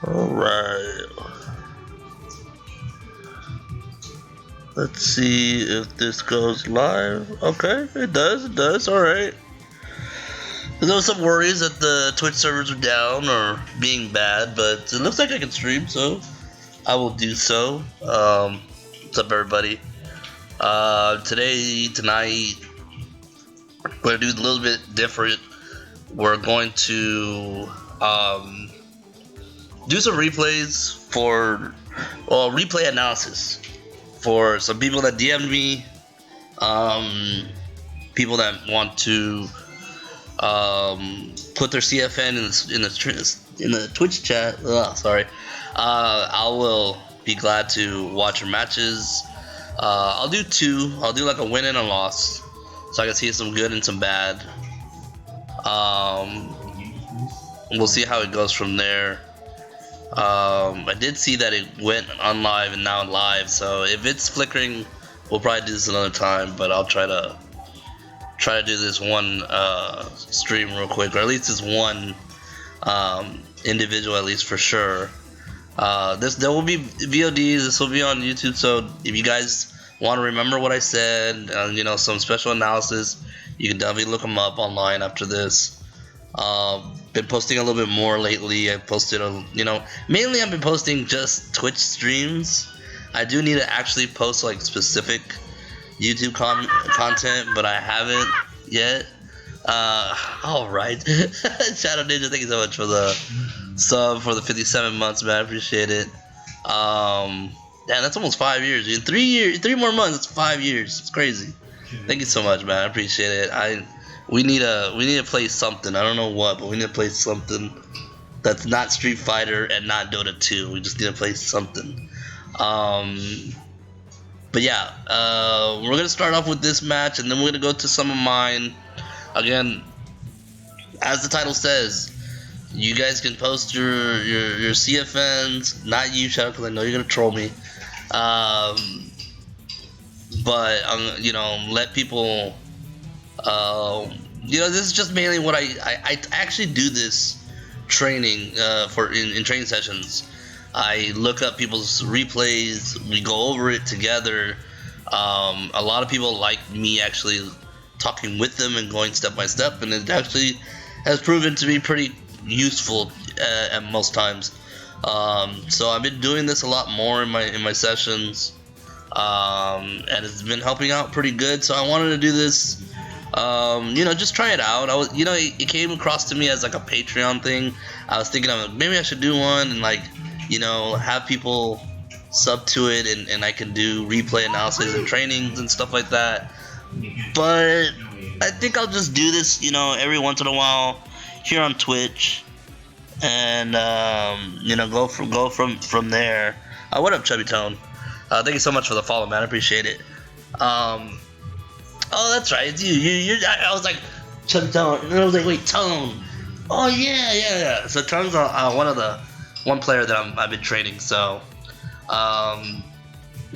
Alright. Let's see if this goes live. Okay, it does, alright. There was some worries that the Twitch servers were down or being bad, but it looks like I can stream, so I will do so. What's up, everybody? Tonight, we're gonna do a little bit different. We're going to do some replays for, replay analysis for some people that DM'd me, people that want to put their CFN in the Twitch chat. I will be glad to watch your matches. I'll do two. I'll do like a win and a loss, so I can see some good and some bad. We'll see how it goes from there. I did see that it went on live and now live, so if it's flickering, we'll probably do this another time. But I'll try to do this one stream real quick, or at least this one individual, at least for sure. There will be VODs. This will be on YouTube, so if you guys want to remember what I said, some special analysis, you can definitely look them up online after this. Been posting a little bit more lately. I posted mainly I've been posting just Twitch streams. I do need to actually post like specific YouTube content, but I haven't yet. Alright. Shadow Ninja, thank you so much for the sub for the 57 months, man. I appreciate it. Damn, that's almost 5 years, dude. 3 more months, it's 5 years. It's crazy. Thank you so much, man. I appreciate it. We need to play something. I don't know what, but we need to play something that's not Street Fighter and not Dota 2. We just need to play something. But yeah, we're gonna start off with this match, and then we're gonna go to some of mine. Again, as the title says, you guys can post your CFNs. Not you, Shadow, because I know you're gonna troll me. But let people. This is just mainly what I actually do this training in training sessions. I look up people's replays, we go over it together. A lot of people like me actually talking with them and going step by step, and it actually has proven to be pretty useful at most times. So I've been doing this a lot more in my sessions, and it's been helping out pretty good. So I wanted to do this. Just try it out. It came across to me as like a Patreon thing. I was thinking maybe I should do one and have people sub to it, and I can do replay analysis and trainings and stuff like that. But I think I'll just do this, every once in a while here on Twitch, and go from there. What up, Chubby Tone? Thank you so much for the follow, man. I appreciate it. Oh, that's right. It's you. I was like, Chubby Tone, and I was like, wait, Tone. Oh yeah. So Tone's one player that I've been training. So, and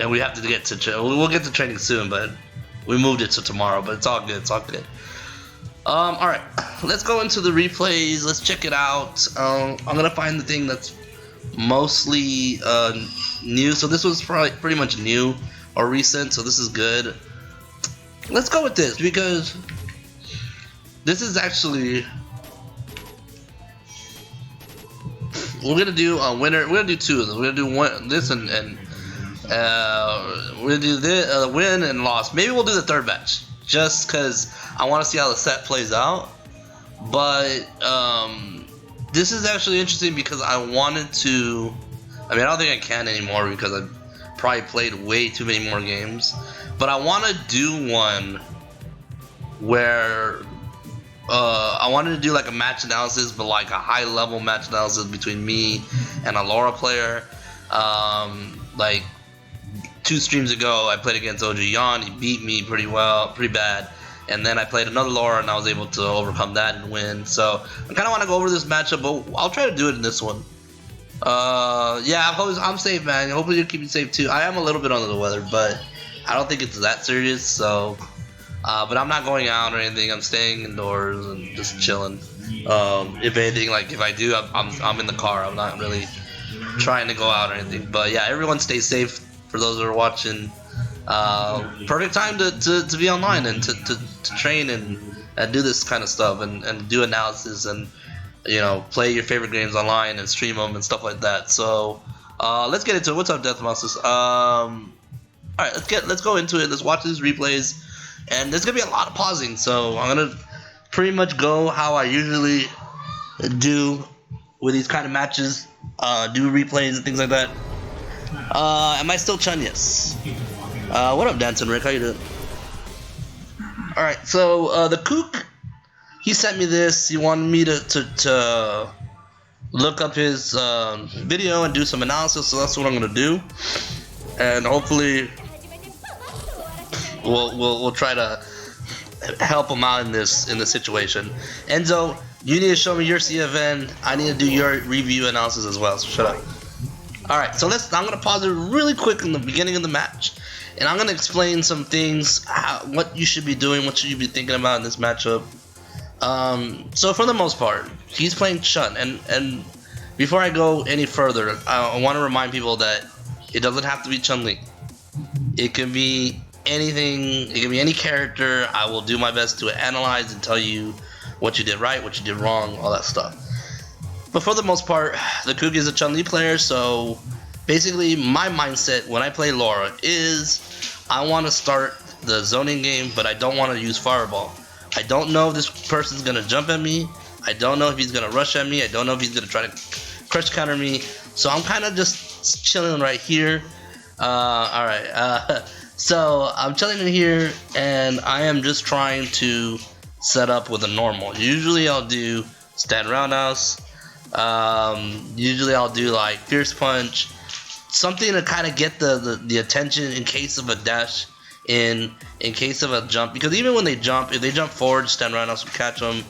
we have to get to. We'll get to training soon, but we moved it to tomorrow. But it's all good. All right, let's go into the replays. Let's check it out. I'm gonna find the thing that's mostly new. So this was probably pretty much new or recent. So this is good. Let's go with this because this is actually we're gonna do a winner. We're gonna do two of them. We're gonna do this and we're gonna do this win and loss. Maybe we'll do the third match just because I want to see how the set plays out. But this is actually interesting because I wanted to. I don't think I can anymore because I've probably played way too many more games. But I want to do one where I wanted to do like a match analysis, but like a high level match analysis between me and a Laura player. Like 2 streams ago, I played against OG Yan. He beat me pretty bad. And then I played another Laura, and I was able to overcome that and win. So I kind of want to go over this matchup, but I'll try to do it in this one. I'm safe, man. Hopefully you're keeping safe too. I am a little bit under the weather, but I don't think it's that serious. So, but I'm not going out or anything. I'm staying indoors and just chilling. If anything, like if I do, I'm in the car. I'm not really trying to go out or anything. But yeah, everyone stay safe. For those that are watching, perfect time to be online and to train and do this kind of stuff and do analysis and play your favorite games online and stream them and stuff like that. So let's get into it. What's up, Death Monsters? All right, let's go into it. Let's watch these replays, and there's gonna be a lot of pausing. So I'm gonna pretty much go how I usually do with these kind of matches, do replays and things like that. Am I still Chun? Yes. What up, Dancing Rick? How you doing? All right, so the Kook, he sent me this. He wanted me to look up his video and do some analysis. So that's what I'm gonna do, and hopefully we'll try to help him out in this situation. Enzo, you need to show me your CFN. I need to do your review analysis as well. So shut up. All right, so I'm gonna pause it really quick in the beginning of the match, and I'm gonna explain some things, what you should be doing, what should you be thinking about in this matchup. So for the most part, he's playing Chun, and before I go any further, I want to remind people that it doesn't have to be Chun-Li. It can be anything. It can be any character. I will do my best to analyze and tell you what you did right, what you did wrong, all that stuff. But for the most part, the Kook is a Chun-Li player, so basically my mindset when I play Laura is I want to start the zoning game, but I don't want to use Fireball. I don't know if this person's going to jump at me. I don't know if he's going to rush at me. I don't know if he's going to try to crush counter me. So I'm kind of just chilling right here. Alright, so I'm chilling in here, and I am just trying to set up with a normal. Usually I'll do stand roundhouse. Usually I'll do like fierce punch, something to kind of get the attention in case of a dash, in case of a jump, because even when they jump, if they jump forward, stand roundhouse will catch them.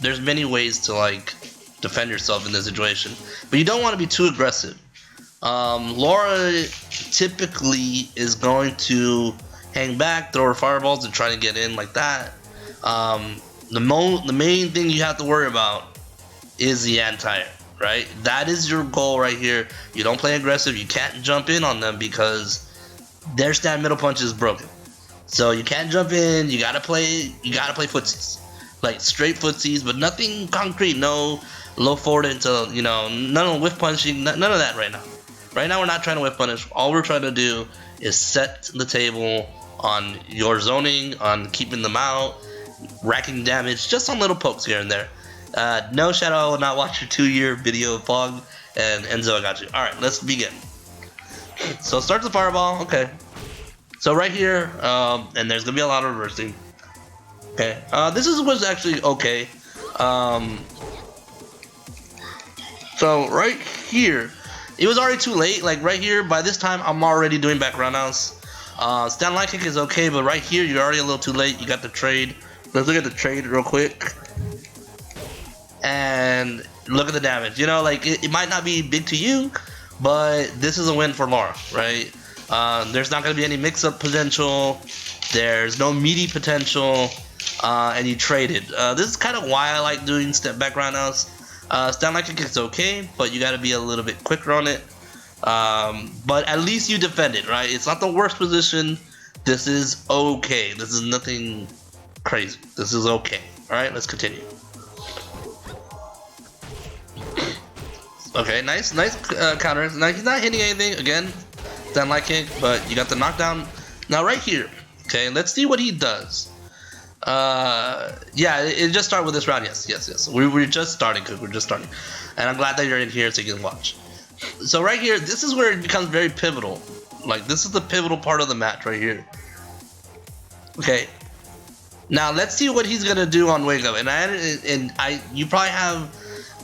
There's many ways to like defend yourself in this situation, but you don't want to be too aggressive. Laura typically is going to hang back, throw her fireballs, and try to get in like that. The main thing you have to worry about is the anti-air, right? That is your goal right here. You don't play aggressive. You can't jump in on them because their stand middle punch is broken. So you can't jump in. You gotta play footsies, like straight footsies, but nothing concrete. No low forward into none of whiff punching. None of that right now. Right now we're not trying to whiff punish. All we're trying to do is set the table on your zoning, on keeping them out, racking damage, just on little pokes here and there. No, Shadow, I will not watch your 2-year video of Fog, and Enzo, I got you. Alright, let's begin. So start the fireball, okay. So right here, and there's gonna be a lot of reversing. Okay, this was actually okay. So right here, it was already too late. Like right here, by this time, I'm already doing back roundhouse. Stand light kick is okay, but right here, you're already a little too late. You got the trade. Let's look at the trade real quick. And look at the damage. Like it might not be big to you, but this is a win for Laura, right? There's not going to be any mix-up potential. There's no meaty potential, and you traded. This is kind of why I like doing step back roundhouse. Stand like it's okay, but you got to be a little bit quicker on it. But at least you defend it, right? It's not the worst position. This is okay. This is nothing crazy. This is okay. All right, let's continue. Okay, nice counter. Now he's not hitting anything again. Stand light kick, but you got the knockdown. Now right here, okay, let's see what he does. Yeah, it just started with this round. Yes. We're just starting, Kook. We're just starting, and I'm glad that you're in here so you can watch. So right here, this is where it becomes very pivotal. Like this is the pivotal part of the match right here. Okay. Now let's see what he's gonna do on wake up, and you probably have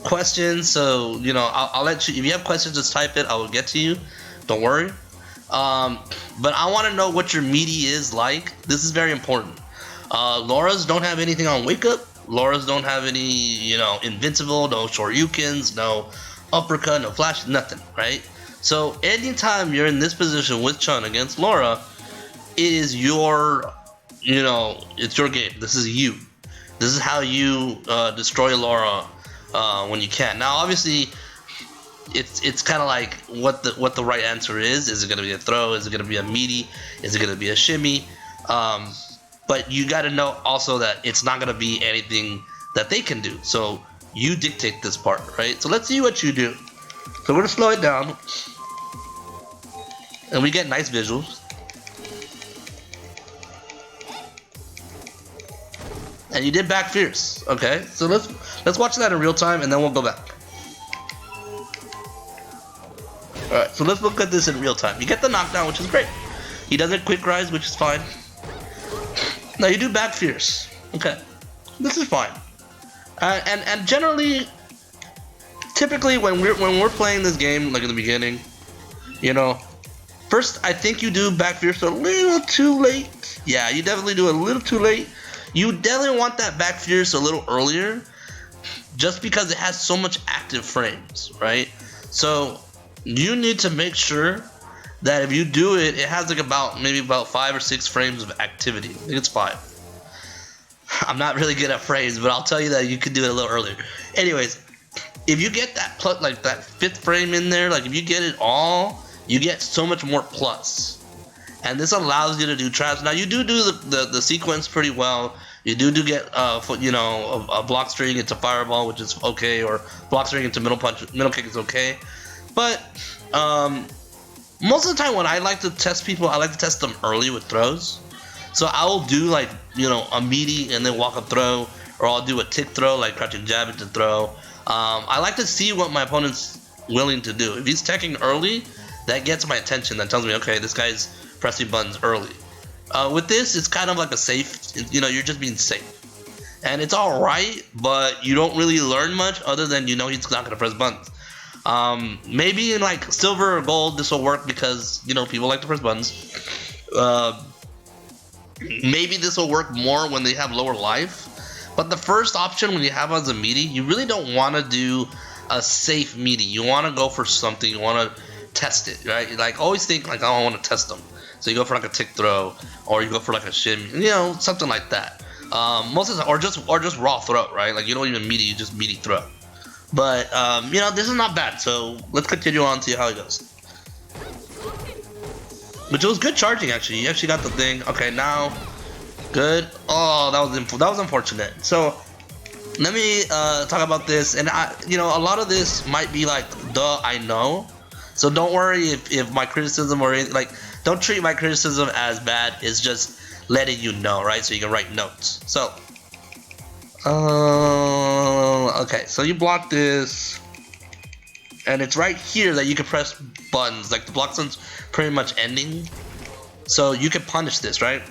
questions, so I'll let you. If you have questions, just type it. I will get to you. Don't worry. But I want to know what your meaty is like. This is very important. Laura's don't have anything on wake up. Laura's don't have any, invincible, no shoryukens, no uppercut, no flash, nothing, right? So anytime you're in this position with Chun against Laura, it is your, it's your game. This is you. This is how you destroy Laura when you can. Now, obviously, it's kind of like what the right answer is. Is it gonna be a throw? Is it gonna be a meaty? Is it gonna be a shimmy? But you got to know also that it's not gonna be anything that they can do. So you dictate this part, right? So let's see what you do. So we're gonna slow it down, and we get nice visuals. And you did back fierce, okay? So let's watch that in real time, and then we'll go back. All right, so let's look at this in real time. You get the knockdown, which is great. He doesn't quick rise, which is fine. Now you do back fierce, okay? This is fine. And generally, typically when we're playing this game, like in the beginning, you know, first I think you do back fierce a little too late. Yeah, you definitely do a little too late. You definitely want that back fierce a little earlier, just because it has so much active frames, right? So you need to make sure that if you do it, it has like maybe about 5 or 6 frames of activity. I think it's 5. I'm not really good at frames, but I'll tell you that you could do it a little earlier. Anyways, if you get that like that 5th frame in there, like if you get it all, you get so much more plus. And this allows you to do traps. Now you do the sequence pretty well. You do get you know, a block string into fireball, which is okay, or block string into middle kick is okay. But most of the time when I like to test people, I like to test them early with throws. So I will do like, you know, a meaty and then walk up throw, or I'll do a tick throw, like crouching jab into throw. I like to see what my opponent's willing to do. If he's teching early, that gets my attention. That tells me, okay, this guy's pressing buttons early. With this, it's kind of like a safe, you know, you're just being safe. And it's alright, but you don't really learn much other than you know he's not going to press buttons. Maybe in like silver or gold, this will work because, you know, people like to press buttons. Maybe this will work more when they have lower life. But the first option when you have as a meaty, you really don't want to do a safe meaty. You want to go for something, you want to test it, right? Like always think like, oh, I want to test them. So you go for like a tick throw, or you go for like a shimmy, you know, something like that. Most of the time, or just raw throw, right? Like you don't even meaty, you just meaty throw. But you know, this is not bad. So let's continue on, see how it goes. Which was good charging actually. You actually got the thing. Okay, now good. Oh, that was unfortunate. So let me talk about this. And you know, a lot of this might be like, duh, I know. So don't worry if my criticism or anything, like, don't treat my criticism as bad. It's just letting you know, right? So you can write notes. So, okay. So you block this, and it's right here that you can press buttons. Like the block zone's pretty much ending, so you can punish this, right?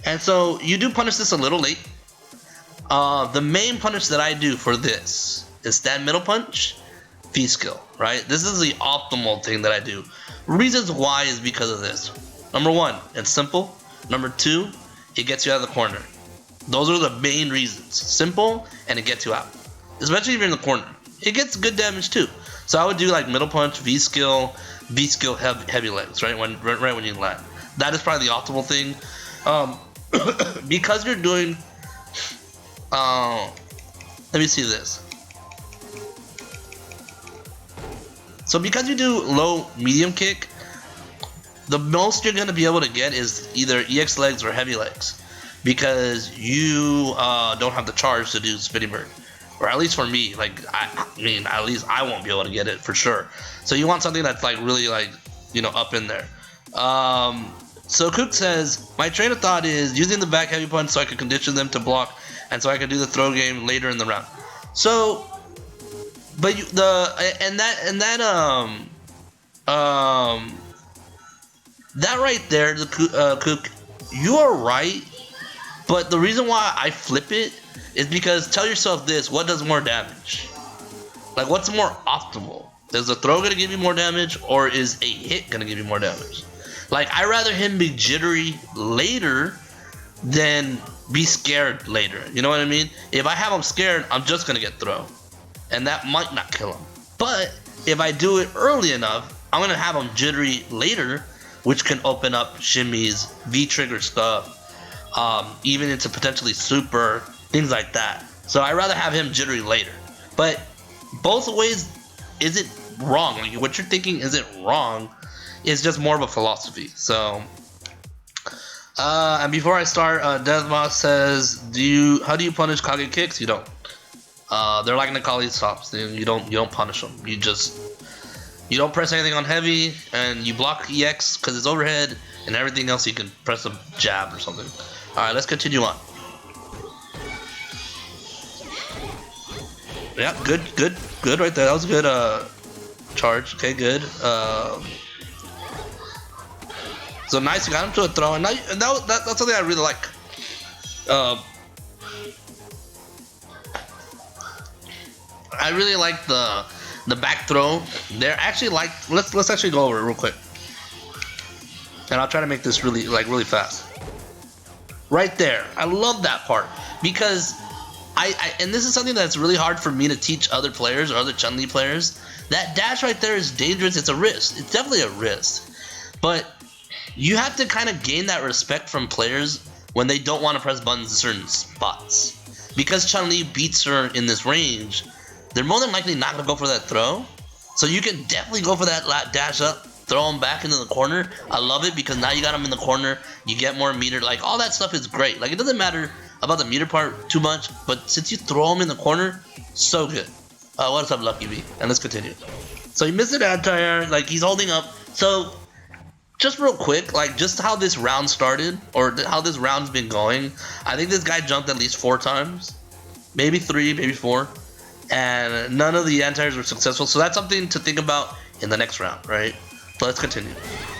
And so you do punish this a little late. The main punish that I do for this is that middle punch, V skill, right? This is the optimal thing that I do. Reasons why is because of this. Number 1, it's simple. Number 2, it gets you out of the corner. Those are the main reasons. Simple, and it gets you out. Especially if you're in the corner. It gets good damage too. So I would do like middle punch, V skill, heavy legs, right when you land. That is probably the optimal thing. Because you're doing, let me see this. So because you do low medium kick, the most you're going to be able to get is either EX legs or heavy legs, because you don't have the charge to do spinning bird, or at least for me, like I mean, at least I won't be able to get it for sure. So you want something that's like really like, you know, up in there. So Cook says, my train of thought is using the back heavy punch so I can condition them to block, and so I can do the throw game later in the round. So, but that right there, the Cook, you are right. But the reason why I flip it is because tell yourself this: what does more damage? Like, what's more optimal? Is the throw gonna give you more damage, or is a hit gonna give you more damage? Like, I'd rather him be jittery later than be scared later. You know what I mean? If I have him scared, I'm just gonna get thrown, and that might not kill him. But if I do it early enough, I'm gonna have him jittery later, which can open up shimmies, V-trigger stuff, even into potentially super, things like that. So I'd rather have him jittery later. But both ways, is it wrong. Like, what you're thinking isn't wrong. It's just more of a philosophy. So, and before I start, Desmos says, how do you punish Kage kicks? You don't. They're like Nikali stops. You don't punish them. You don't press anything on heavy, and you block EX because it's overhead, and everything else you can press a jab or something. All right, let's continue on. Yeah, good right there. That was a good charge. Okay, good. So nice, you got him to a throw, and that's something I really like. I really like the back throw. They're actually like, let's actually go over it real quick, and I'll try to make this really fast. Right there, I love that part because and this is something that's really hard for me to teach other players or other Chun-Li players. That dash right there is dangerous. It's a risk. It's definitely a risk, but you have to kind of gain that respect from players when they don't want to press buttons in certain spots. Because Chun-Li beats her in this range, they're more than likely not going to go for that throw. So you can definitely go for that dash up, throw him back into the corner. I love it because now you got him in the corner. You get more meter. Like, all that stuff is great. Like, it doesn't matter about the meter part too much, but since you throw him in the corner, so good. What's up, Lucky B? And let's continue. So he missed an anti-air. Like, he's holding up. So just real quick, like, just how this round started, or how this round's been going, I think this guy jumped at least 4 times. Maybe 3, maybe 4. And none of the anti-airs were successful. So that's something to think about in the next round, right? But let's continue.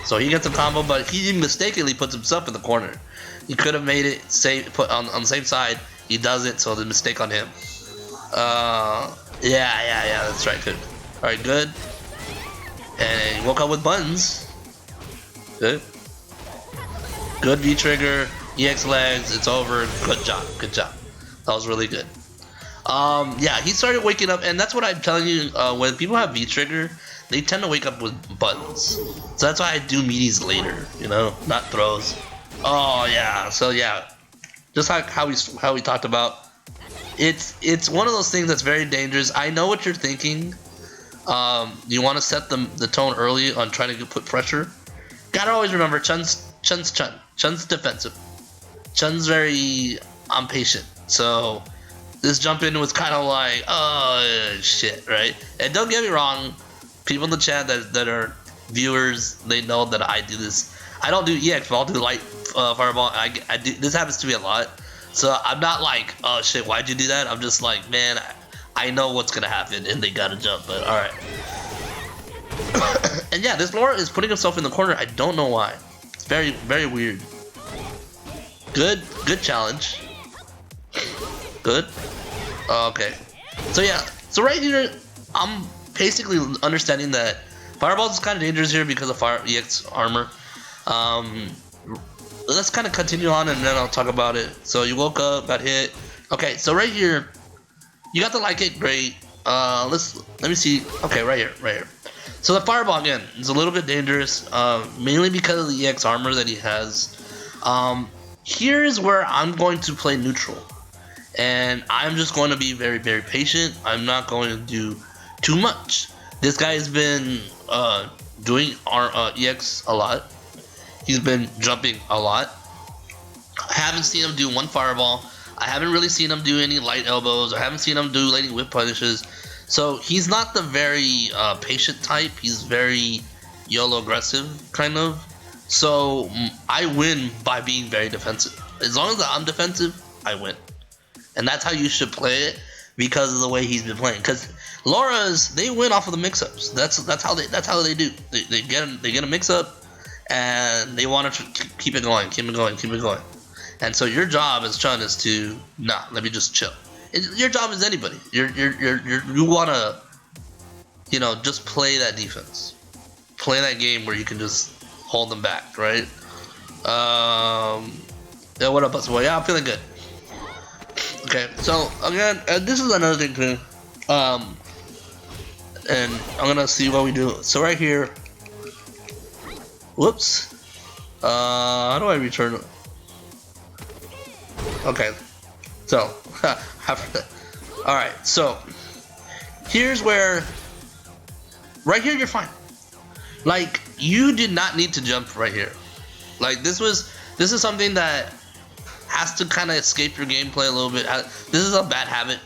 So he gets a combo, but he mistakenly puts himself in the corner. He could have made it put on the same side. He doesn't, so the mistake on him. Yeah, that's right, good. Alright, good. And he woke up with buttons. Good. Good V-trigger, EX legs, it's over. Good job. That was really good. Yeah, he started waking up, and that's what I'm telling you, when people have V-trigger, they tend to wake up with buttons. So that's why I do meaties later, you know, not throws. Oh yeah, so yeah, just like how we talked about, it's one of those things that's very dangerous. I know what you're thinking. You want to set the tone early on trying to put pressure. Gotta always remember, Chun's defensive. Chun's very impatient. So this jump in was kind of like, oh shit, right? And don't get me wrong, people in the chat that are viewers, they know that I do this. I don't do EX, but I'll do light fireball. I do. This happens to me a lot, so I'm not like, oh shit, why'd you do that? I'm just like, man, I know what's gonna happen, and they gotta jump. But all right. And yeah, this Laura is putting himself in the corner. I don't know why. It's very weird. Good challenge. Good. Okay. So yeah. So right here, I'm basically understanding that Fireball is kind of dangerous here because of Fire EX armor. Let's kind of continue on, and then I'll talk about it. So you woke up, got hit. Okay, so right here, you got the like it, great. Let me see. Okay, right here. So the Fireball again is a little bit dangerous, mainly because of the EX armor that he has. Here is where I'm going to play neutral, and I'm just going to be very patient. I'm not going to do too much. This guy has been doing our EX a lot. He's been jumping a lot. I haven't seen him do one fireball. I haven't really seen him do any light elbows. I haven't seen him do any whip punishes. So he's not the very patient type. He's very YOLO aggressive, kind of. So I win by being very defensive. As long as I'm defensive, I win. And that's how you should play it, because of the way he's been playing. Because Laura's, they win off of the mix-ups. That's how they do. They get a mix-up, and they want to keep it going. And so your job as Chun is to let me just chill. Your job is anybody. You want to, just play that defense, play that game where you can just hold them back, right? Yeah, what up, Busboy? Yeah, I'm feeling good. Okay, so again, this is another thing too. And I'm gonna see what we do. So right here, whoops. How do I return? Okay, so all right. So here's where right here you're fine. Like, you did not need to jump right here. Like, this is something that has to kind of escape your gameplay a little bit. This is a bad habit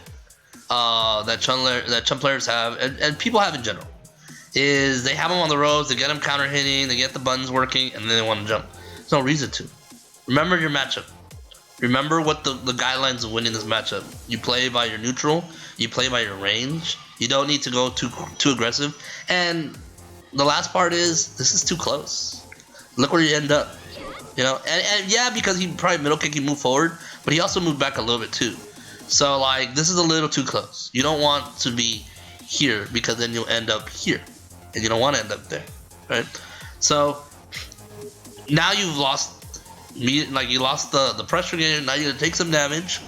that Chun players have, and people have in general. Is they have them on the ropes, they get them counter hitting, they get the buttons working, and then they want to jump. There's no reason to. Remember your matchup. Remember what the guidelines of winning this matchup. You play by your neutral. You play by your range. You don't need to go too aggressive. And the last part is, this is too close. Look where you end up. You know, and yeah, because he probably middle kick, he moved forward, but he also moved back a little bit too. So like, this is a little too close. You don't want to be here, because then you'll end up here, and you don't want to end up there, right? So now you've lost. You lost the pressure game. Now you're gonna take some damage.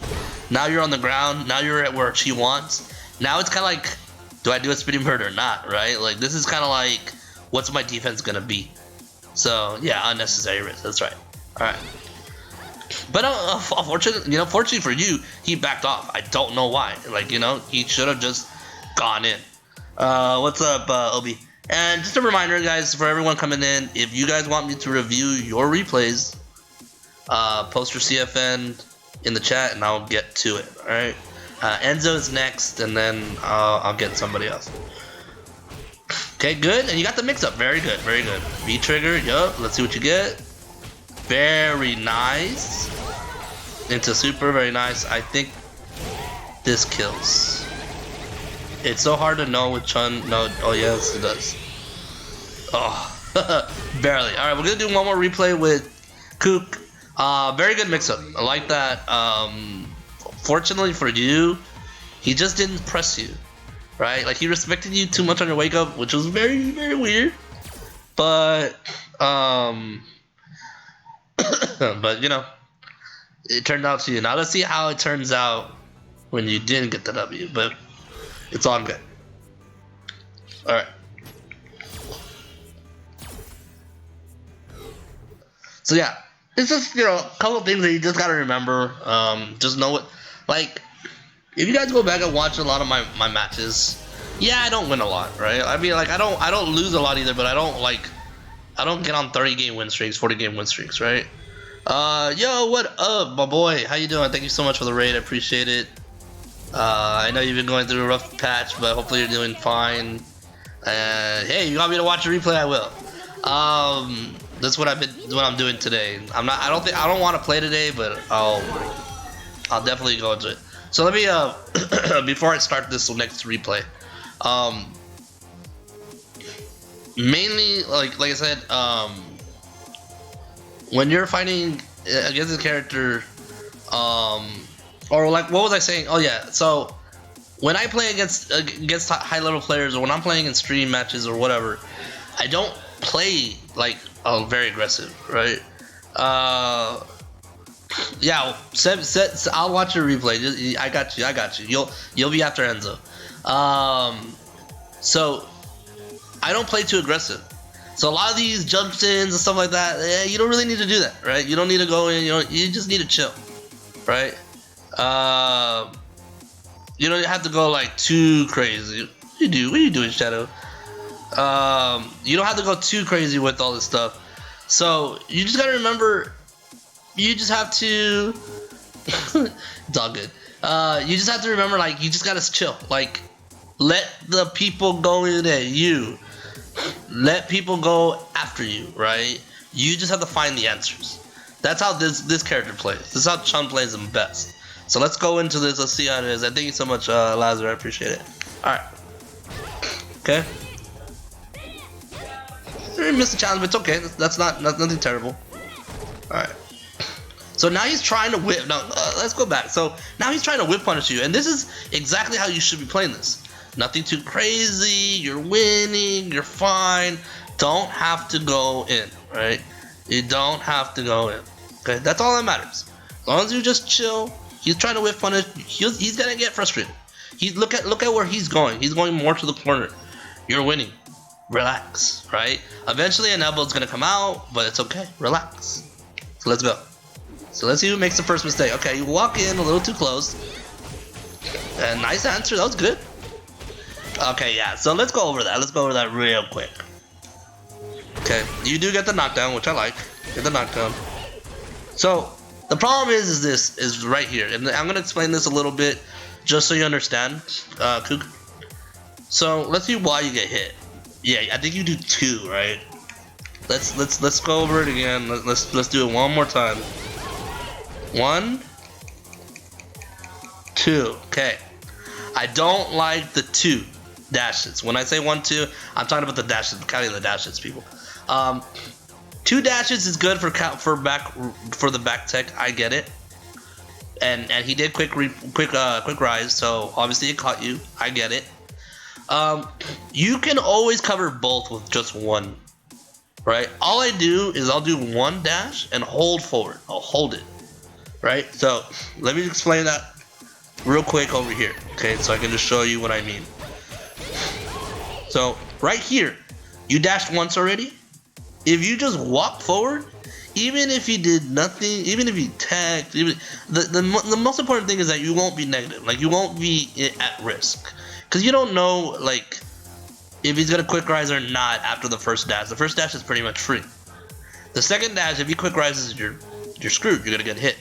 Now you're on the ground. Now you're at where she wants. Now it's kind of like, do I do a spinning bird or not, right? Like, this is kind of like, what's my defense gonna be? So yeah, unnecessary risk. That's right. All right. But fortunately for you, he backed off. I don't know why. Like, he should have just gone in. What's up, Obi? And just a reminder, guys, for everyone coming in, if you guys want me to review your replays, post your CFN in the chat and I'll get to it. All right. Enzo is next, and then I'll get somebody else. Okay, good. And you got the mix up. Very good. Very good. V trigger. Yup. Let's see what you get. Very nice. Into super. Very nice. I think this kills. It's so hard to know with Chun. No. Oh, yes, it does. Oh, barely. All right, we're going to do one more replay with Kook. Very good mix-up. I like that. Fortunately for you, he just didn't press you, right? Like, he respected you too much on your wake-up, which was very, very weird. But, but, it turned out to you. Now let's see how it turns out when you didn't get the W, but it's all good. All right. So yeah, it's just, a couple of things that you just gotta remember. Just know what, like, if you guys go back and watch a lot of my matches, yeah, I don't win a lot, right? I mean, like, I don't lose a lot either, but I don't get on 30-game win streaks, 40-game win streaks, right? Yo, what up, my boy? How you doing? Thank you so much for the raid. I appreciate it. I know you've been going through a rough patch, but hopefully you're doing fine. Hey, you want me to watch a replay? I will. That's what I'm doing today. I don't want to play today, but I'll definitely go into it. So let me before I start this next replay, mainly like I said, when you're fighting against this character, or like, what was I saying? Oh yeah, so when I play against high level players, or when I'm playing in stream matches or whatever, I don't play like very aggressive, right? Yeah, I'll watch your replay. I got you. You'll be after Enzo. So I don't play too aggressive. So a lot of these jumps ins and stuff like that, you don't really need to do that, right? You don't need to go in. You just need to chill, right? You don't have to go like too crazy. What are you doing, Shadow? You don't have to go too crazy with all this stuff. So you just gotta remember, you just have to it's all good. You just have to remember, like, you just gotta chill. Like, let the people go in at you. Let people go after you, right? You just have to find the answers. That's how this character plays. This is how Chun plays them best. So let's go into this. Let's see how it is. Thank you so much, Lazar. I appreciate it. All right. Okay. You missed the challenge, but it's okay. That's nothing terrible. All right. So now he's trying to whip. No, let's go back. So now he's trying to whip punish you, and this is exactly how you should be playing this. Nothing too crazy. You're winning. You're fine. Don't have to go in, right? You don't have to go in. Okay, that's all that matters. As long as you just chill. He's trying to whip punish. He's gonna get frustrated. Look at where he's going. He's going more to the corner. You're winning. Relax, right? Eventually an elbow's gonna come out, but it's okay. Relax. So let's go. So let's see who makes the first mistake. Okay, you walk in a little too close. And nice answer. That was good. Okay, yeah. So let's go over that. Let's go over that real quick. Okay, you do get the knockdown, which I like. Get the knockdown. So the problem is this is right here, and I'm gonna explain this a little bit just so you understand, Kook. So let's see why you get hit. Yeah, I think you do 2, right? Let's go over it again. Let's do it one more time. 1, 2. Okay. I don't like the 2 dashes. When I say 1, 2, I'm talking about the dashes. I'm counting the dashes, people. 2 dashes is good for the back tech. I get it. And he did quick rise, so obviously it caught you. I get it. You can always cover both with just 1. Right? All I do is I'll do 1 dash and hold forward. I'll hold it. Right? So let me explain that real quick over here. Okay, so I can just show you what I mean. So right here, you dashed once already. If you just walk forward, even if you did nothing, even if you tagged, even the most important thing is that you won't be negative. Like, you won't be at risk, because you don't know like if he's gonna quick rise or not after the first dash. The first dash is pretty much free. The second dash, if he quick rises, you're screwed. You're gonna get hit.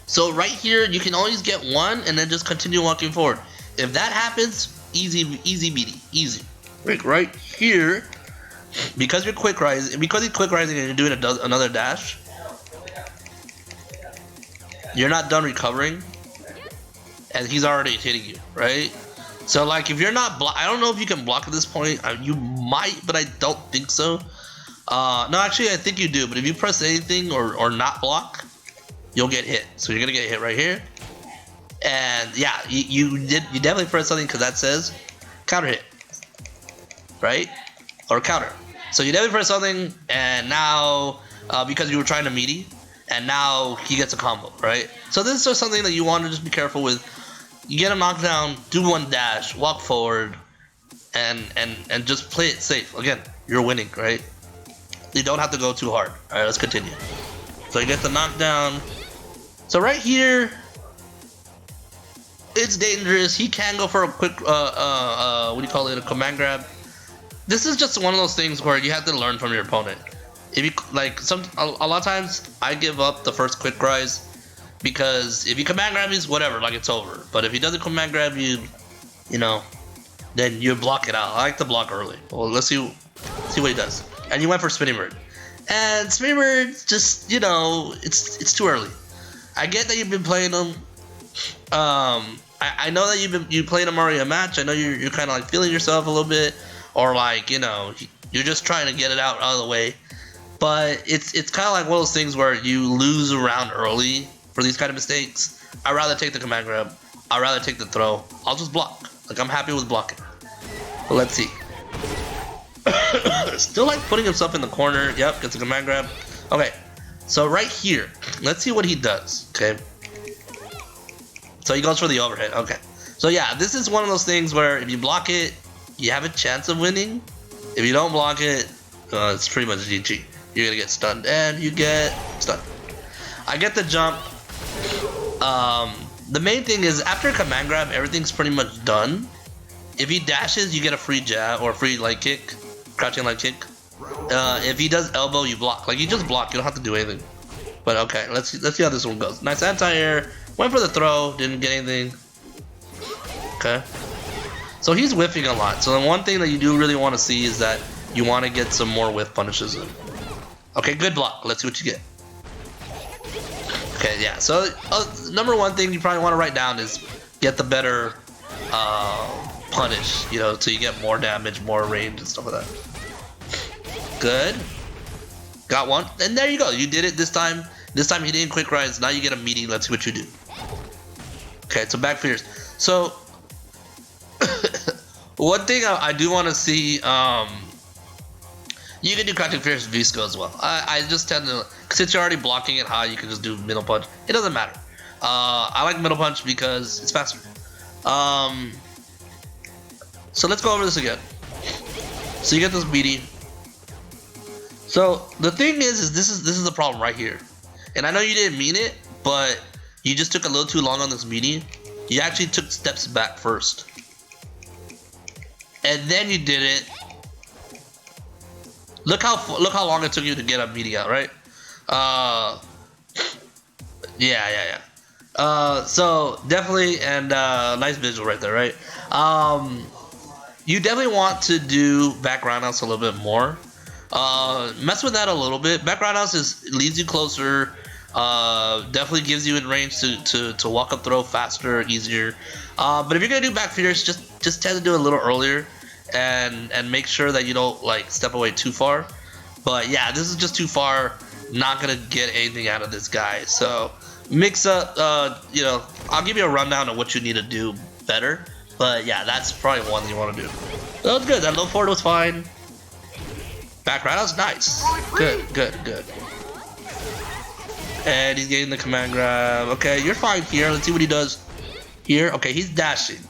So right here, you can always get 1 and then just continue walking forward. If that happens, easy beaty, easy. Right here, because you're quick rising, because he's quick rising and you're doing another dash, you're not done recovering, and he's already hitting you, right? So like, if you're not I don't know if you can block at this point. You might, but I don't think so. No, actually, I think you do. But if you press anything or not block, you'll get hit. So you're gonna get hit right here. And yeah, you definitely press something because that says counter hit, right? Or counter. So you definitely press something, and now because you were trying to meaty, and now he gets a combo, right? So this is just something that you want to just be careful with. You get a knockdown, do 1 dash, walk forward, and just play it safe. Again, you're winning, right? You don't have to go too hard. All right, let's continue. So you get the knockdown. So right here, it's dangerous. He can go for a quick, what do you call it, a command grab. This is just one of those things where you have to learn from your opponent. If you like, a lot of times I give up the first quick rise, because if you command grab me, whatever, like, it's over. But if he doesn't command grab you, you know, then you block it out. I like to block early. Well, let's see what he does. And you went for spinning bird, and spinning bird, just, you know, it's too early. I get that you've been playing them. I know that you played him already a match. I know you're kind of like feeling yourself a little bit, or like, you know, you're just trying to get it out of the way. But it's kind of like one of those things where you lose around early for these kind of mistakes. I'd rather take the command grab. I'd rather take the throw. I'll just block. Like, I'm happy with blocking. But let's see. Still like putting himself in the corner. Yep, gets a command grab. Okay, so right here, let's see what he does. Okay. So he goes for the overhead. Okay. So yeah, this is one of those things where if you block it, you have a chance of winning. If you don't block it, it's pretty much GG. You're gonna get stunned, and you get stunned. I get the jump. The main thing is, after command grab, everything's pretty much done. If he dashes, you get a free jab or free light kick, crouching light kick. If he does elbow, you block. Like, you just block. You don't have to do anything. But okay, let's see how this one goes. Nice anti-air. Went for the throw. Didn't get anything. Okay. So he's whiffing a lot. So the one thing that you do really want to see is that you want to get some more whiff punishes in. Okay, good block. Let's see what you get. Okay, yeah. So number one thing you probably want to write down is get the better punish, you know, so you get more damage, more range, and stuff like that. Good. Got one. And there you go. You did it this time. This time he didn't quick rise. Now you get a meeting. Let's see what you do. Okay, so back fears. So one thing I do want to see, you can do crouching fierce Visco as well. I just tend to, since you're already blocking it high, you can just do middle punch. It doesn't matter. I like middle punch because it's faster. So let's go over this again. So you get this BD. So the thing is this is the problem right here. And I know you didn't mean it, but you just took a little too long on this BD. You actually took steps back first. and then you did it. Look how long it took you to get a meeting out, right? Yeah. So definitely, and nice visual right there, right? You definitely want to do background house a little bit more. Mess with that a little bit. Background house leads you closer. Definitely gives you in range to walk up throw faster, easier. But if you're gonna do back fears, just tend to do it a little earlier, and make sure that you don't like step away too far. But yeah, this is just too far. Not gonna get anything out of this guy. So mix up. I'll give you a rundown of what you need to do better. But yeah, that's probably one you want to do. That was good. That low forward was fine. Background was nice. Good. And he's getting the command grab. Okay, you're fine here. Let's see what he does here. Okay, he's dashing.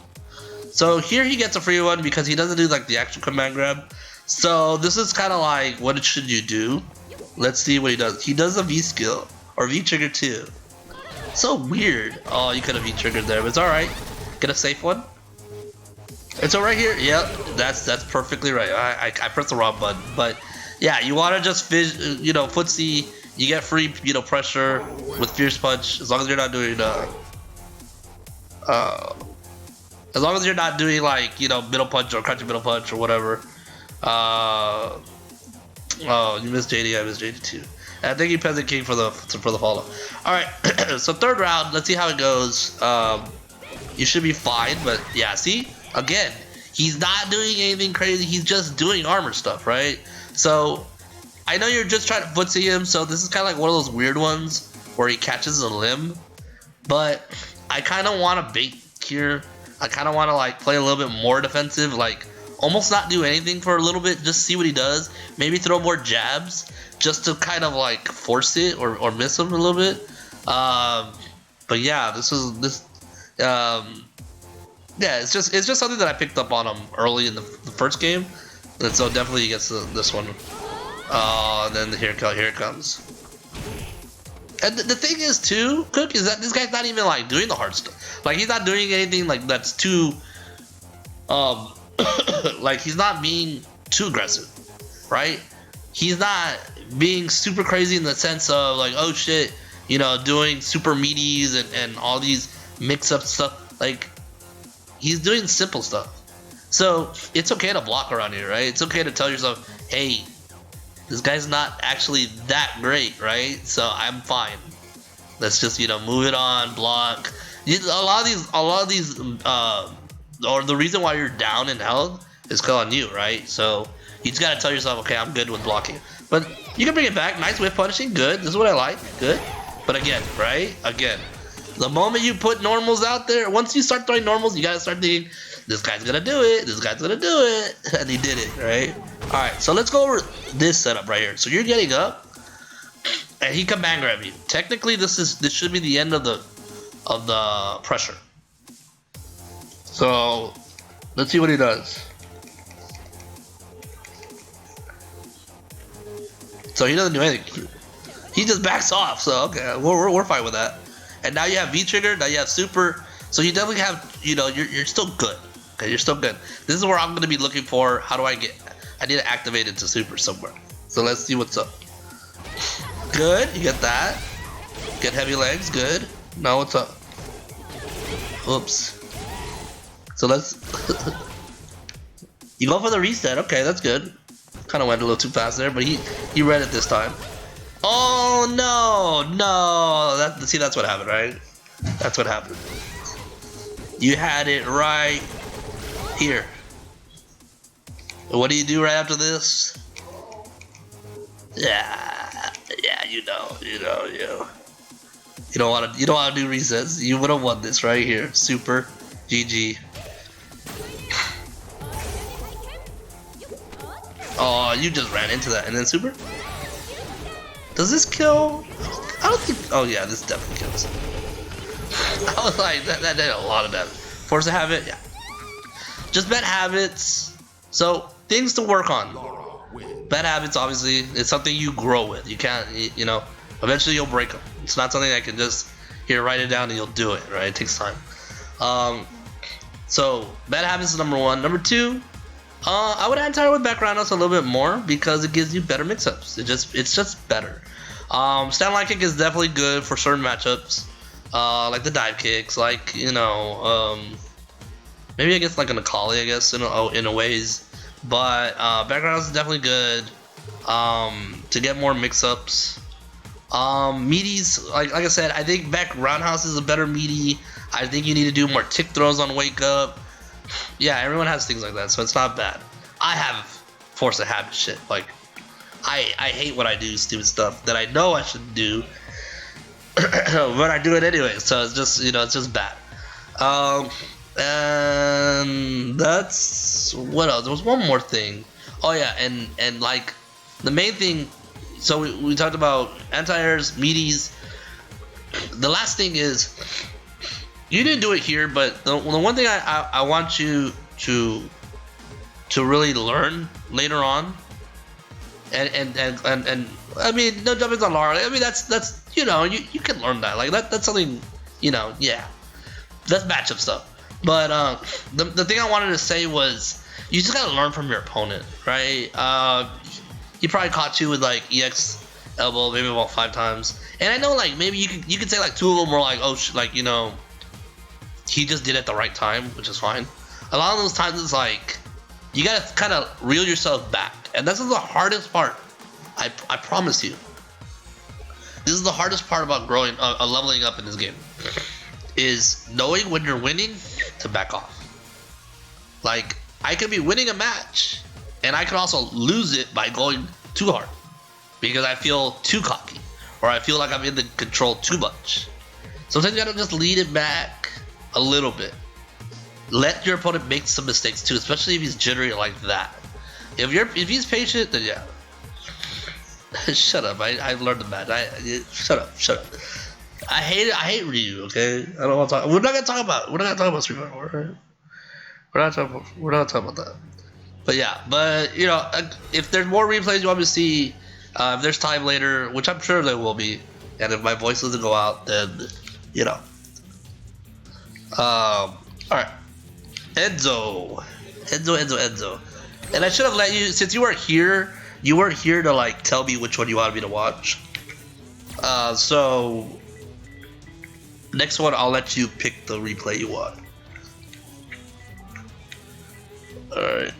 So here he gets a free one because he doesn't do like the actual command grab. So this is kind of like, what should you do? Let's see what he does. He does a V skill or V trigger too. So weird. Oh, you could have V triggered there, but it's all right. Get a safe one. It's all right here. Yep, that's perfectly right. I pressed the wrong button, but yeah, you want to just footsie. You get free pressure with fierce punch as long as you're not doing as long as you're not doing like middle punch or crouching middle punch or whatever. Oh, you missed JD. I missed JD too. And I think you Peasant King for the follow. All right, so third round. Let's see how it goes. You should be fine, but yeah, see. Again, he's not doing anything crazy. He's just doing armor stuff, right? So I know you're just trying to footsie him. So this is kind of like one of those weird ones where he catches a limb. But I kind of want to bait here. I kind of want to like play a little bit more defensive, like almost not do anything for a little bit, just see what he does. Maybe throw more jabs just to kind of like force it or miss him a little bit. But yeah, yeah, it's just something that I picked up on him early in the first game, and so definitely he gets this one. And then here it comes. And the thing is too, Cook, is that this guy's not even like doing the hard stuff. Like he's not doing anything like that's too, like he's not being too aggressive, right? He's not being super crazy in the sense of like, oh shit, doing super meaties and all these mix-up stuff. Like, he's doing simple stuff. So it's okay to block around here, right? It's okay to tell yourself, hey, this guy's not actually that great, right? So I'm fine. Let's just, move it on, block. A lot of these, or the reason why you're down in health is because on you, right? So you just gotta tell yourself, okay, I'm good with blocking. But you can bring it back. Nice whiff punishing, good. This is what I like, good. But again, right? Again, the moment you put normals out there, once you start throwing normals, you gotta start thinking, this guy's gonna do it, this guy's gonna do it, and he did it, right? All right, so let's go over this setup right here. So you're getting up, and he command grab you. Technically, this should be the end of the pressure. So let's see what he does. So he doesn't do anything. He just backs off. So okay, we're fine with that. And now you have V trigger. Now you have super. So you definitely have, you're still good. Okay, you're still good. This is where I'm gonna be looking for. How do I need to activate it to super somewhere. So let's see what's up. Good, you get that. Get heavy legs, good. Now what's up? Oops. So let's. You go for the reset. Okay, that's good. Kind of went a little too fast there, but he read it this time. Oh no! See, that's what happened, right? That's what happened. You had it right here. What do you do right after this? Yeah, you don't want to do resets. You would have won this right here. Super, GG. Oh, you just ran into that, and then super. Does this kill? I don't think. Oh yeah, this definitely kills. I was like, that did a lot of damage. Force a habit, yeah. Just bad habits. So things to work on. Bad habits, obviously, it's something you grow with. You can't, eventually you'll break them. It's not something that can just write it down and you'll do it, right? It takes time. So bad habits is number one. Number two, I would anti with background us a little bit more because it gives you better mix-ups. It's just better. Stand line kick is definitely good for certain matchups, like the dive kicks, like maybe against like an Akali, I guess in a ways. But background is definitely good to get more mix-ups. Meaties, like I said, I think back roundhouse is a better meaty. I think you need to do more tick throws on wake up. Yeah, everyone has things like that, so it's not bad. I have force of habit shit. Like, I hate when I do stupid stuff that I know I shouldn't do, but I do it anyway. So it's just it's just bad. And that's what else. There was one more thing. Oh yeah, and like the main thing. So we talked about anti-airs, meaties. The last thing is, you didn't do it here, but the one thing I want you to really learn later on, and I mean, no jumping on Lara. I mean, that's you can learn that. Like that's something, yeah, that's matchup stuff. But the thing I wanted to say was, you just gotta learn from your opponent, right? He probably caught you with like EX elbow maybe about 5 times, and I know like maybe you could say like 2 of them were like, oh like he just did it at the right time, which is fine. A lot of those times it's like you gotta kind of reel yourself back, and this is the hardest part. I promise you, this is the hardest part about growing, leveling up in this game, is knowing when you're winning to back off. Like, I could be winning a match, and I could also lose it by going too hard because I feel too cocky, or I feel like I'm in the control too much. Sometimes you gotta just lead it back a little bit. Let your opponent make some mistakes too, especially if he's jittery like that. If he's patient, then yeah. Shut up! I've learned the match. Shut up! I hate Ryu. Okay, I don't want to talk. We're not gonna talk about Street Fighter 4. Right? We're not talking about that. But yeah, if there's more replays you want me to see, if there's time later, which I'm sure there will be, and if my voice doesn't go out, then all right, Enzo, and I should have let you, since you weren't here to like tell me which one you wanted me to watch. So next one, I'll let you pick the replay you want. All right.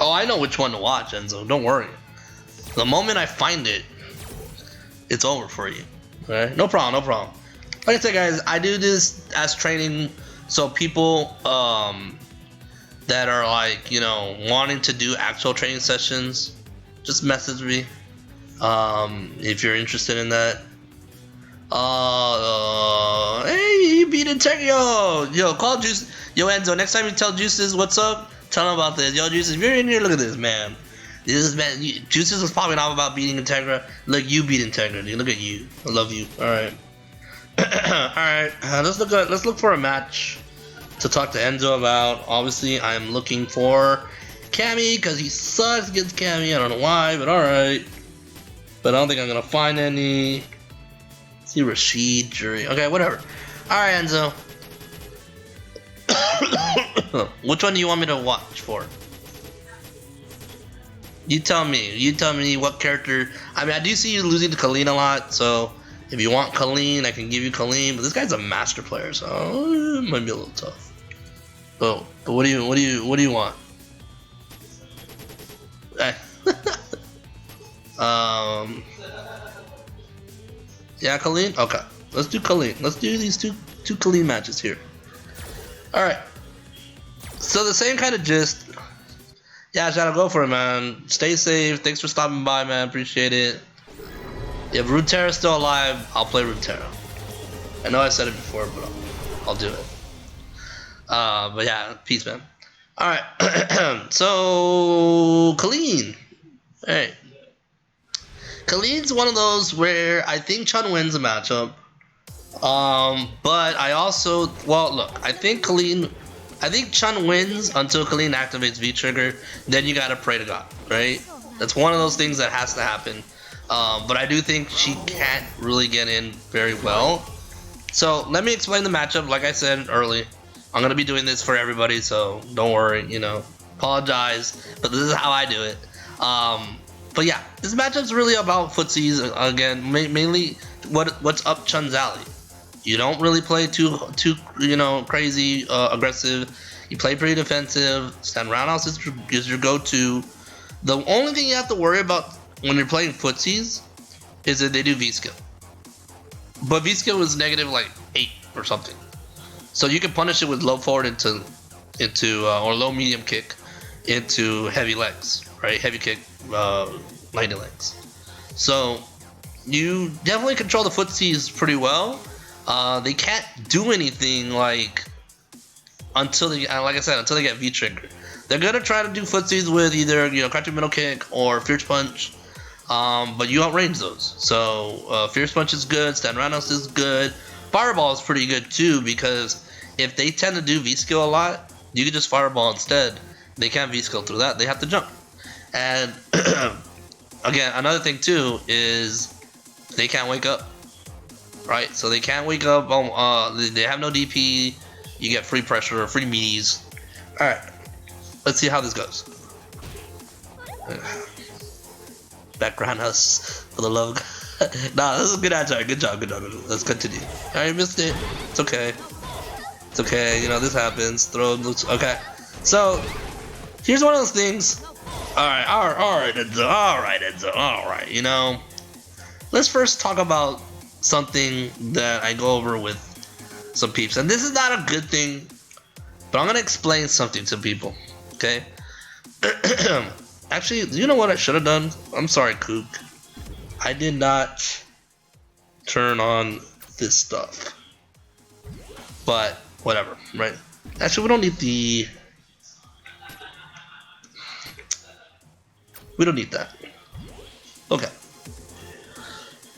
Oh, I know which one to watch, Enzo. Don't worry. The moment I find it, it's over for you. Alright? No problem. Like I said, guys, I do this as training, so people that are like, wanting to do actual training sessions, just message me if you're interested in that. Hey, you beat Interio! Yo, call Juice. Yo, Enzo, next time you tell Juices what's up, tell him about this. Yo, Juices, if you're in here, look at this, man. Juices was popping off about beating Integra. Look, you beat Integra, dude. Look at you. I love you. Alright. Alright, let's look for a match to talk to Enzo about. Obviously, I'm looking for Cammy, because he sucks against Cammy. I don't know why, but alright. But I don't think I'm going to find any. See Rashid, Jury. Okay, whatever. Alright, Enzo. Which one do you want me to watch for? You tell me what character. I mean, I do see you losing to Colleen a lot, so if you want Colleen, I can give you Colleen. But this guy's a master player, so it might be a little tough. But what do you want? Yeah, Colleen. Okay, let's do Colleen. Let's do these two Colleen matches here. All right. So the same kind of gist. Yeah, Shadow, go for it, man. Stay safe. Thanks for stopping by, man. Appreciate it. If Runeterra's still alive, I'll play Runeterra. I know I said it before, but I'll do it. But yeah, peace, man. Alright. So, Colleen. Alright. Colleen's one of those where I think Chun wins a matchup. But I also, well, look, I think Chun wins until Colleen activates V-Trigger. Then you gotta pray to God, right? That's one of those things that has to happen. But I do think she can't really get in very well. So let me explain the matchup. Like I said early, I'm gonna be doing this for everybody, so don't worry. You know, apologize, but this is how I do it. But yeah, this matchup's really about footsies again. Mainly, what's up Chun's alley. You don't really play too crazy aggressive. You play pretty defensive. Stand roundhouse is your go-to. The only thing you have to worry about when you're playing footsies is that they do V-skill. But V-skill is negative like 8 or something. So you can punish it with low forward into or low medium kick into heavy legs, right? Heavy kick, lightning legs. So you definitely control the footsies pretty well. They can't do anything like until they, like I said, until they get V trigger. They're gonna try to do footsies with either crouching middle kick or fierce punch, but you outrange those. So fierce punch is good, stand roundhouse is good, fireball is pretty good too, because if they tend to do V skill a lot, you can just fireball instead. They can't V skill through that; they have to jump. And again, another thing too is they can't wake up. Right, so they can't wake up. They have no DP. You get free pressure or free meaties. All right, let's see how this goes. Background us for the log. Nah, this is a good answer. Good job. Let's continue. All right, missed it. It's okay. It's okay. This happens. Throw looks okay. So here's one of those things. All right, Enzo. Let's first talk about something that I go over with some peeps, and this is not a good thing, but I'm gonna explain something to people. Okay. Actually, you know what I should have done? I'm sorry, Kook. I did not turn on this stuff, but whatever, right? Actually, we don't need that. Okay.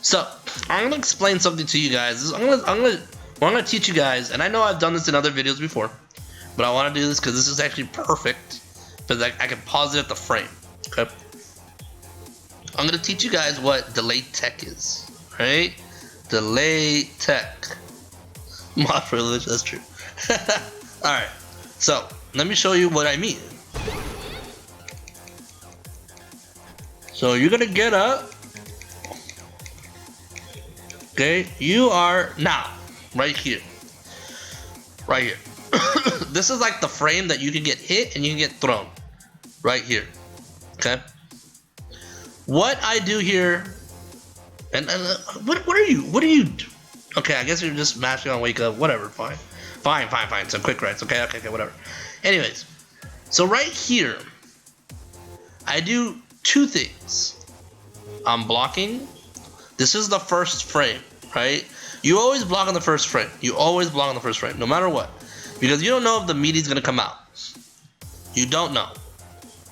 So I'm gonna explain something to you guys. I'm gonna teach you guys, and I know I've done this in other videos before, but I want to do this because this is actually perfect, because I can pause it at the frame. Okay. I'm gonna teach you guys what delay tech is. Right? Delay tech. My privilege. That's true. All right. So let me show you what I mean. So you're gonna get up. Okay, you are now right here. This is like the frame that you can get hit and you can get thrown. Right here. Okay. What I do here, and what are you? Okay, I guess you're just mashing on wake up. Whatever, fine. So quick rights. Okay, whatever. Anyways, so right here, I do two things. I'm blocking. This is the first frame, right? You always block on the first frame. No matter what. Because you don't know if the meaty's gonna come out. You don't know.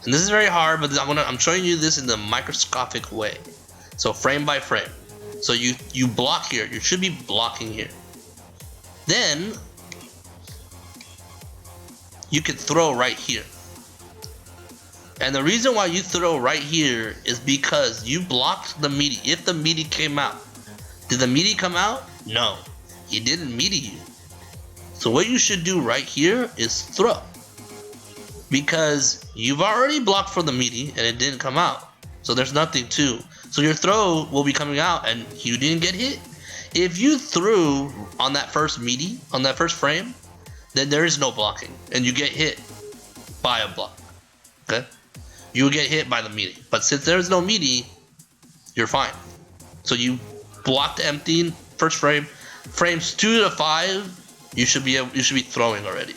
And this is very hard, but I'm showing you this in the microscopic way. So frame by frame. So you block here. You should be blocking here. Then you can throw right here. And the reason why you throw right here is because you blocked the meaty. If the meaty came out, did the meaty come out? No, he didn't meaty you. So what you should do right here is throw, because you've already blocked for the meaty and it didn't come out. So there's nothing to. So your throw will be coming out and you didn't get hit. If you threw on that first meaty, on that first frame, then there is no blocking and you get hit by a block. Okay? You will get hit by the meaty. But since there is no meaty, you're fine. So you block the empty first frame. Frames 2 to 5, you should be throwing already,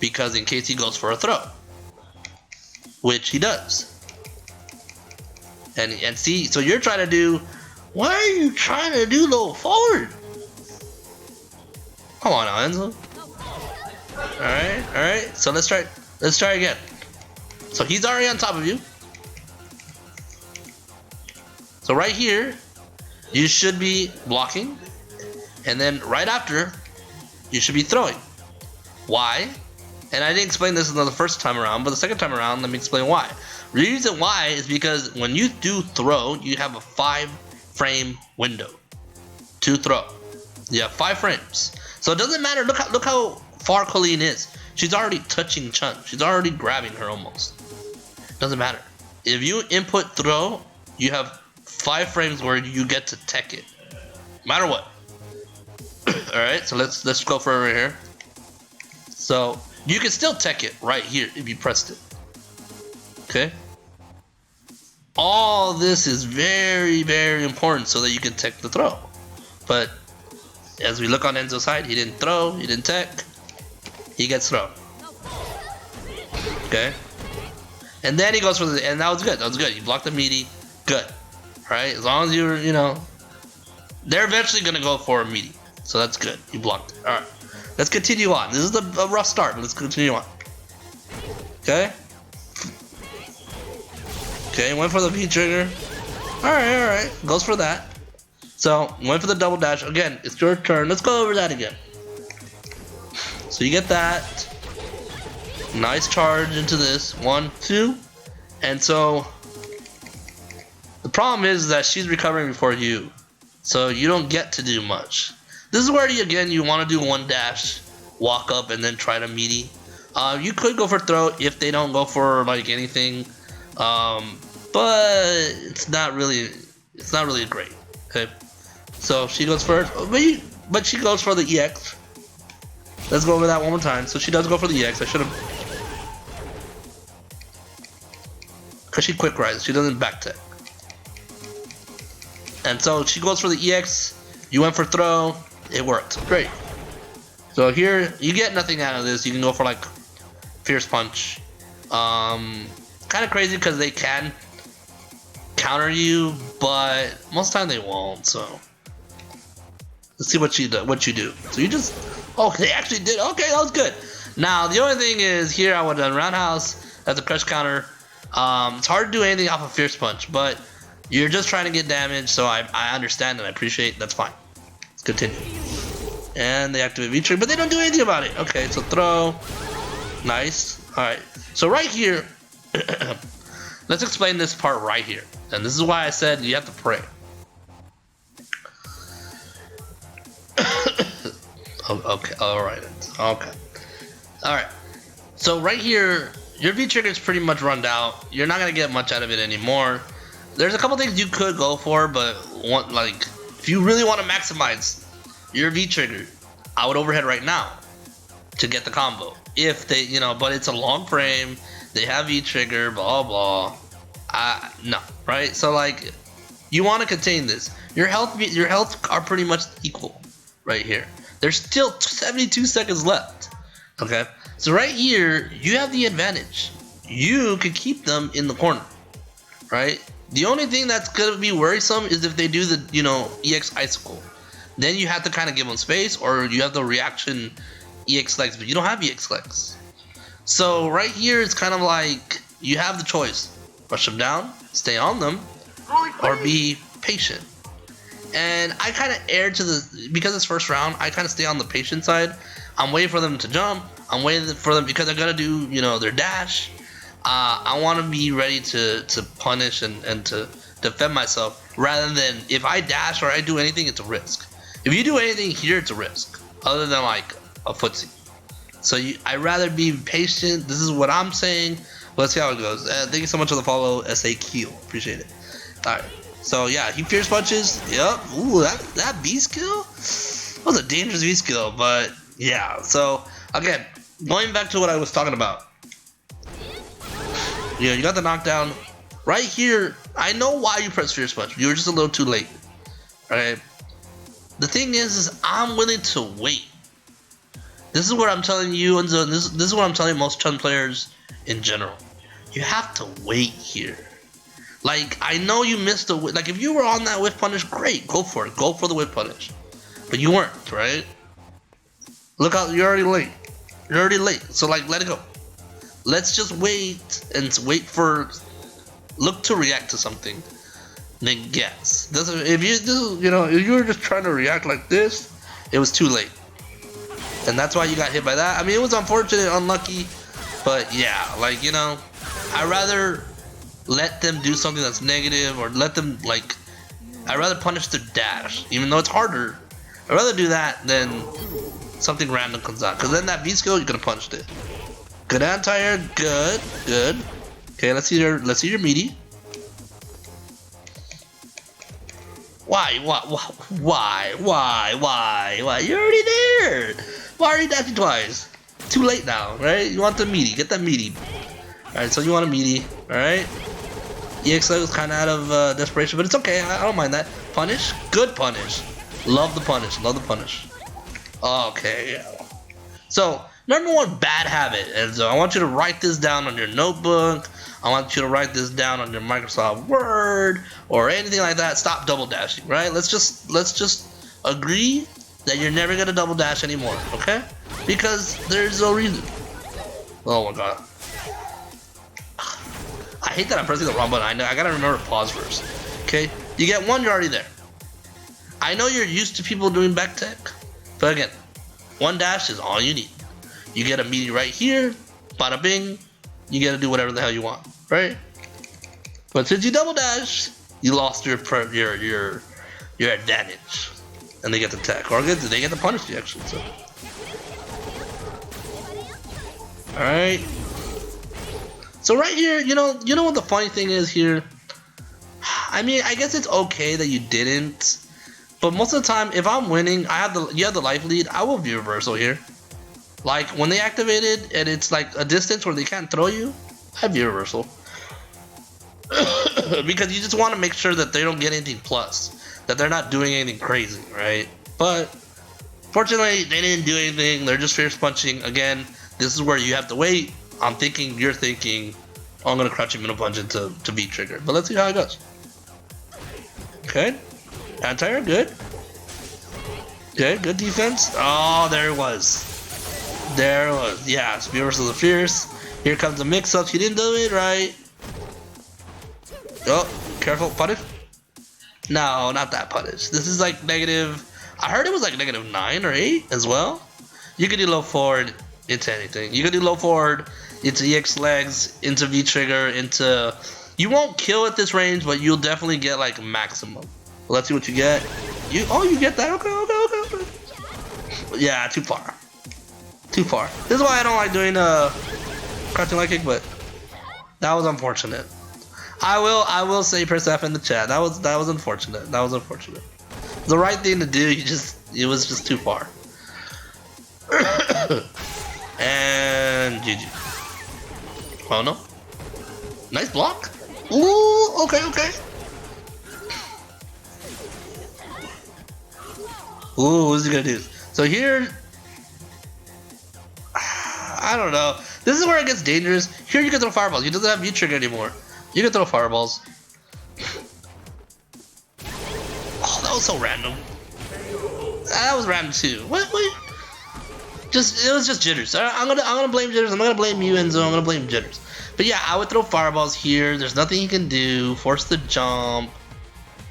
because in case he goes for a throw, which he does. And see, so you're trying to do. Why are you trying to do low forward? Come on now, Enzo. All right. So let's try again. So he's already on top of you. So right here, you should be blocking. And then right after, you should be throwing. Why? And I didn't explain this the first time around, but the second time around, let me explain why. The reason why is because when you do throw, you have a 5-frame window to throw. Yeah, 5 frames. So it doesn't matter. Look how far Colleen is. She's already touching Chun. She's already grabbing her almost. Doesn't matter. If you input throw, you have 5 frames where you get to tech it. No matter what. Alright, so let's go for it right here. So you can still tech it right here if you pressed it. Okay? All this is very, very important so that you can tech the throw. But as we look on Enzo's side, he didn't throw, he didn't tech. He gets thrown. Okay? And then he goes for the, and that was good. That was good. You blocked the meaty. Good. Right? As long as you're, you know, they're eventually going to go for a meaty. So that's good. You blocked it. Alright. Let's continue on. This is a rough start, but let's continue on. Okay? Okay, went for the V trigger. Alright. Goes for that. So, went for the double dash. Again, it's your turn. Let's go over that again. So you get that. Nice charge into this. 1, 2. And so the problem is that she's recovering before you. So you don't get to do much. This is where you want to do 1 dash, walk up, and then try to meaty. You could go for throw if they don't go for like anything. But it's not really great. Okay. So she goes first, but she goes for the EX. Let's go over that one more time. So she does go for the EX. I should have, because she quick rises. She doesn't back tech. And so she goes for the EX. You went for throw. It worked. Great. So here you get nothing out of this. You can go for like fierce punch. Kind of crazy because they can counter you, but most of the time they won't. So let's see what you do. So you just, oh, they actually did. Okay, that was good. Now the only thing is here I would have done roundhouse as a crush counter. It's hard to do anything off of fierce punch, but you're just trying to get damage. So I understand and I appreciate. That's fine. Let's continue. And they activate V trigger, but they don't do anything about it. Okay, so throw. Nice. All right. So right here, let's explain this part right here. And this is why I said you have to pray. Okay, alright. Okay. Alright. So right here, your V trigger is pretty much run out. You're not gonna get much out of it anymore. There's a couple things you could go for, but if you really want to maximize your V trigger, I would overhead right now to get the combo. If they, but it's a long frame, they have V trigger, blah blah. No, right? So like, you want to contain this. Your health are pretty much equal, right here. There's still 72 seconds left. Okay, so right here you have the advantage. You can keep them in the corner, right? The only thing that's gonna be worrisome is if they do the EX icicle. Then you have to kind of give them space, or you have the reaction EX legs, but you don't have EX legs. So right here it's kind of like you have the choice: rush them down, stay on them, or be patient. And I kind of err to because it's first round, I kind of stay on the patient side. I'm waiting for them to jump. I'm waiting for them because they're gonna do their dash. I want to be ready to punish and to defend myself, rather than if I dash or I do anything, it's a risk. If you do anything here, it's a risk, other than like a footsie. So I'd rather be patient. This is what I'm saying. Let's see how it goes. Thank you so much for the follow, SA Keel. Appreciate it. Alright. So yeah, he fierce punches. Yep. Ooh, that B skill? That was a dangerous V skill, but yeah. So again, going back to what I was talking about. You got the knockdown. Right here, I know why you pressed fierce punch. You were just a little too late. Alright. The thing is I'm willing to wait. This is what I'm telling you, and this is what I'm telling most Chun players in general. You have to wait here. Like, I know you missed the like if you were on that whiff punish, great, go for it. Go for the whiff punish. But you weren't, right? Look out, you're already late. You're already late. So like, let it go. Let's just wait and wait for look to react to something. Then guess. If you were just trying to react like this, it was too late. And that's why you got hit by that. I mean, it was unfortunate, unlucky, but yeah, like, I'd rather let them do something that's negative, or let them, I'd rather punish their dash, even though it's harder. I'd rather do that than something random comes out. Because then that V skill, you're gonna punch it. Good anti-air, good, good. Okay, let's see your meaty. Why? You're already there. Why are you dashing twice? Too late now, right? You want the meaty. Get that meaty. Alright, so you want a meaty. Alright. EX was kind of out of desperation, but it's okay. I don't mind that. Punish. Good punish. Love the punish. Love the punish. Okay. So, number one bad habit. And so I want you to write this down on your notebook. I want you to write this down on your Microsoft Word or anything like that. Stop double dashing, right? Let's just agree that you're never gonna double dash anymore, okay? Because there's no reason. Oh my god. I hate that I'm pressing the wrong button. I know. I gotta remember to pause first. Okay? You get one, you're already there. I know you're used to people doing back tech, but again, one dash is all you need. You get a meaty right here, bada bing. You get to do whatever the hell you want, right? But since you double dash, you lost your advantage, and they get the tech, or they get the punish you actually. So. All right. So right here, you know what the funny thing is here. I mean, I guess it's okay that you didn't, but most of the time, if I'm winning, you have the life lead. I will view reversal here. Like when they activate it and it's like a distance where they can't throw you, I view reversal. Because you just want to make sure that they don't get anything plus, that they're not doing anything crazy, right? But fortunately, they didn't do anything. They're just fierce punching. Again, this is where you have to wait. I'm thinking, you're thinking, oh, I'm gonna crouch him in a punch into V trigger. But let's see how it goes. Okay, anti-air, good. Okay, good defense. Oh, there it was. There it was. Yeah, spear versus the fierce. Here comes the mix-up. She didn't do it right. Oh, careful, punish. No, not that punish. This is like negative. I heard it was like -9 or 8 as well. You can do low forward into anything. You can do low forward into EX legs, into V trigger, into. You won't kill at this range, but you'll definitely get like maximum. Let's see what you get. You get that? Okay. Yeah, too far. Too far. This is why I don't like doing crouching leg kick, but that was unfortunate. I will say press F in the chat. That was unfortunate. That was unfortunate. The right thing to do. It was just too far. And GG. Oh no. Nice block. Ooh, okay. Ooh, what's he gonna do? So here, I don't know. This is where it gets dangerous. Here you can throw fireballs. He doesn't have V trigger anymore. You can throw fireballs. Oh, that was so random. That was random too. What? It was just jitters. I'm gonna blame jitters. I'm not gonna blame you, Enzo. I'm gonna blame jitters. But yeah, I would throw fireballs here. There's nothing you can do. Force the jump.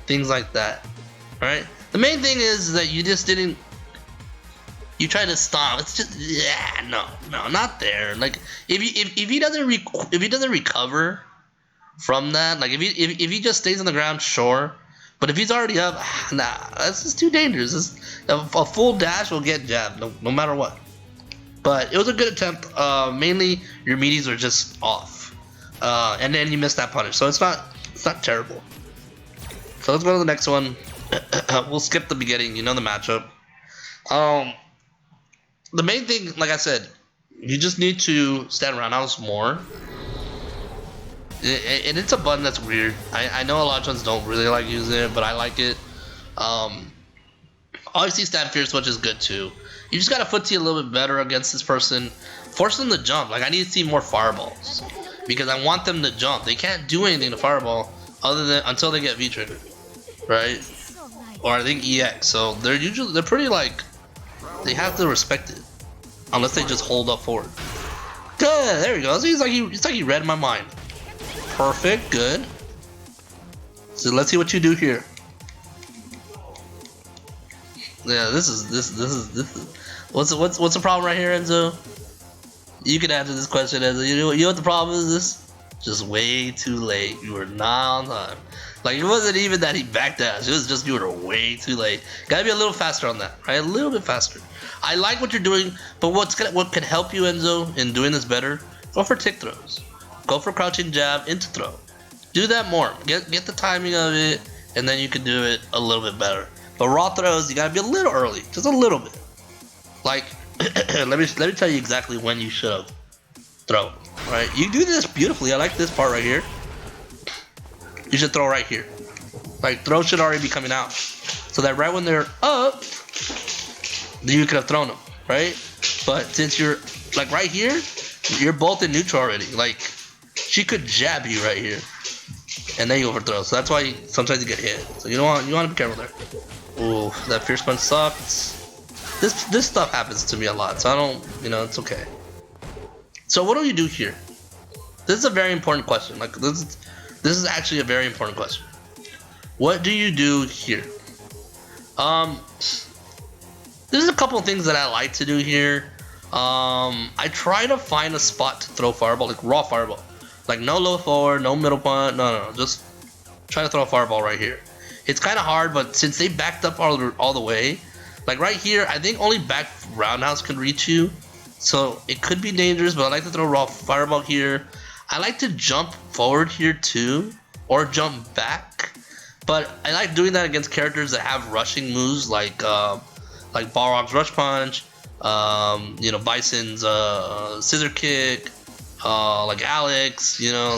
Things like that. All right. The main thing is that you just didn't. You try to stop. It's just no, not there. Like if he doesn't recover from that, like if he just stays on the ground, sure. But if he's already up, nah, that's just too dangerous. A full dash will get jabbed, no matter what. But it was a good attempt. Mainly your meaties are just off, and then you missed that punish, so it's not terrible. So let's go to the next one. We'll skip the beginning. You know the matchup. The main thing, like I said, you just need to stand roundhouse more. And it's a button that's weird. I know a lot of ones don't really like using it, but I like it. Obviously, stand fierce, which is good too. You just gotta foot a little bit better against this person. Force them to jump. Like I need to see more fireballs because I want them to jump. They can't do anything to fireball until they get V trigger, right? Or I think EX. So they're pretty like they have to respect it unless they just hold up forward. Good. There we go. So it's like he read my mind. Perfect, good. So let's see what you do here. Yeah, this is what's the problem right here, Enzo? You can answer this question, Enzo. You know what the problem is? Just way too late. You were not on time. Like, it wasn't even that he backdashed. It was just you were way too late. Gotta be a little faster on that, right? A little bit faster. I like what you're doing, but what can help you, Enzo, in doing this better? Go for tick throws. Go for crouching jab into throw. Do that more. Get the timing of it, and then you can do it a little bit better. But raw throws, you gotta be a little early, just a little bit. Like, let me tell you exactly when you should have thrown. Right? You do this beautifully. I like this part right here. You should throw right here. Like, throw should already be coming out, so that right when they're up, you could have thrown them, right? But since you're like right here, you're both in neutral already. Like, she could jab you right here, and then you overthrow. So that's why sometimes you get hit. So you want to be careful there. Ooh, that fierce punch sucked. This stuff happens to me a lot, so I don't, it's okay. So what do you do here? This is a very important question. Like, this is actually a very important question. What do you do here? There's a couple of things that I like to do here. I try to find a spot to throw fireball, like raw fireball. Like no low forward, no middle punch, no. Just try to throw a fireball right here. It's kind of hard, but since they backed up all the way, like right here, I think only back roundhouse can reach you. So it could be dangerous, but I like to throw raw fireball here. I like to jump forward here too, or jump back. But I like doing that against characters that have rushing moves, like Balrog's rush punch, Bison's scissor kick, like Alex,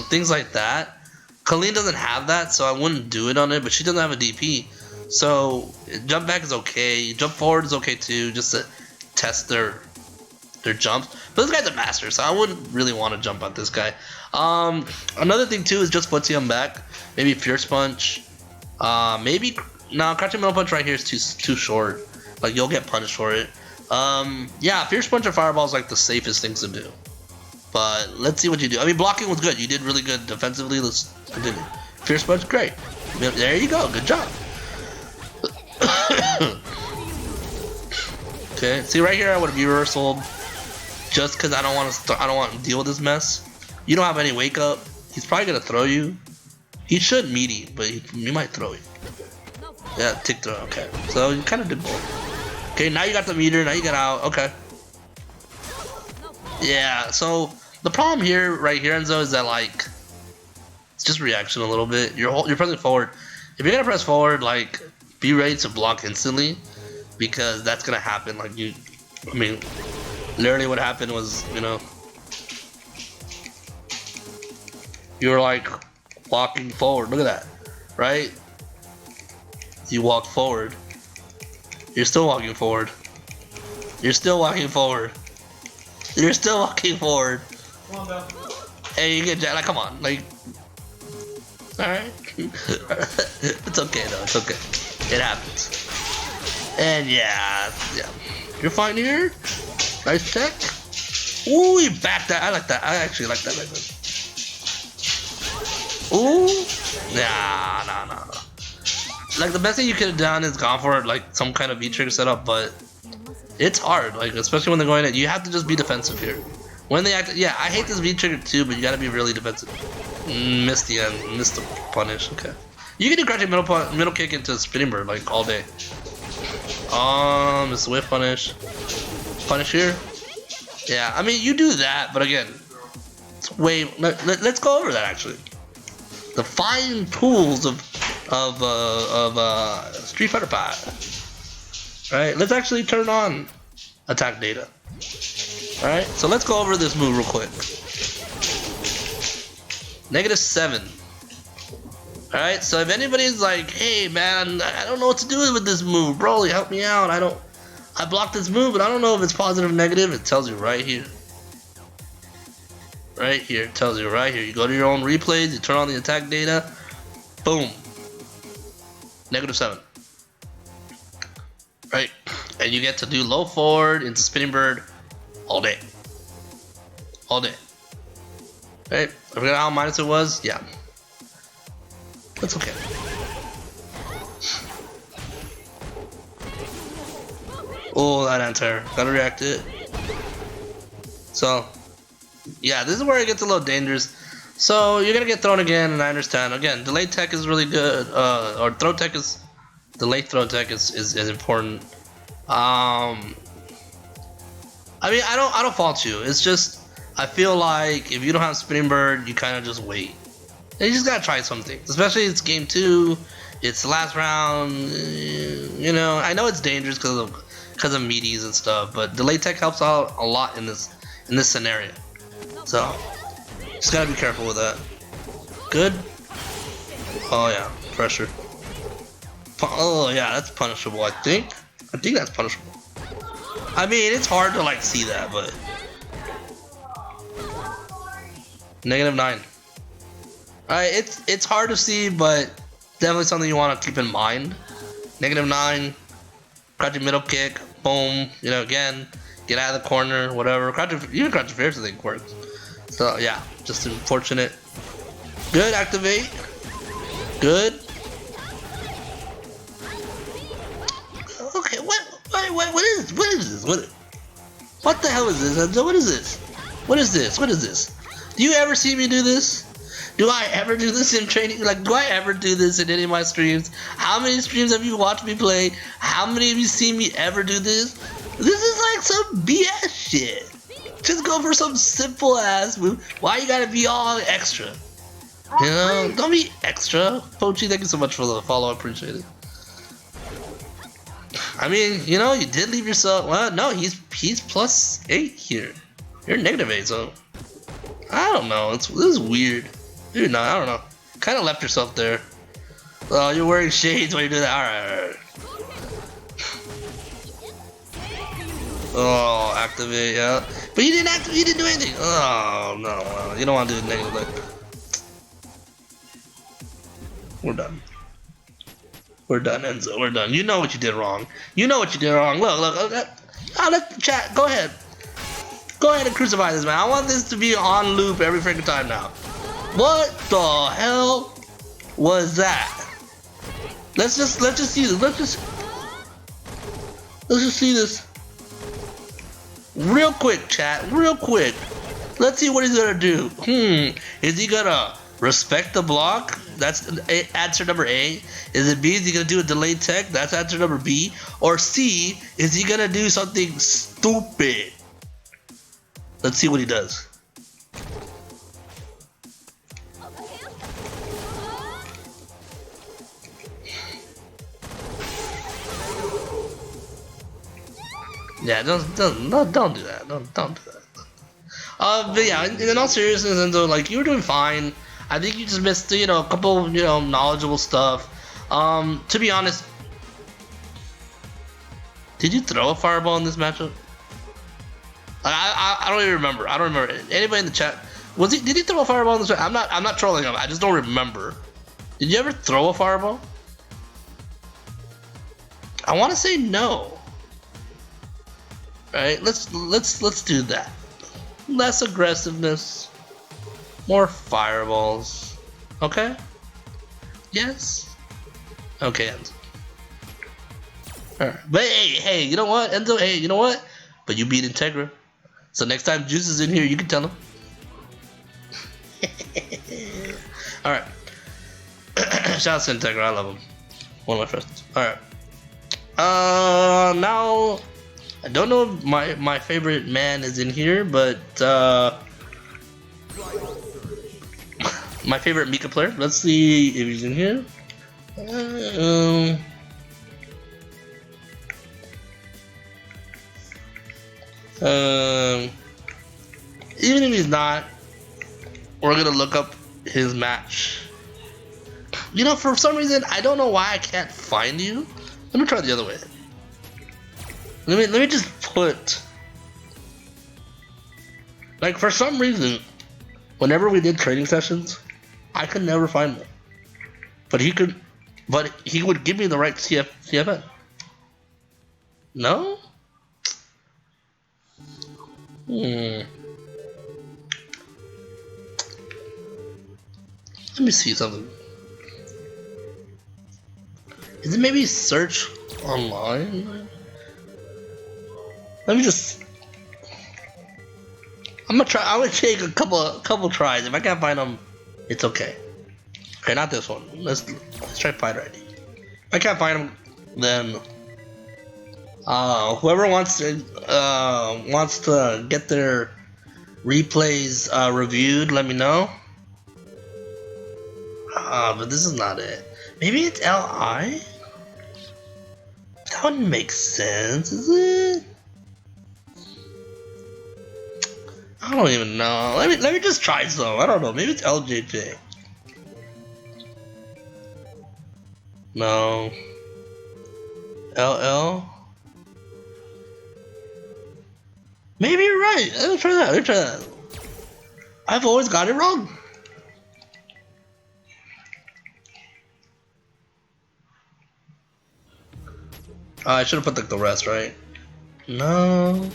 things like that. Colleen doesn't have that, so I wouldn't do it on it, but she doesn't have a DP. So jump back is okay, jump forward is okay too, just to test their jumps. But this guy's a master, so I wouldn't really want to jump on this guy. Another thing too is just footsie him back. Maybe fierce punch. Maybe crouching middle punch right here is too short. Like, you'll get punished for it. Yeah, fierce punch or fireball is like the safest things to do. But let's see what you do. I mean, blocking was good. You did really good defensively. Let's continue. Fierce punch, great. There you go. Good job. Okay. See right here, I would have reversaled just because I don't want to deal with this mess. You don't have any wake up. He's probably gonna throw you. He should meaty, but he might throw you. Yeah, tick throw. Okay. So you kind of did both. Okay, now you got the meter. Now you get out. Okay. Yeah. So the problem here, right here, Enzo, is that like it's just reaction a little bit. You're pressing forward. If you're gonna press forward, like be ready to block instantly, because that's gonna happen. Like I mean, literally what happened was, you were like walking forward. Look at that, right? You walk forward. You're still walking forward. You're still walking forward. You're still walking forward. Come on, Bell. Hey, you get jacked. Like, come on. Like, alright. It's okay, though. It's okay. It happens. And yeah. You're fine here. Nice check. Ooh, he backed that. I like that. I actually like that. Ooh. Nah. Like, the best thing you could have done is gone for like some kind of V-trigger setup, but it's hard. Like, especially when they're going in, you have to just be defensive here. When they act, yeah, I hate this V-trigger too, but you gotta be really defensive. Missed the end, missed the punish. Okay, you can do crouching middle kick into spinning bird like all day. Missed the whiff punish. Punish here. Yeah, I mean you do that, but again, it's way. Let's go over that actually. The fine tools of Street Fighter 5. Alright, let's actually turn on attack data. Alright, so let's go over this move real quick. -7. Alright, so if anybody's like, hey man, I don't know what to do with this move, Broly, help me out. I blocked this move, but I don't know if it's positive or negative. It tells you right here. Right here, it tells you right here. You go to your own replays, you turn on the attack data, boom. -7. Right? And you get to do low forward into spinning bird all day. All day. Right? I forgot how minus it was? Yeah. That's okay. Oh, that anti-air. Gotta react to it. So, yeah, this is where it gets a little dangerous. So you're gonna get thrown again, and I understand. Again, delayed tech is really good, or throw tech is delayed throw tech is important. I mean, I don't fault you. It's just I feel like if you don't have spinning bird, you kind of just wait. And you just gotta try something, especially it's game 2. It's the last round. You know, I know it's dangerous because of meaties and stuff, but delay tech helps out a lot in this scenario. So just gotta be careful with that. Good. Oh yeah, pressure. Oh yeah, that's punishable. I think that's punishable. I mean, it's hard to like see that, but -9. Alright, it's hard to see, but definitely something you want to keep in mind. -9, crouching middle kick, boom. You know, again, get out of the corner, whatever. Even crouching fierce I think works. So yeah, just unfortunate. Good, activate. Good. Okay, what is this? What the hell is this? What is this? What is this? What is this? Do you ever see me do this? Do I ever do this in training? Like, do I ever do this in any of my streams? How many streams have you watched me play? How many of you seen me ever do this? This is like some BS shit. Just go for some simple ass move. Why you gotta be all extra? You know, don't be extra. Pochi, thank you so much for the follow. I appreciate it. I mean, you know, you did leave yourself. Well, no, he's +8 here. You're -8, so I don't know. This is weird. Dude, no, I don't know. Kind of left yourself there. Oh, you're wearing shades while you do that. All right. Oh, activate, yeah. But you didn't activate. You didn't do anything. Oh no, you don't want to do negative. Like, we're done. We're done, Enzo. We're done. You know what you did wrong. You know what you did wrong. Look. I'll let the chat. Go ahead. Go ahead and crucify this man. I want this to be on loop every freaking time now. What the hell was that? Let's just see this. Let's just see this. Real quick, chat. Real quick. Let's see what he's gonna do. Is he gonna respect the block? That's answer number A. Is it B? Is he gonna do a delayed tech? That's answer number B. Or C? Is he gonna do something stupid? Let's see what he does. Yeah, don't do that. Don't do that. But yeah, in all seriousness, Enzo, like, you were doing fine. I think you just missed, you know, a couple, you know, knowledgeable stuff. To be honest, did you throw a fireball in this matchup? I don't even remember. I don't remember. Anybody in the chat, did he throw a fireball in this matchup? I'm not trolling him. I just don't remember. Did you ever throw a fireball? I want to say no. Right, let's do that. Less aggressiveness, more fireballs. Okay? Yes? Okay, Enzo. Alright. But hey, you know what, Enzo? Hey, you know what? But you beat Integra. So next time Juice is in here, you can tell him. Alright. Shout out to Integra, I love him. One of my friends. Alright. Now I don't know if my favorite man is in here, but my favorite Mika player. Let's see if he's in here. Even if he's not, we're gonna look up his match. You know, for some reason, I don't know why I can't find you. Let me try the other way. Let me just put, like, for some reason, whenever we did training sessions, I could never find him. But he would give me the right CFN. No? Let me see something. Is it maybe search online? Let me just. I'm gonna take a couple tries. If I can't find him, It's okay. Okay, not this one. Let's try fight ID. If I can't find him, then whoever wants to get their replays reviewed, let me know. But this is not it. Maybe it's LI? That wouldn't make sense, is it? I don't even know. Let me just try some. I don't know. Maybe it's LJJ. No. LL? Maybe you're right. Let me try that. Let me try that. I've always got it wrong. I should have put like the rest, right? No.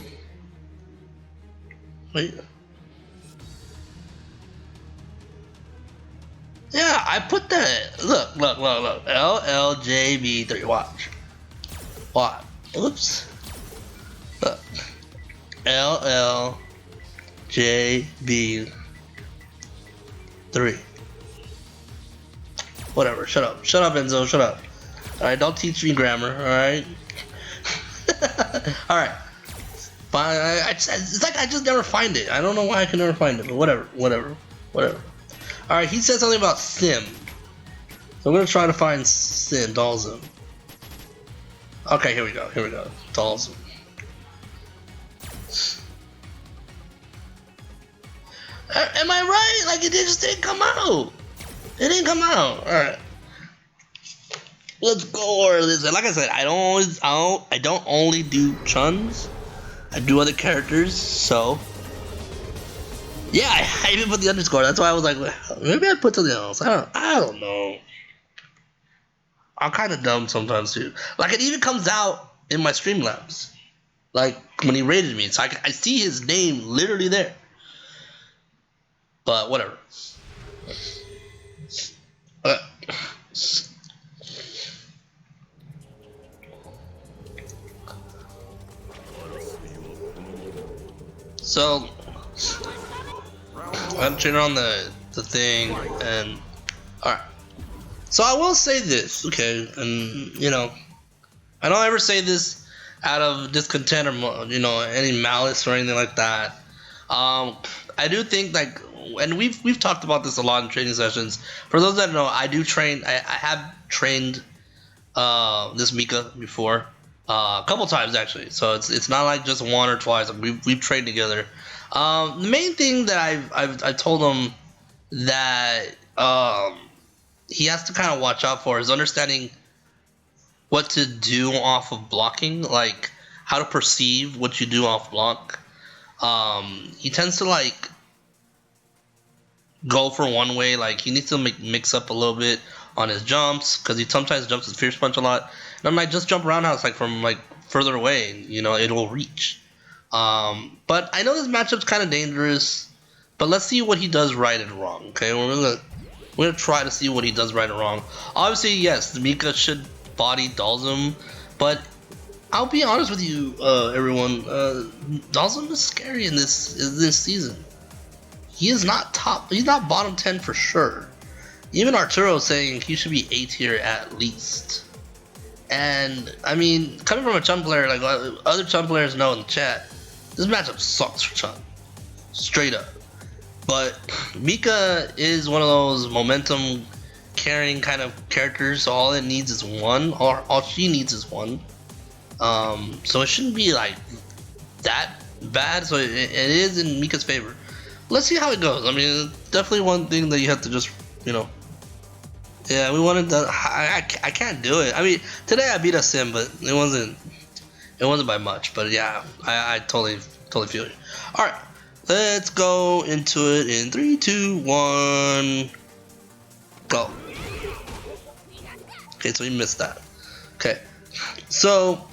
Wait. Yeah, I put that. Look. LLJB3. Watch. What? Oops. Look. LLJB3. Whatever. Shut up. Shut up, Enzo. Shut up. Alright, don't teach me grammar, alright? Alright. But it's like I just never find it. I don't know why I can never find it, but whatever. Alright, he said something about Sim. So I'm gonna try to find Sim, Dalzim. Okay, here we go. Dalzim. Am I right? Like, it just didn't come out. It didn't come out. Alright. Let's go over this. Like I said, I don't only do Chuns. I do other characters, so yeah, I even put the underscore. That's why I was like, maybe I'd put something else. I don't know. I'm kind of dumb sometimes too. Like, it even comes out in my Streamlabs. Like when he rated me, so I see his name literally there. But whatever. So I'm turning on the thing, and alright. So I will say this, okay, and you know, I don't ever say this out of discontent or any malice or anything like that. I do think, like, and we've talked about this a lot in training sessions. For those that know, I do train. I have trained this Mika before. A couple times actually, so it's not like just one or twice. We've trained together. The main thing that I've told him that he has to kind of watch out for is understanding what to do off of blocking, like how to perceive what you do off block. He tends to like go for one way, like he needs to mix up a little bit on his jumps, because he sometimes jumps his fierce punch a lot. And I'm like, just jump roundhouse like from like further away, it will reach. But I know this matchup's kind of dangerous, but let's see what he does right and wrong. Okay, we're gonna try to see what he does right and wrong. Obviously, yes, Mika should body Dalzim, but I'll be honest with you, everyone. Dalzim is scary in this season. He is not top. He's not bottom 10 for sure. Even Arturo is saying he should be A tier at least. And I mean, coming from a Chun player, like other Chun players know in the chat, this matchup sucks for Chun, straight up. But Mika is one of those momentum carrying kind of characters, so all it needs is one, or all she needs is one. So it shouldn't be like that bad. So it is in Mika's favor. Let's see how it goes. I mean, definitely one thing that you have to just, yeah, we wanted to. I can't do it. I mean, today I beat a Sim, but it wasn't by much. But yeah, I totally feel it. All right, let's go into it in 3, 2, 1, go. Okay, so we missed that. Okay, so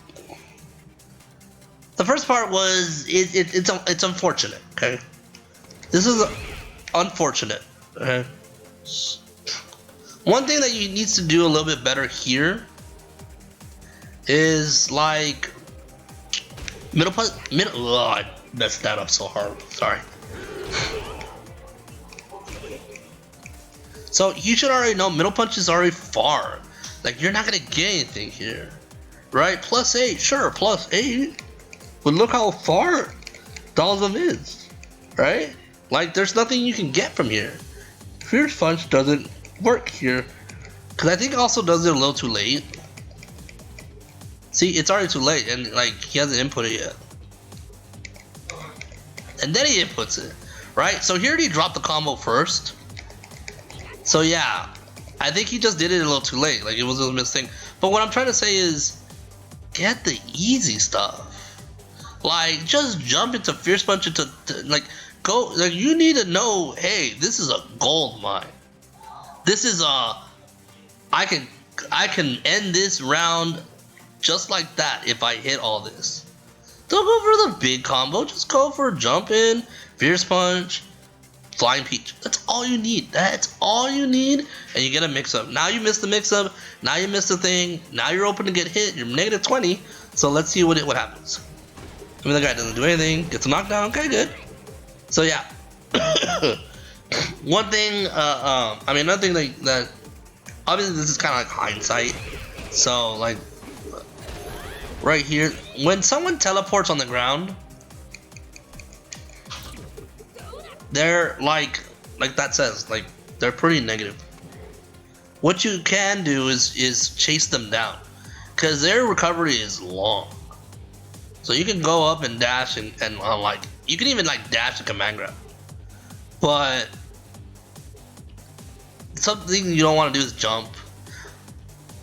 the first part was it's unfortunate. Okay, this is unfortunate. Okay. One thing that you needs to do a little bit better here is like middle. Oh, I messed that up so hard. Sorry. So you should already know middle punch is already far. Like, you're not gonna get anything here, right? +8, sure, +8, but look how far Dalsum is, right? Like, there's nothing you can get from here. Fierce Punch doesn't work here, because I think it also does it a little too late. See, it's already too late, and like, he hasn't input it yet. And then he inputs it, right? So here he dropped the combo first. So yeah, I think he just did it a little too late. Like, it was a mistake. But what I'm trying to say is, get the easy stuff. Like, just jump into Fierce Punch into like, go. Like, you need to know, hey, this is a gold mine. This is a, I can end this round just like that if I hit all this. Don't go for the big combo. Just go for jump in, Fierce Punch, Flying Peach. That's all you need. That's all you need. And you get a mix-up. Now you missed the mix-up. Now you missed the thing. Now you're open to get hit. You're -20. So let's see what happens. I mean, the guy doesn't do anything. Gets a knockdown. Okay, good. So yeah. One thing, I mean, another thing that obviously this is kind of like hindsight. So like, right here, when someone teleports on the ground, they're like that says, like, they're pretty negative. What you can do is chase them down, because their recovery is long. So you can go up and dash and like, you can even like dash a command grab. But something you don't want to do is jump.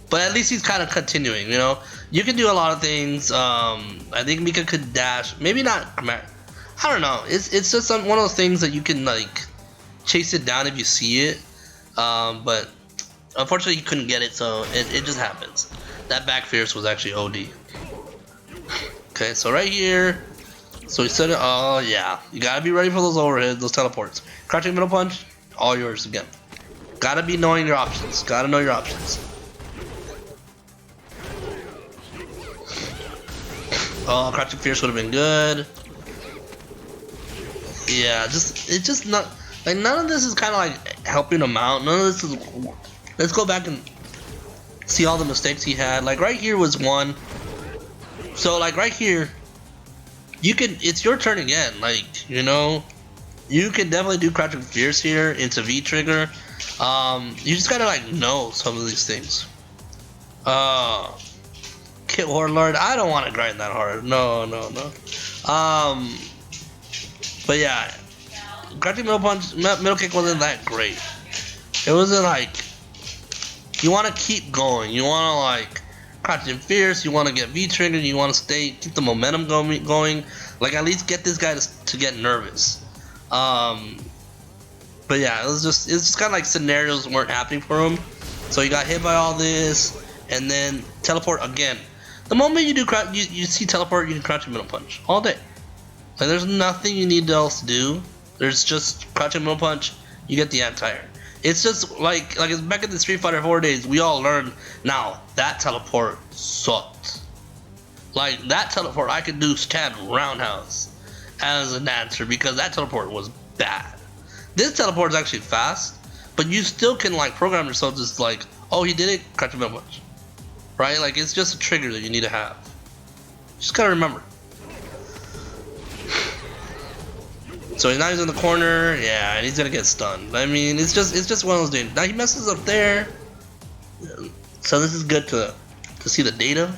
But at least he's kind of continuing, you know. You can do a lot of things. I think Mika could dash. Maybe not. I don't know. It's just one of those things that you can like chase it down if you see it. But unfortunately, he couldn't get it, so it just happens. That back fierce was actually OD. Okay, so right here. So he said, oh yeah, you gotta be ready for those overheads, those teleports. Crouching middle punch, all yours again. Gotta be knowing your options. Gotta know your options. Oh, crouching fierce would have been good. Yeah, it's just not like, none of this is kind of like helping him out. None of this is. Let's go back and see all the mistakes he had. Like right here was one. So like right here, you can. It's your turn again. Like, you know, you can definitely do crouching fierce here into V trigger. You just gotta like know some of these things. Kit Warlord, I don't want to grind that hard. No. But yeah, crouching middle punch, middle kick wasn't that great. It wasn't like, you want to keep going. You want to like crouching fierce. You want to get V triggered. You want to keep the momentum going. Like, at least get this guy to get nervous. But yeah, it's just kind of like scenarios weren't happening for him. So he got hit by all this, and then teleport again. The moment you do you see teleport, you can crouch and middle punch all day. Like, there's nothing you need else to do. There's just crouch and middle punch. You get the anti-air. It's just like it's back in the Street Fighter 4 days. We all learned. Now that teleport sucked. Like, that teleport, I could do stand roundhouse as an answer, because that teleport was bad. This teleport is actually fast, but you still can like program yourself just like, oh, he did it, crouch and middle punch. Right? Like, it's just a trigger that you need to have. Just gotta remember. So now he's in the corner, yeah, and he's gonna get stunned. I mean, it's just one of those things. Now he messes up there. So this is good to see the data.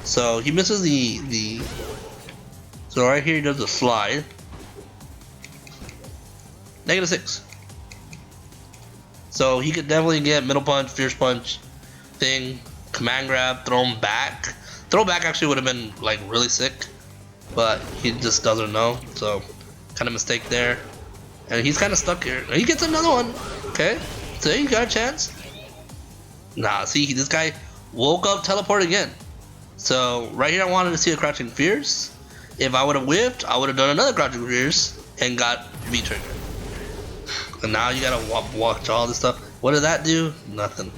So he misses the so right here he does the slide. -6. So he could definitely get middle punch, fierce punch, thing. Command grab, throw him back. Throw back actually would have been like really sick, but he just doesn't know. So kind of mistake there, and he's kind of stuck here. He gets another one. Okay, so he got a chance. Nah, see, this guy woke up, teleport again. So right here, I wanted to see a crouching fierce. If I would have whiffed, I would have done another crouching fierce and got V trigger. And now you gotta watch all this stuff. What did that do? Nothing.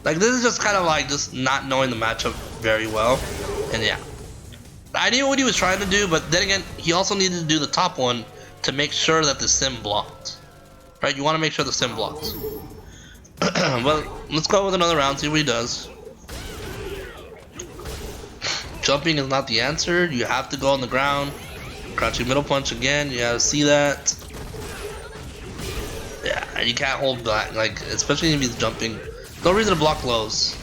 Like, this is just kind of like just not knowing the matchup very well. And yeah, I knew what he was trying to do, but then again, he also needed to do the top one to make sure that the sim blocked. Right? You want to make sure the sim blocks. Well, let's go with another round, see what he does. Jumping is not the answer. You have to go on the ground. Crouching middle punch again. You gotta see that. Yeah, and you can't hold back, like, especially if he's jumping. No reason to block lows.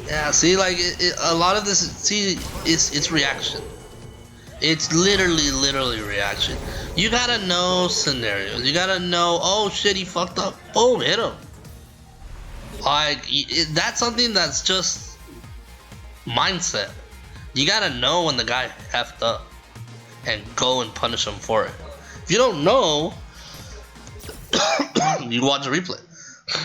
Yeah, see, like, a lot of this, see, it's reaction. It's literally reaction. You gotta know scenarios. You gotta know, oh shit, he fucked up. Boom, hit him. Like, that's something that's just mindset. You gotta know when the guy effed up and go and punish him for it. If you don't know, you watch a replay.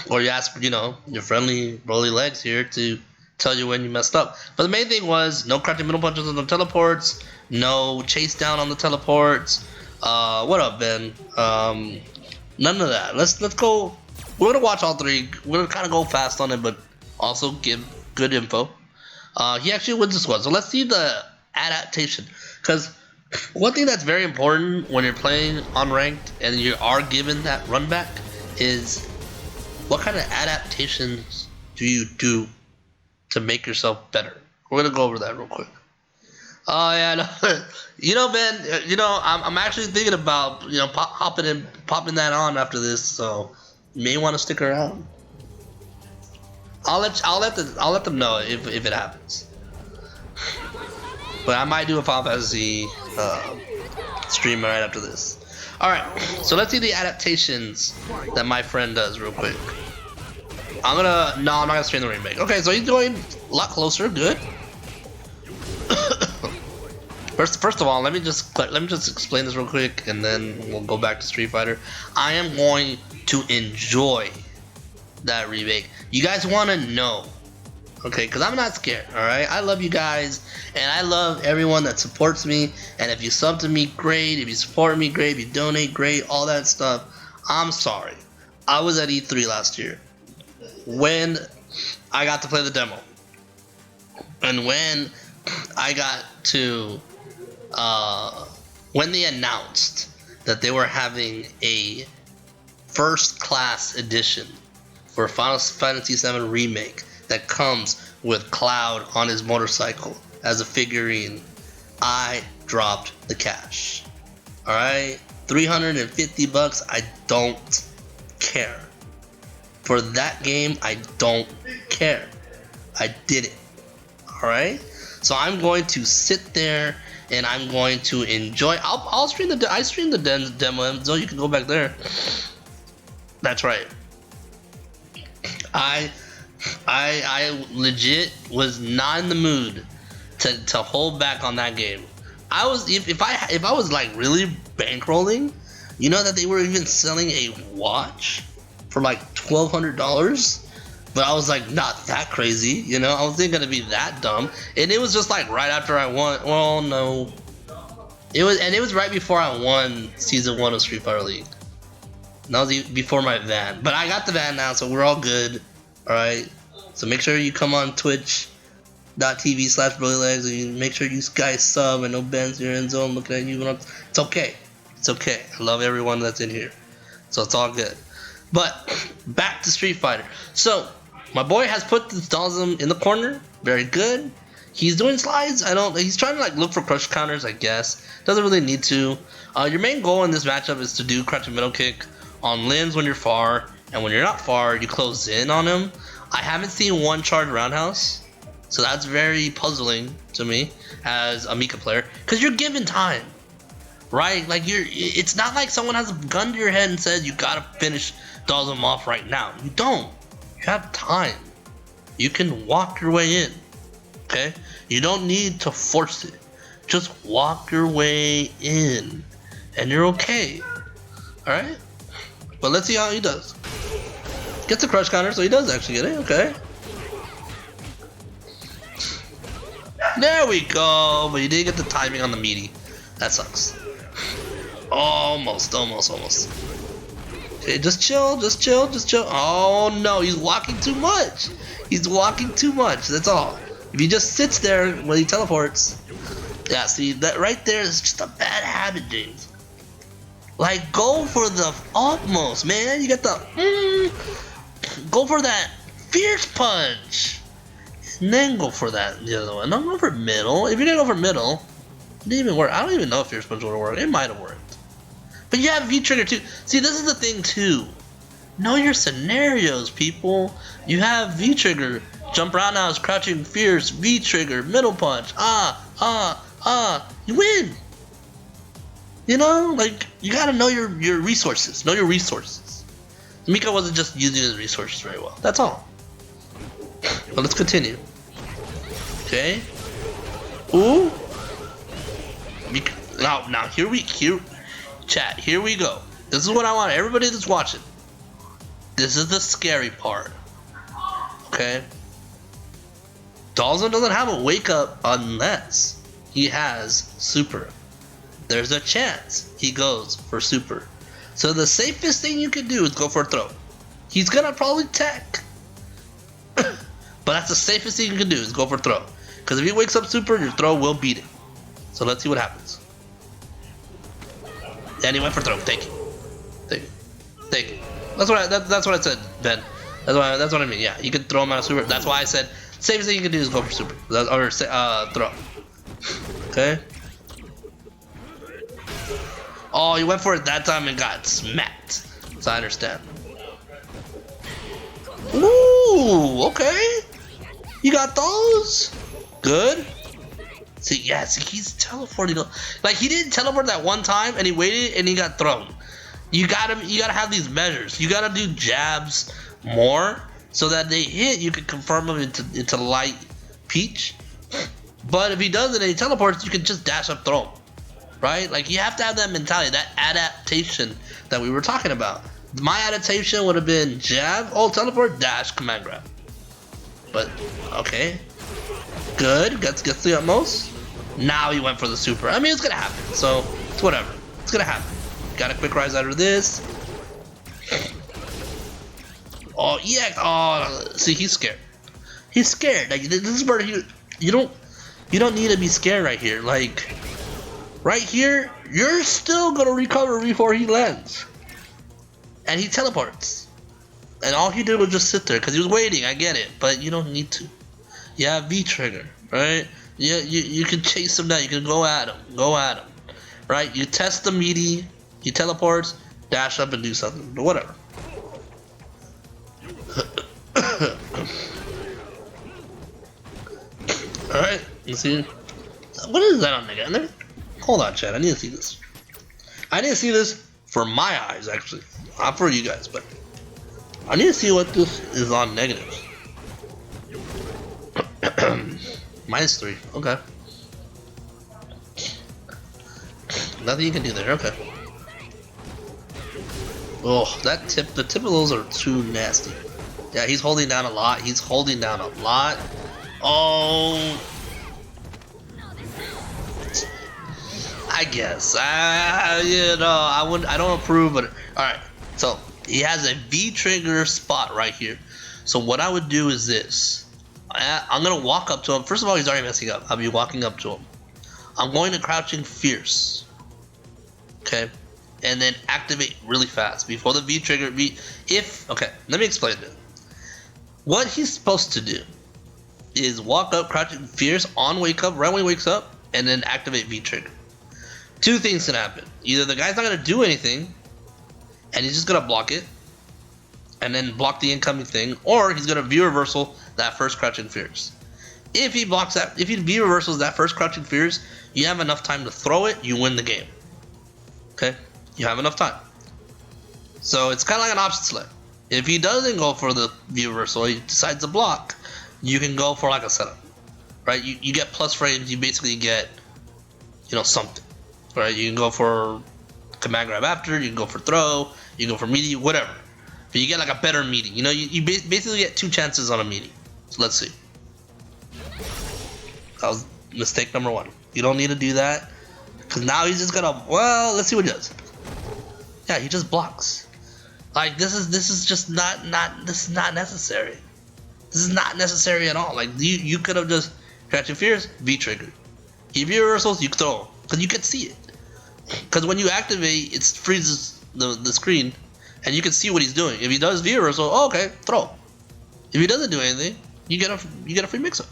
Or you ask, you know, your friendly brotherly legs here to tell you when you messed up. But the main thing was no crouching middle punches on the teleports, no chase down on the teleports. What up, Ben? None of that. Let's go. We're gonna watch all three. We're gonna kind of go fast on it, but also give good info. He actually wins this one. So let's see the adaptation. Because one thing that's very important when you're playing unranked and you are given that run back is what kind of adaptations do you do to make yourself better? We're gonna go over that real quick. Oh yeah, no. You know, Ben. You know, I'm actually thinking about, you know, popping that on after this. So you may want to stick around. I'll let them know if it happens. But I might do a Final Fantasy stream right after this. All right, so let's see the adaptations that my friend does real quick. I'm not gonna stream the remake. Okay, so he's doing a lot closer. Good. First of all, let me just explain this real quick, and then we'll go back to Street Fighter. I am going to enjoy that remake. You guys want to know, okay? Because I'm not scared. All right, I love you guys, and I love everyone that supports me. And if you sub to me, great. If you support me, great. If you donate, great. All that stuff. I'm sorry. I was at E3 last year when I got to play the demo, and when I got to when they announced that they were having a first class edition for Final Fantasy VII Remake that comes with Cloud on his motorcycle as a figurine, I dropped the cash. Alright? $350, I don't care. For that game, I don't care. I did it. Alright? So I'm going to sit there and I'm going to enjoy. I'll stream I stream the demo, so you can go back there. That's right. I legit was not in the mood to hold back on that game. I was if I was like really bankrolling, you know that they were even selling a watch for like $1,200. But I was like, not that crazy, you know? I wasn't gonna be that dumb. And it was just like right after I won. Well, no. It was right before I won Season 1 of Street Fighter League. And that was before my van. But I got the van now, so we're all good. Alright? So make sure you come on twitch.tv/BrolyLegs and you make sure you guys sub. I know Ben's here in zone looking at you. It's okay. It's okay. I love everyone that's in here. So it's all good. But back to Street Fighter. So my boy has put the Dawson in the corner. Very good. He's doing slides. He's trying to like look for crush counters, I guess. Doesn't really need to. Your main goal in this matchup is to do crouching middle kick on limbs when you're far, and when you're not far, you close in on him. I haven't seen one charge roundhouse, so that's very puzzling to me as a Mika player, because you're given time, right? Like it's not like someone has a gun to your head and says you gotta finish Dawson off right now. You don't. You have time. You can walk your way in. Okay? You don't need to force it. Just walk your way in, and you're okay. All right? But let's see how he does. Gets a crush counter, so he does actually get it. Okay. There we go. But you didn't get the timing on the meaty. That sucks. Almost. Okay, just chill. Oh no, he's walking too much. That's all. If he just sits there when he teleports. Yeah, see, that right there is just a bad habit, James. Like, go for the utmost, man. You got the go for that fierce punch, and then go for that the other one. Don't go for middle. If you're gonna go for middle, it didn't even work. I don't even know if fierce punch would have worked. It might have worked, but you have V trigger too. See, this is the thing too. Know your scenarios, people. You have V trigger. Jump around now is crouching fierce. V trigger. Middle punch. You win. You know, like, you gotta know your resources. Know your resources. Mika wasn't just using his resources very well. That's all. But let's continue. Okay. Ooh. Now chat. Here we go. This is what I want everybody that's watching. This is the scary part. Okay. Dalton doesn't have a wake up unless he has super. There's a chance he goes for super. So the safest thing you can do is go for a throw. He's gonna probably tech. But that's the safest thing you can do is go for a throw. Because if he wakes up super, your throw will beat it. So let's see what happens. And he went for throw. Take it. That's what I said, Ben. That's what I mean. Yeah, you can throw him out of super. That's why I said safest thing you can do is go for super or throw. Okay. Oh, he went for it that time and got smacked. So I understand. Ooh, okay. You got those? Good. See, yeah, he's teleporting. Like, he didn't teleport that one time and he waited and he got thrown. You gotta have these measures. You gotta do jabs more so that they hit. You can confirm them into light peach. But if he doesn't and he teleports, you can just dash up, throw him. Right? Like, you have to have that mentality, that adaptation that we were talking about. My adaptation would have been jab, teleport, dash, command grab. But, okay. Good, gets the utmost. Now he went for the super. I mean, it's gonna happen, so it's whatever. It's gonna happen. Got a quick rise out of this. Oh, yeah. Oh, see, he's scared. He's scared. Like, this is where you don't need to be scared right here. Like, right here, you're still gonna recover before he lands. And he teleports. And all he did was just sit there because he was waiting. I get it, but you don't need to. You have V trigger, right? You can chase him down. You can go at him. Right? You test the meaty. He teleports, dash up and do something, but whatever. All right, let's see. What is that on negative? Hold on, chat. I need to see this. I need to see this for my eyes, actually, not for you guys, but I need to see what this is on negatives. -3. Okay. Nothing you can do there. Okay. Oh, the tip of those are too nasty. Yeah, he's holding down a lot. Oh. I guess. I don't approve, but alright. So, he has a V trigger spot right here. So what I would do is this. I'm going to walk up to him. First of all, he's already messing up. I'll be walking up to him. I'm going to crouching fierce. Okay. And then activate really fast before the V trigger. Okay, let me explain it. What he's supposed to do is walk up, crouching fierce on wake up, right when he wakes up, and then activate V trigger. Two things can happen. Either the guy's not going to do anything, and he's just going to block it, and then block the incoming thing, or he's going to V reversal that first crouching fierce. If he blocks that, if he V reversals that first crouching fierce, you have enough time to throw it, you win the game. Okay? You have enough time. So it's kind of like an option select. If he doesn't go for the V reversal, he decides to block, you can go for like a setup. Right? You get plus frames, you basically get, something. Right? You can go for command grab after, you can go for throw, you can go for meaty, whatever. But you get like a better meaty. You basically get 2 chances on a meaty. So let's see. That was mistake number 1. You don't need to do that. Because now he's just gonna, let's see what he does. Yeah, he just blocks. Like, this is just not necessary. This is not necessary at all. Like, you could have just crouching fierce, V trigger. He V reversals, you throw, because you can see it. Because when you activate, it freezes the screen, and you can see what he's doing. If he does V reversal, oh, okay, throw. If he doesn't do anything, you get a free mix-up.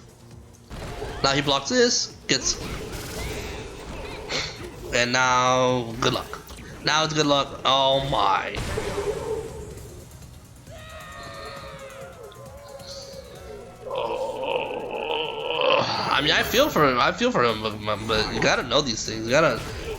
Now he blocks this, gets, and now good luck. Now it's good luck. Oh my. I mean, I feel for him. But you gotta know these things. You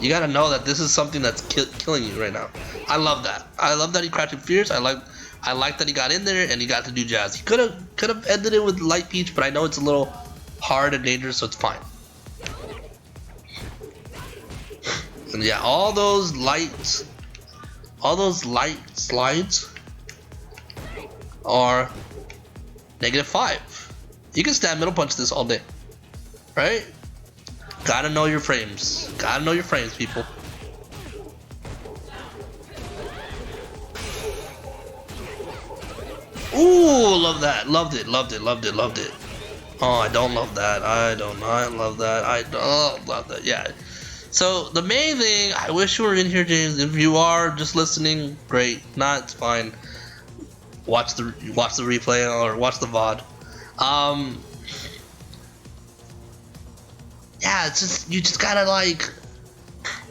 gotta know that this is something that's killing you right now. I love that. I love that he crouched fierce. I like that he got in there and he got to do jazz. He could have ended it with light peach, but I know it's a little hard and dangerous, so it's fine. And yeah, all those light slides are -5. You can stand middle punch this all day, right? Gotta know your frames. Gotta know your frames, people. Ooh, love that. Loved it. Oh, I don't love that. I don't love that. I don't love that. Yeah. So the main thing, I wish you were in here, James. If you are just listening, great. Not, it's fine. Watch the replay or watch the VOD. Yeah, it's just, you just gotta like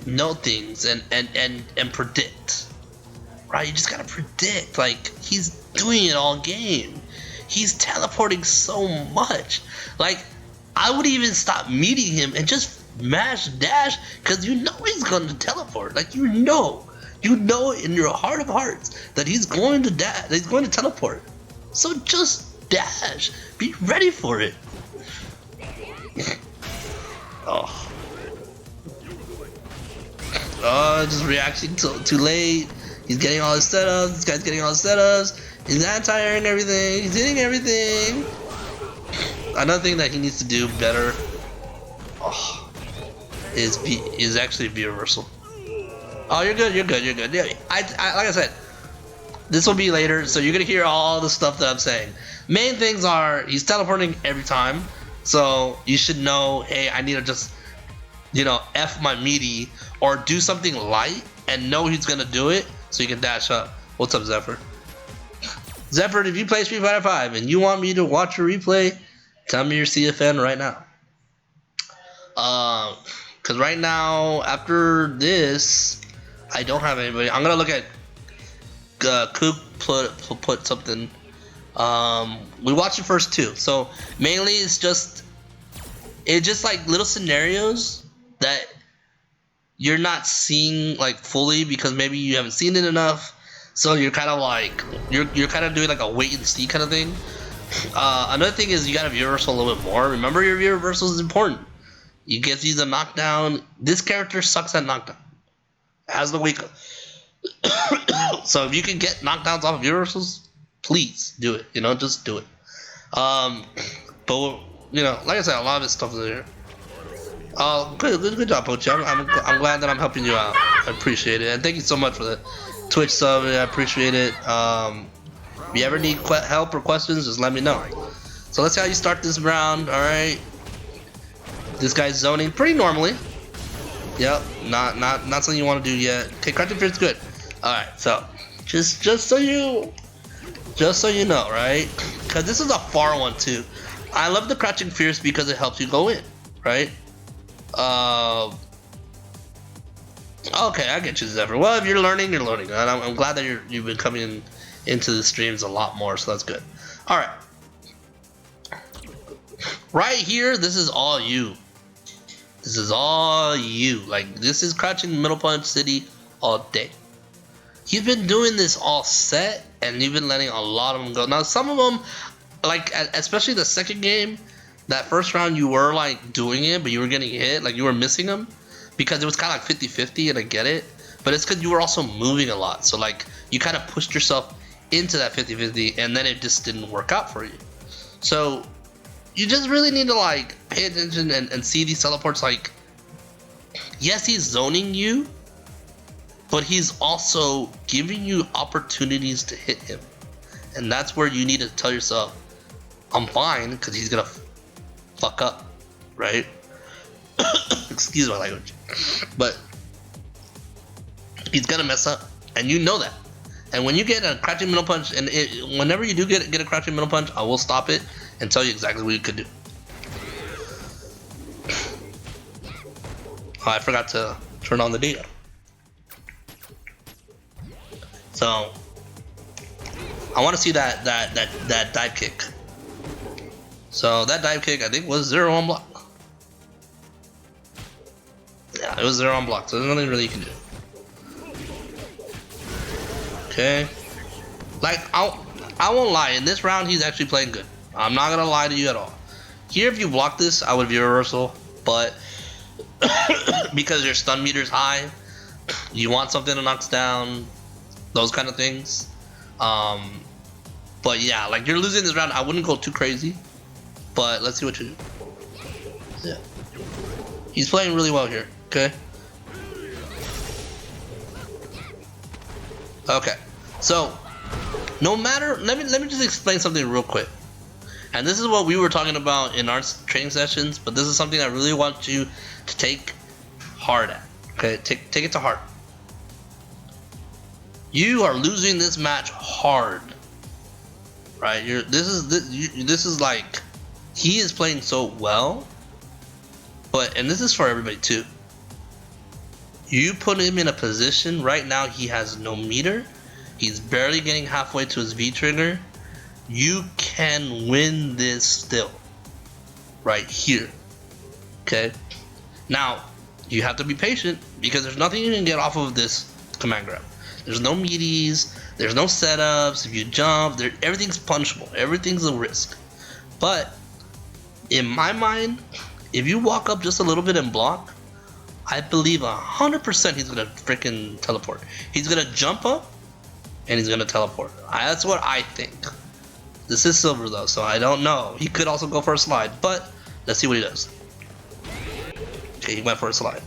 know things and predict, right? You just gotta predict. Like, he's doing it all game. He's teleporting so much. Like, I would even stop meeting him and just mash dash, because you know he's going to teleport. Like, you know in your heart of hearts that he's going to dash, that he's going to teleport. So just dash. Be ready for it. Just reacting too late. He's getting all his setups. This guy's getting all his setups. He's anti-airing everything. He's hitting everything. Another thing that he needs to do better is actually V reversal. Oh, you're good. Yeah, I like I said, this will be later, so you're gonna hear all the stuff that I'm saying. Main things are he's teleporting every time, so you should know, hey, I need to just, F my meaty or do something light and know he's gonna do it so you can dash up. What's up, Zephyr? Zephyr, if you play Street Fighter 5 and you want me to watch your replay, tell me your CFN right now. Because right now, after this, I don't have anybody. I'm gonna look at Coop put something. We watched the first two, so mainly it's just like little scenarios that you're not seeing like fully because maybe you haven't seen it enough. So you're kind of like you're kind of doing like a wait and see kind of thing. Another thing is you gotta view reversal a little bit more. Remember, your view reversal is important. You get to use a knockdown. This character sucks at knockdown. Has the weak. So if you can get knockdowns off of view reversals, please do it. Just do it. But like I said, a lot of this stuff is in here. Good job, Pochi. I'm glad that I'm helping you out. I appreciate it, and thank you so much for the Twitch sub. I appreciate it. If you ever need help or questions, just let me know. So let's see how you start this round. All right. This guy's zoning pretty normally. Yep. Not something you want to do yet. Okay, crouching fear's good. All right. So just so you know, right? Because this is a far one too. I love the crouching fierce because it helps you go in, right? Okay, I get you, Zephyr. Well, if you're learning, you're learning. And I'm glad that you've been coming into the streams a lot more, so that's good. All right. Right here, this is all you. This is all you. Like, this is crouching middle punch city all day. You've been doing this all set, and you've been letting a lot of them go. Now, some of them, like, especially the second game, that first round, you were, like, doing it, but you were getting hit. Like, you were missing them. Because it was kind of like 50-50, and I get it. But it's because you were also moving a lot. So, like, you kind of pushed yourself into that 50-50, and then it just didn't work out for you. So, you just really need to, like, pay attention and see these teleports. Like, yes, he's zoning you, but he's also giving you opportunities to hit him. And that's where you need to tell yourself, I'm fine, because he's going to fuck up, right? Excuse my language. But he's gonna mess up, and you know that. And when you get a crouching middle punch, and whenever you do get a crouching middle punch, I will stop it and tell you exactly what you could do. Oh, I forgot to turn on the data. So I want to see that dive kick. So that dive kick, I think, was 0 on block. Yeah, it was 0 on block, so there's nothing really you can do. Okay. Like, I won't lie, in this round, he's actually playing good. I'm not gonna lie to you at all. Here, if you block this, I would view reversal, but because your stun meter's high, you want something to knock us down, those kind of things. But yeah, like, you're losing this round, I wouldn't go too crazy, but let's see what you do. Yeah. He's playing really well here, okay? Okay, so no matter, let me just explain something real quick. And this is what we were talking about in our training sessions, but this is something I really want you to take hard at. Okay, take it to heart. You are losing this match hard, right? This is like, he is playing so well, and this is for everybody too. You put him in a position right now, he has no meter, he's barely getting halfway to his V trigger. You can win this still, right here. Okay, now you have to be patient because there's nothing you can get off of this command grab. There's no meaties, there's no setups. If you jump, everything's punchable, everything's a risk. But in my mind, if you walk up just a little bit and block, I believe 100% he's gonna freaking teleport. He's gonna jump up and he's gonna teleport. That's what I think. This is silver though, so I don't know. He could also go for a slide, but let's see what he does. Okay, he went for a slide.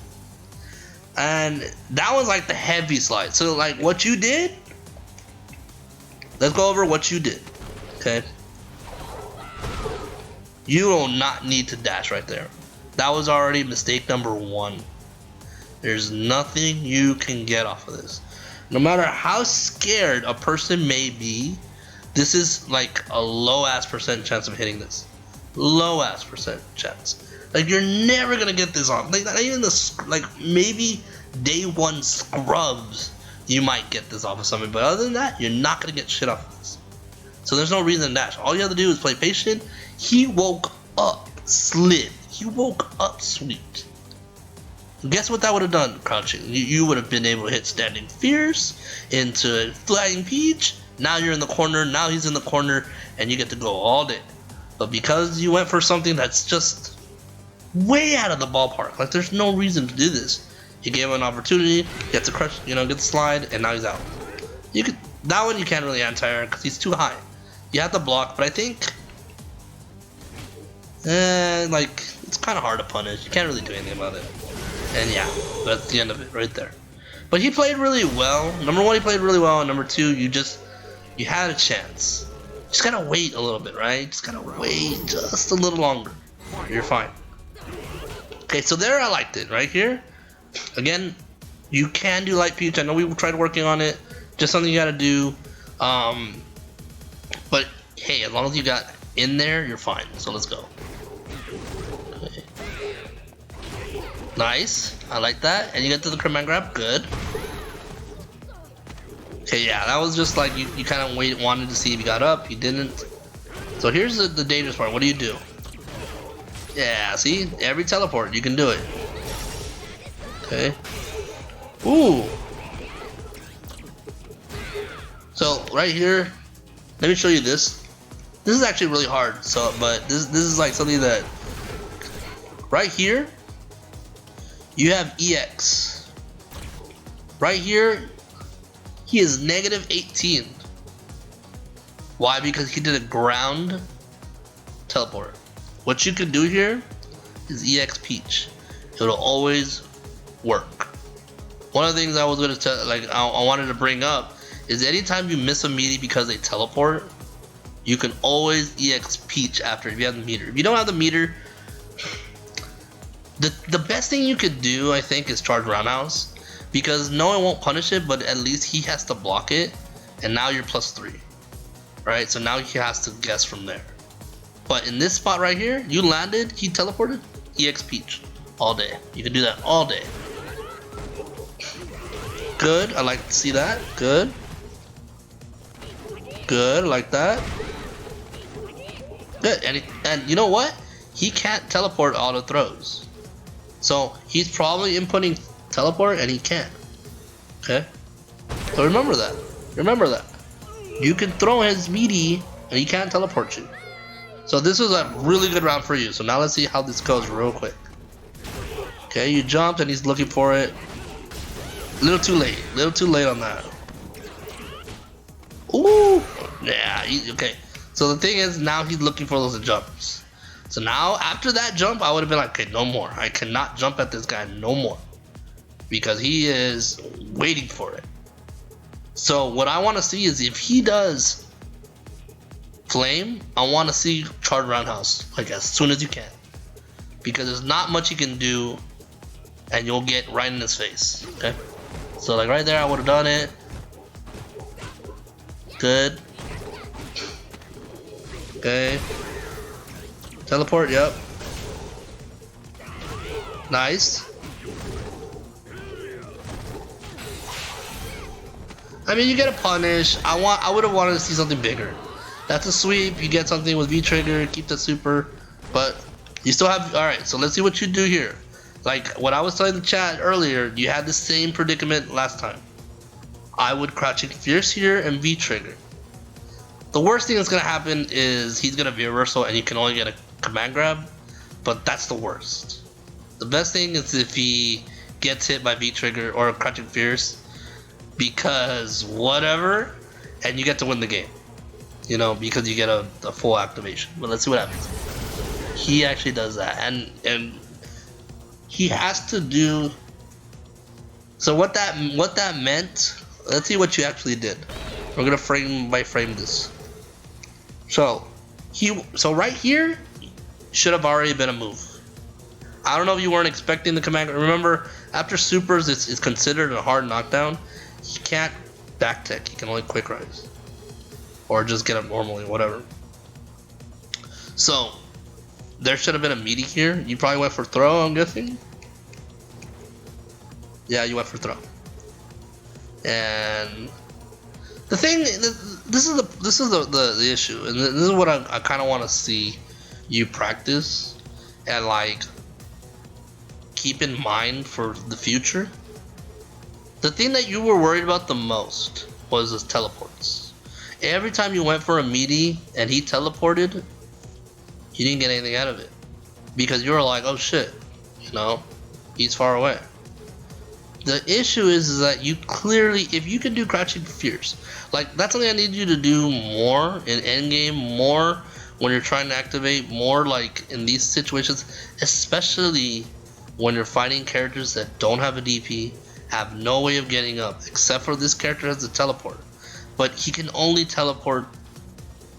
And that was like the heavy slide. So like what you did, let's go over what you did, okay? You do not need to dash right there. That was already mistake number 1. There's nothing you can get off of this. No matter how scared a person may be, this is like a low ass % chance of hitting this. Low ass % chance. Like, you're never gonna get this on. Like, not even maybe day 1 scrubs, you might get this off of something, but other than that, you're not gonna get shit off of this. So there's no reason to dash. All you have to do is play patient. He woke up, slid. He woke up sweet. Guess what that would have done, crouching? You would have been able to hit standing fierce into flying peach. Now you're in the corner, now he's in the corner, and you get to go all day. But because you went for something that's just way out of the ballpark, like there's no reason to do this. You gave him an opportunity, get to crush, get the slide, and now he's out. That one you can't really anti-air because he's too high. You have to block, but I think like, it's kind of hard to punish. You can't really do anything about it. And yeah, that's the end of it right there. But he played really well. Number 1, he played really well, and number 2, you had a chance. Just gotta wait a little bit, right? Just gotta wait just a little longer. You're fine. Okay, so there I liked it. Right here, again, you can do light peach. I know we tried working on it. Just something you gotta do. But hey, as long as you got in there, you're fine. So let's go. Okay. Nice, I like that. And you get to the command grab, good. Okay, yeah, that was just like you kind of wanted to see if you got up, you didn't. So here's the dangerous part. What do you do? Yeah, see, every teleport you can do it. Okay. Ooh. So right here, let me show you this. This is actually really hard. So, but this is like something that right here. You have EX. Right here, he is negative 18. Why? Because he did a ground teleport. What you can do here is EX Peach. It'll always work. One of the things I was gonna tell, I wanted to bring up is anytime you miss a meaty because they teleport, you can always EX Peach after if you have the meter. If you don't have the meter, the best thing you could do, I think, is charge roundhouse. because no, it won't punish it, but at least he has to block it, and now you're +3, right? So now he has to guess from there. But in this spot right here, you landed, he teleported, EX Peach all day. You can do that all day. Good, I like to see that. Good. Good, I like that. Good, and you know what? He can't teleport auto throws. So he's probably inputting teleport and he can't. Okay? So remember that. Remember that. You can throw his meaty and he can't teleport you. So this was a really good round for you. So now let's see how this goes real quick. Okay, you jumped and he's looking for it. A little too late. A little too late on that. Ooh! Yeah, okay. So the thing is, now he's looking for those jumps. So now, after that jump, I would have been like, okay, no more. I cannot jump at this guy no more. Because he is waiting for it. So what I want to see is if he does flame, I want to see charge roundhouse, like as soon as you can. Because there's not much you can do, and you'll get right in his face, okay? So like right there, I would have done it. Good. Okay. Teleport, yep. Nice. I mean, you get a punish. I would have wanted to see something bigger. That's a sweep. You get something with V trigger. Keep the super, but you still have. All right. So let's see what you do here. Like what I was telling the chat earlier, you had the same predicament last time. I would crouching fierce here and V trigger. The worst thing that's gonna happen is he's gonna V reversal and you can only get a command grab, but that's the worst. The best thing is if he gets hit by V trigger or crouching fierce, because whatever, and you get to win the game. You know, because you get a full activation. But let's see what happens. He actually does that, and he has to do. So what that meant. Let's see what you actually did. We're gonna frame by frame this. So right here should have already been a move. I don't know if you weren't expecting the command. Remember, after supers, it's considered a hard knockdown. He can't back tech. He can only quick rise, or just get up normally, whatever. So there should have been a meaty here. You probably went for throw, I'm guessing. Yeah, you went for throw. And the thing, this is the issue, and this is what I kind of want to see you practice and like keep in mind for the future. The thing that you were worried about the most was his teleports. Every time you went for a meaty and he teleported, you didn't get anything out of it because you were like, oh shit, you know, he's far away. The issue is that you clearly, if you can do crouching fierce, like that's something I need you to do more in endgame, more when you're trying to activate, more like in these situations, especially when you're fighting characters that don't have a DP, have no way of getting up, except for this character has a teleport. But he can only teleport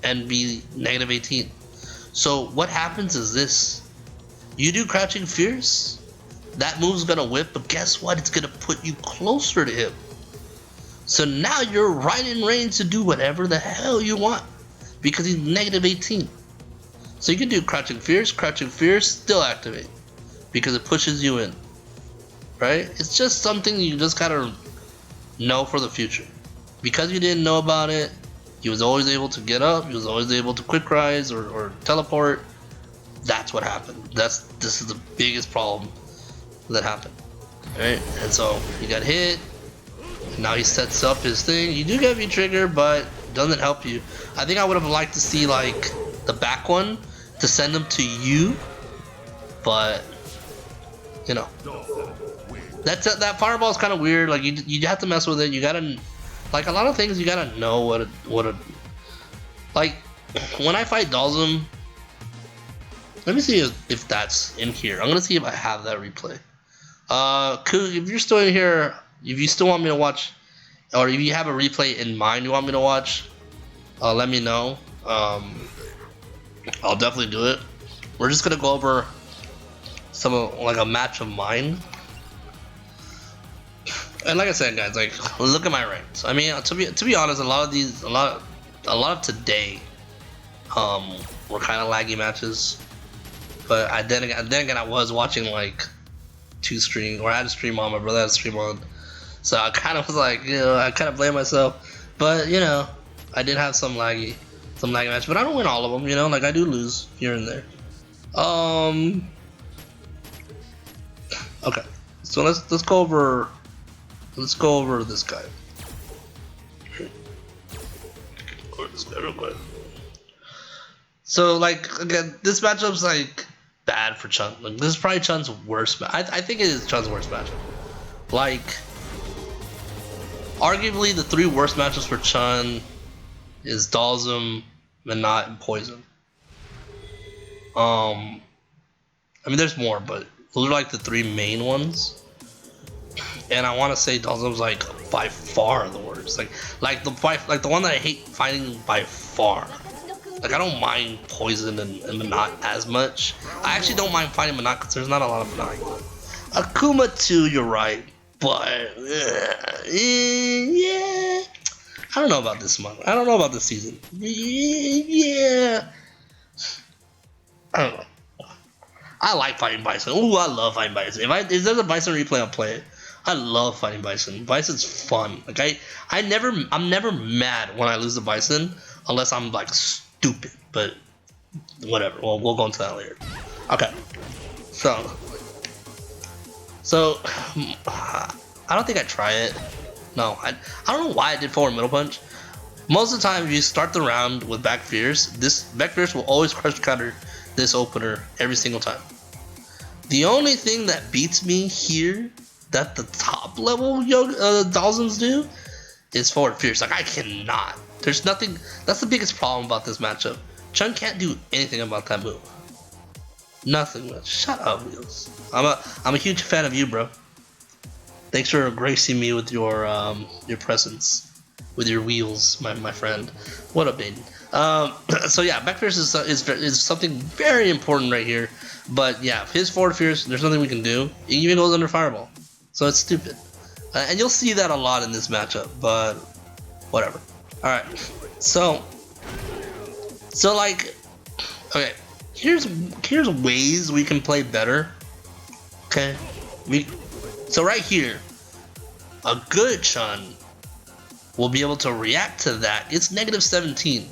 and be -18. So what happens is this. You do crouching fierce, that move's gonna whip, but guess what? It's gonna put you closer to him. So now you're right in range to do whatever the hell you want, because he's -18. So you can do crouching fierce, still activate, because it pushes you in. Right? It's just something you just gotta know for the future. Because you didn't know about it, he was always able to get up, he was always able to quick rise or teleport. That's what happened. This is the biggest problem that happened. Right? And so he got hit, and now he sets up his thing. You do get V trigger, but it doesn't help you. I think I would have liked to see like the back one to send them to you, but you know. That fireball is kind of weird. Like you have to mess with it. You gotta, like a lot of things, you gotta know what a like when I fight Dalsum. Let me see if that's in here. I'm gonna see if I have that replay. If you're still in here, if you still want me to watch, or if you have a replay in mind you want me to watch, let me know. I'll definitely do it. We're just gonna go over like a match of mine. And like I said, guys, like look at my ranks. I mean, to be honest, a lot of today, were kind of laggy matches. But then again, I was watching like two stream, or I had a stream on. My brother had a stream on, so I kind of was like, I kind of blame myself. But I did have some laggy matches. But I don't win all of them. Like I do lose here and there. Okay, so let's go over this guy. This guy real quick. So like again, this matchup's like bad for Chun. Like this is probably Chun's worst match. I think it is Chun's worst matchup. Like arguably the three worst matchups for Chun is Dalsum, Minot, and Poison. I mean there's more, but those are like the three main ones. And I want to say Dalsum's like by far the worst. Like the one that I hate fighting by far. Like I don't mind Poison and Minot as much. I actually don't mind fighting Minot because there's not a lot of Minot. Akuma too, you're right, but yeah, I don't know about this month. I don't know about this season. Yeah, I don't know. I like fighting Bison. Ooh, I love fighting Bison. If there's a Bison replay, I'll play it. I love fighting Bison. Bison's fun. Like I'm never mad when I lose the Bison unless I'm like stupid. But whatever. Well, we'll go into that later. Okay. So I don't think I try it. No, I don't know why I did forward middle punch. Most of the time, if you start the round with back fierce, this back fierce will always crush counter this opener every single time. The only thing that beats me here that the top level Dalsums do is forward fierce. Like I cannot. There's nothing. That's the biggest problem about this matchup. Chun can't do anything about that move. Nothing. Shut up, Wheels. I'm a huge fan of you, bro. Thanks for gracing me with your presence, with your wheels, my friend. What up, Baden? So yeah, back fierce is something very important right here. But yeah, his forward fierce, there's nothing we can do. It even goes under fireball, so it's stupid. And you'll see that a lot in this matchup. But whatever. All right. So like, okay. Here's ways we can play better. Okay. So right here, a good Chun will be able to react to that. It's -17.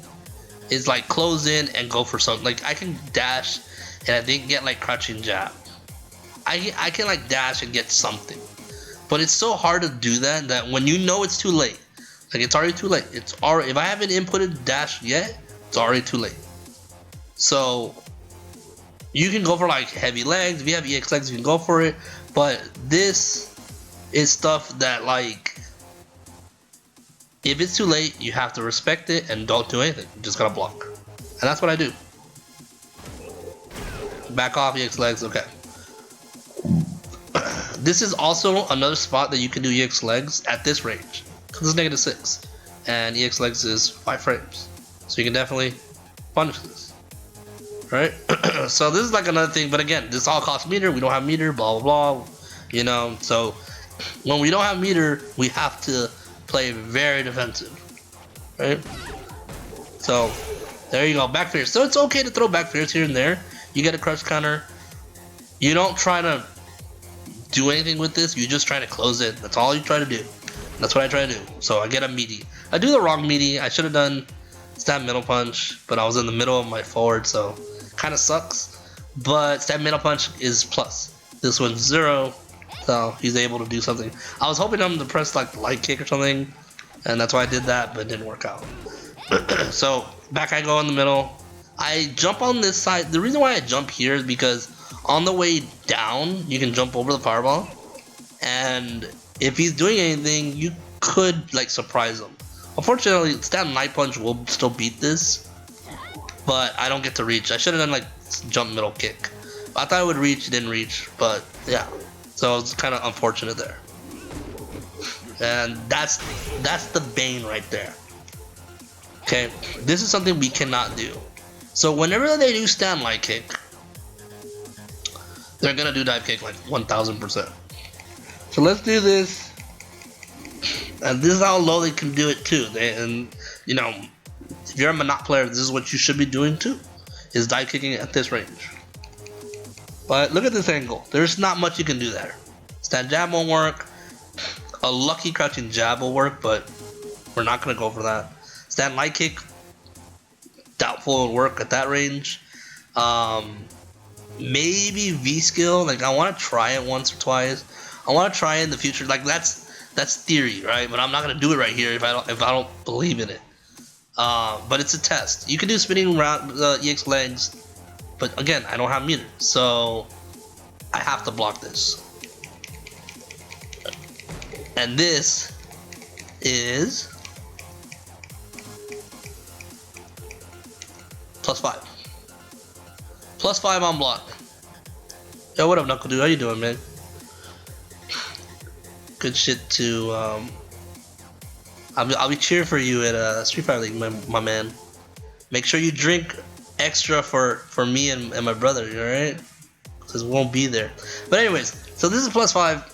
It's like close in and go for something. Like I can dash and I didn't get like crouching jab. I can like dash and get something. But it's so hard to do that when you know it's too late. Like it's already too late. It's already, if I haven't inputted dash yet, it's already too late. So you can go for like heavy legs. If you have EX legs, you can go for it. But this is stuff that like, if it's too late, you have to respect it and don't do anything. You just gotta block. And that's what I do. Back off EX legs, okay. This is also another spot that you can do EX legs at this range. Because it's -6. And EX legs is 5 frames. So you can definitely punish this. Right? So this is like another thing, but again, this all costs meter. We don't have meter, blah blah blah. So when we don't have meter, we have to play very defensive. Right? So there you go, back fierce. So it's okay to throw back fierce here and there. You get a crush counter. You don't try to do anything with this, you just try to close it. That's all you try to do. That's what I try to do. So I get a meaty. I do the wrong meaty. I should have done stab middle punch, but I was in the middle of my forward, so kind of sucks. But stab middle punch is plus. This one's 0, so he's able to do something. I was hoping him to press like light kick or something, and that's why I did that, but it didn't work out. So back I go in the middle. I jump on this side. The reason why I jump here is because on the way down, you can jump over the fireball, and if he's doing anything, you could like surprise him. Unfortunately, stab light punch will still beat this, but I don't get to reach. I should have done like jump middle kick. I thought I would reach, didn't reach, but yeah. So it's kind of unfortunate there. And that's the bane right there. Okay, this is something we cannot do. So whenever they do stand light kick, they're gonna do dive kick like 1000%. So let's do this And this is how low they can do it too. And you know, if you're a Monop player, this is what you should be doing too, is dive kicking at this range. But look at this angle. There's not much you can do there. Stand jab won't work. A lucky crouching jab will work, but we're not gonna go for that. Stand light kick, doubtful it would work at that range. Maybe V skill. Like I want to try it once or twice. I want to try it in the future. Like that's theory, right? But I'm not gonna do it right here if I don't believe in it. But it's a test. You can do spinning around EX legs, but again, I don't have meter, so I have to block this. And this is +5. +5 on block. Yo, what up, Knuckle Dude? How you doing, man? Good shit to I'll be cheering for you at Street Fighter League, my man. Make sure you drink extra for me and my brother, alright? Because we won't be there. But anyways, so this is +5.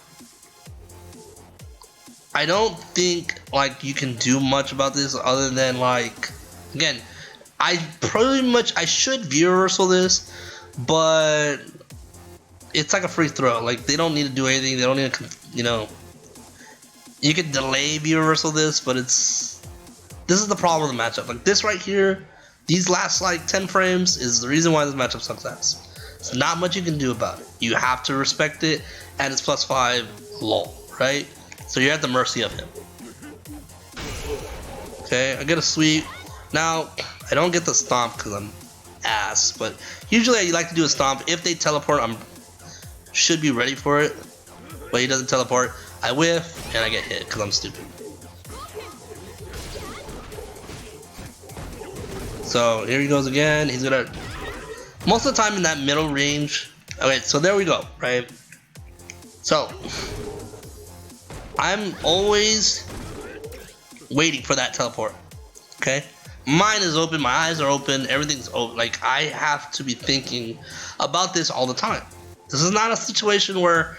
I don't think like you can do much about this other than like, again, I should view reversal this, but it's like a free throw. Like they don't need to do anything. They don't need to, you know. You could delay view reversal this, but this is the problem with the matchup. Like this right here, these last like 10 frames is the reason why this matchup sucks ass. There's not much you can do about it. You have to respect it, and it's +5 low, right? So you're at the mercy of him. Okay, I get a sweep. Now, I don't get the stomp because I'm ass, but usually I like to do a stomp. If they teleport, should be ready for it, but he doesn't teleport. I whiff, and I get hit because I'm stupid. So here he goes again. He's gonna, most of the time in that middle range. Okay, so there we go, right? So I'm always waiting for that teleport. Okay, mine is open, my eyes are open, everything's open. Like I have to be thinking about this all the time. This is not a situation where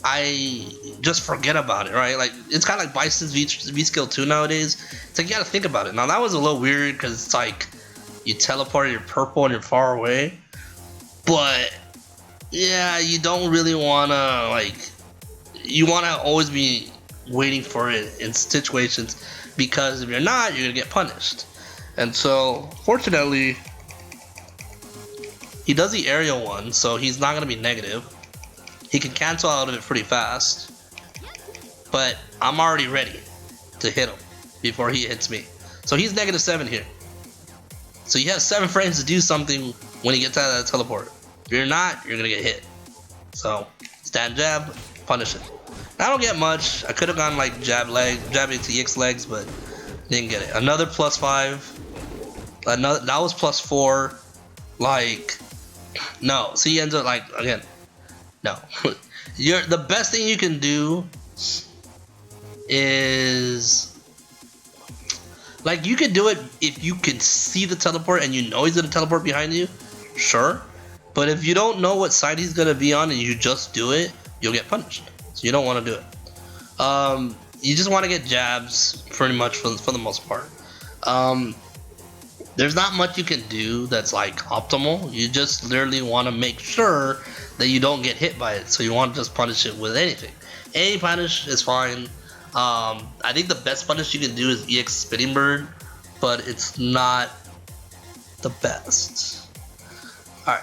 I just forget about it, right? Like it's kind of like Bison's V skill 2 nowadays. It's like you gotta think about it. Now that was a little weird because it's like you teleport, you're purple and you're far away, but yeah, you don't really wanna like. You wanna always be waiting for it in situations, because if you're not, you're gonna get punished. And so fortunately he does the aerial one, so he's not gonna be negative. He can cancel out of it pretty fast, but I'm already ready to hit him before he hits me. So he's -7 here, so you have 7 frames to do something when he gets out of that teleport. If you're not, you're gonna get hit. So stand jab, punish it. I don't get much. I could have gone like jab into EX legs, but didn't get it. Another +5. Another, that was +4. Like, no. So he ends up like, again, no. The best thing you can do is like, you can do it if you can see the teleport and you know he's gonna teleport behind you, sure. But if you don't know what side he's gonna be on and you just do it, you'll get punished. So you don't want to do it. You just want to get jabs pretty much for the most part. There's not much you can do that's like optimal. You just literally want to make sure that you don't get hit by it. So you want to just punish it with anything. Any punish is fine. I think the best punish you can do is EX Spinning Bird, but it's not the best. Alright,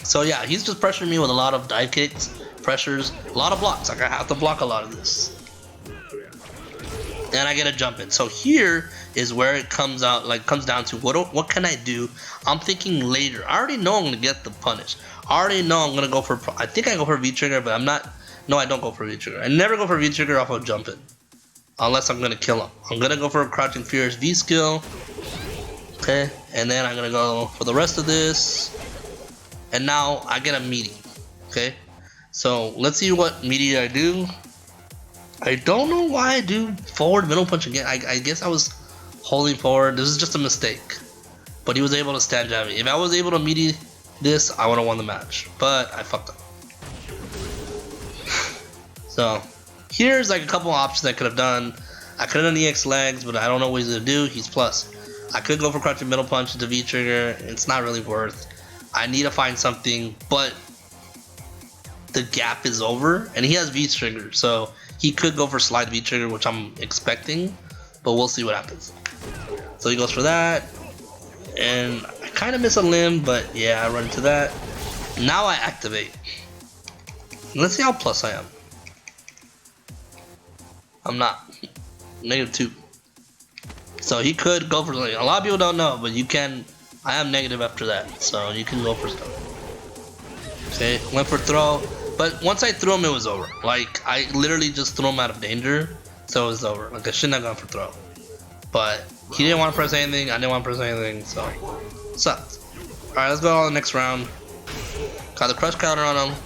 so yeah, he's just pressuring me with a lot of dive kicks, pressures, a lot of blocks. Like I have to block a lot of this. And I get a jump in. So here is where it comes down to what can I do? I'm thinking later. I already know I'm gonna get the punish. I already know I'm gonna go for, I think I go for V trigger, but I'm not. No, I don't go for V trigger. I never go for V trigger off of jump in, unless I'm gonna kill him. I'm gonna go for a crouching fierce V skill. Okay, and then I'm gonna go for the rest of this. And now I get a meaty. Okay, so let's see what meaty I do. I don't know why I do forward middle punch again. I guess I was holding forward. This is just a mistake. But he was able to stand jab me. If I was able to meaty this, I would have won the match. But I fucked up. So here's like a couple options I could have done. I could have done EX legs, but I don't know what he's gonna do. He's plus. I could go for crouching middle punch into V trigger. It's not really worth. I need to find something, but the gap is over, and he has V trigger, so he could go for slide V trigger, which I'm expecting, but we'll see what happens. So he goes for that, and I kind of miss a limb, but yeah, I run into that. Now I activate. Let's see how plus I am. I'm not. -2. So he could go for something. A lot of people don't know, but you can. I am negative after that, so you can go for stuff. Okay, went for throw, but once I threw him, it was over. Like, I literally just threw him out of danger, so it was over. Like, I shouldn't have gone for throw. But he didn't want to press anything, I didn't want to press anything, so sucked. Alright, let's go on the next round. Got the crush counter on him.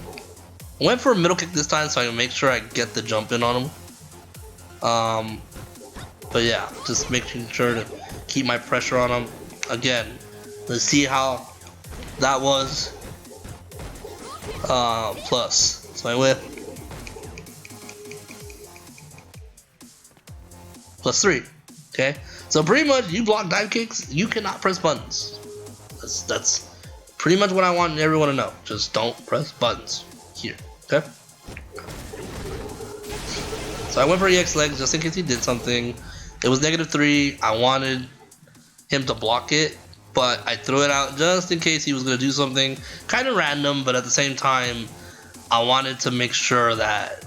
Went for a middle kick this time so I can make sure I get the jump in on him. But yeah, just making sure to keep my pressure on him. Again, let's see how that was. Plus. So I went +3. Okay? So pretty much you block dive kicks, you cannot press buttons. That's pretty much what I want everyone to know. Just don't press buttons here. Okay? So I went for EX legs just in case he did something. It was -3. I wanted him to block it, but I threw it out just in case he was going to do something kind of random, but at the same time I wanted to make sure that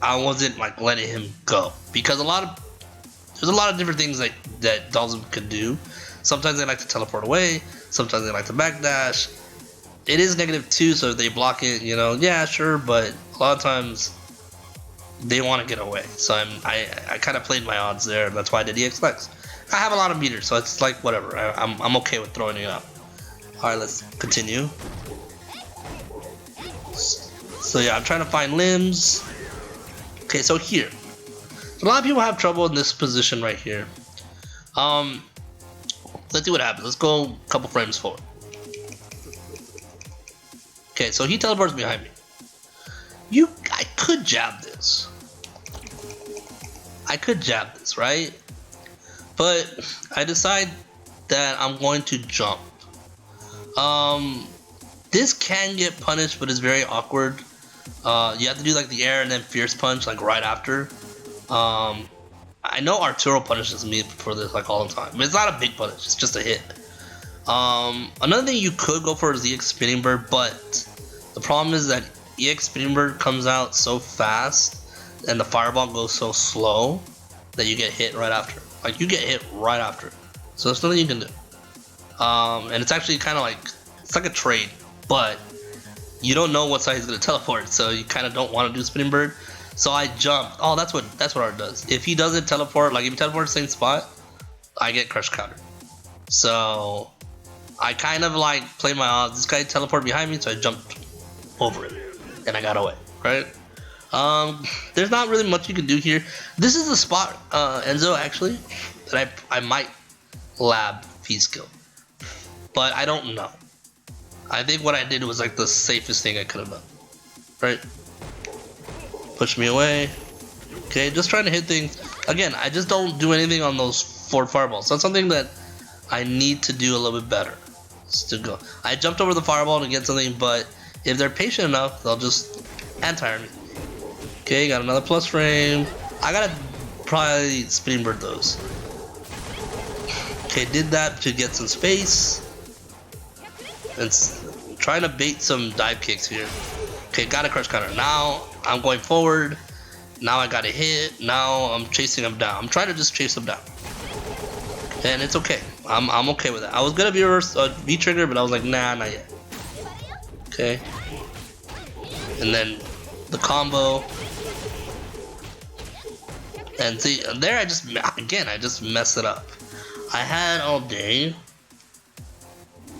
I wasn't like letting him go, because there's a lot of different things that Dalsum can do. Sometimes they like to teleport away, sometimes they like to backdash. It is -2, so if they block it, you know, yeah, sure, but a lot of times they want to get away. So I kind of played my odds there. That's why I did EX legs. I have a lot of meters, so it's like whatever. I'm okay with throwing it out. All right, let's continue. So yeah, I'm trying to find limbs. Okay, so here, a lot of people have trouble in this position right here. Let's see what happens. Let's go a couple frames forward. Okay, so he teleports behind me. I could jab this. I could jab this, right? But I decide that I'm going to jump. This can get punished, but it's very awkward. You have to do like the air and then fierce punch like right after. I know Arturo punishes me for this like all the time, but it's not a big punish, it's just a hit. Another thing you could go for is the EX spinning bird, but the problem is that EX spinning bird comes out so fast and the fireball goes so slow that you get hit right after. Like, you get hit right after. So there's nothing you can do. And it's actually kind of like, it's like a trade, but you don't know what side he's gonna teleport, so you kind of don't want to do spinning bird. So I jumped. Oh, that's what art does. If he doesn't teleport, like if he teleports the same spot, I get crush counter. So I kind of like played my odds. This guy teleported behind me, so I jumped over it and I got away, right? There's not really much you can do here. This is the spot, Enzo, actually, that I might lab V-skill, but I don't know. I think what I did was like the safest thing I could have done, right? Push me away. Okay, just trying to hit things. Again, I just don't do anything on those 4 fireballs. That's something that I need to do a little bit better. Just to go. I jumped over the fireball to get something, but if they're patient enough, they'll just anti-air me. Okay, got another plus frame. I gotta probably spinning bird those. Okay, did that to get some space. And trying to bait some dive kicks here. Okay, got a crush counter. Now I'm going forward. Now I got a hit. Now I'm chasing him down. I'm trying to just chase him down. And it's okay. I'm okay with that. I was gonna be reverse V trigger, but I was like, nah, not yet. Okay. And then the combo. And see, there I just messed it up. I had all day.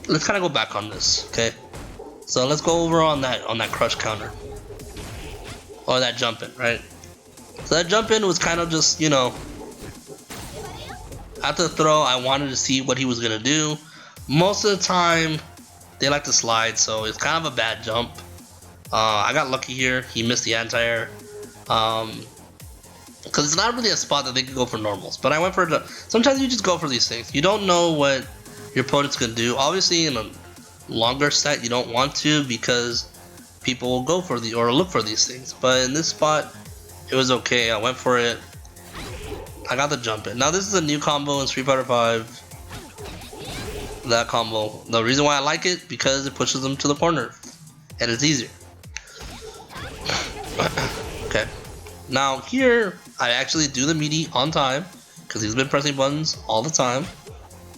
Let's kind of go back on this, okay? So let's go over on that crush counter. Or that jump in, right? So that jump in was kind of just, you know, after the throw, I wanted to see what he was gonna do. Most of the time, they like to slide, so it's kind of a bad jump. I got lucky here. He missed the anti-air. because it's not really a spot that they can go for normals. But I went for the. Sometimes you just go for these things. You don't know what your opponent's gonna do. Obviously, in a longer set, you don't want to because people will go for or look for these things. But in this spot, it was okay. I went for it. I got the jump in. Now this is a new combo in Street Fighter 5. That combo. The reason why I like it because it pushes them to the corner, and it's easier. Okay. Now here, I actually do the meaty on time because he's been pressing buttons all the time,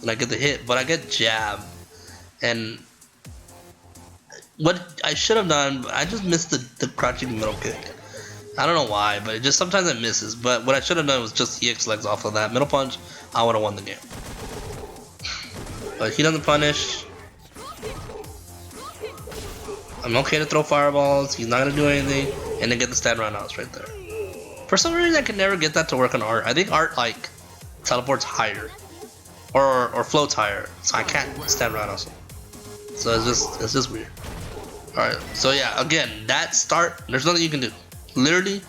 and I get the hit. But I get jab, and what I should have done, I just missed the crouching middle kick. I don't know why, but it just sometimes it misses. But what I should have done was just EX legs off of that middle punch. I would have won the game. But he doesn't punish. I'm okay to throw fireballs. He's not gonna do anything, and then get the stand roundhouse right there. For some reason, I can never get that to work on Art. I think Art like teleports higher, or floats higher, so I can't stand roundhouse him. So it's just weird. All right. So yeah, again, that start. There's nothing you can do. Literally,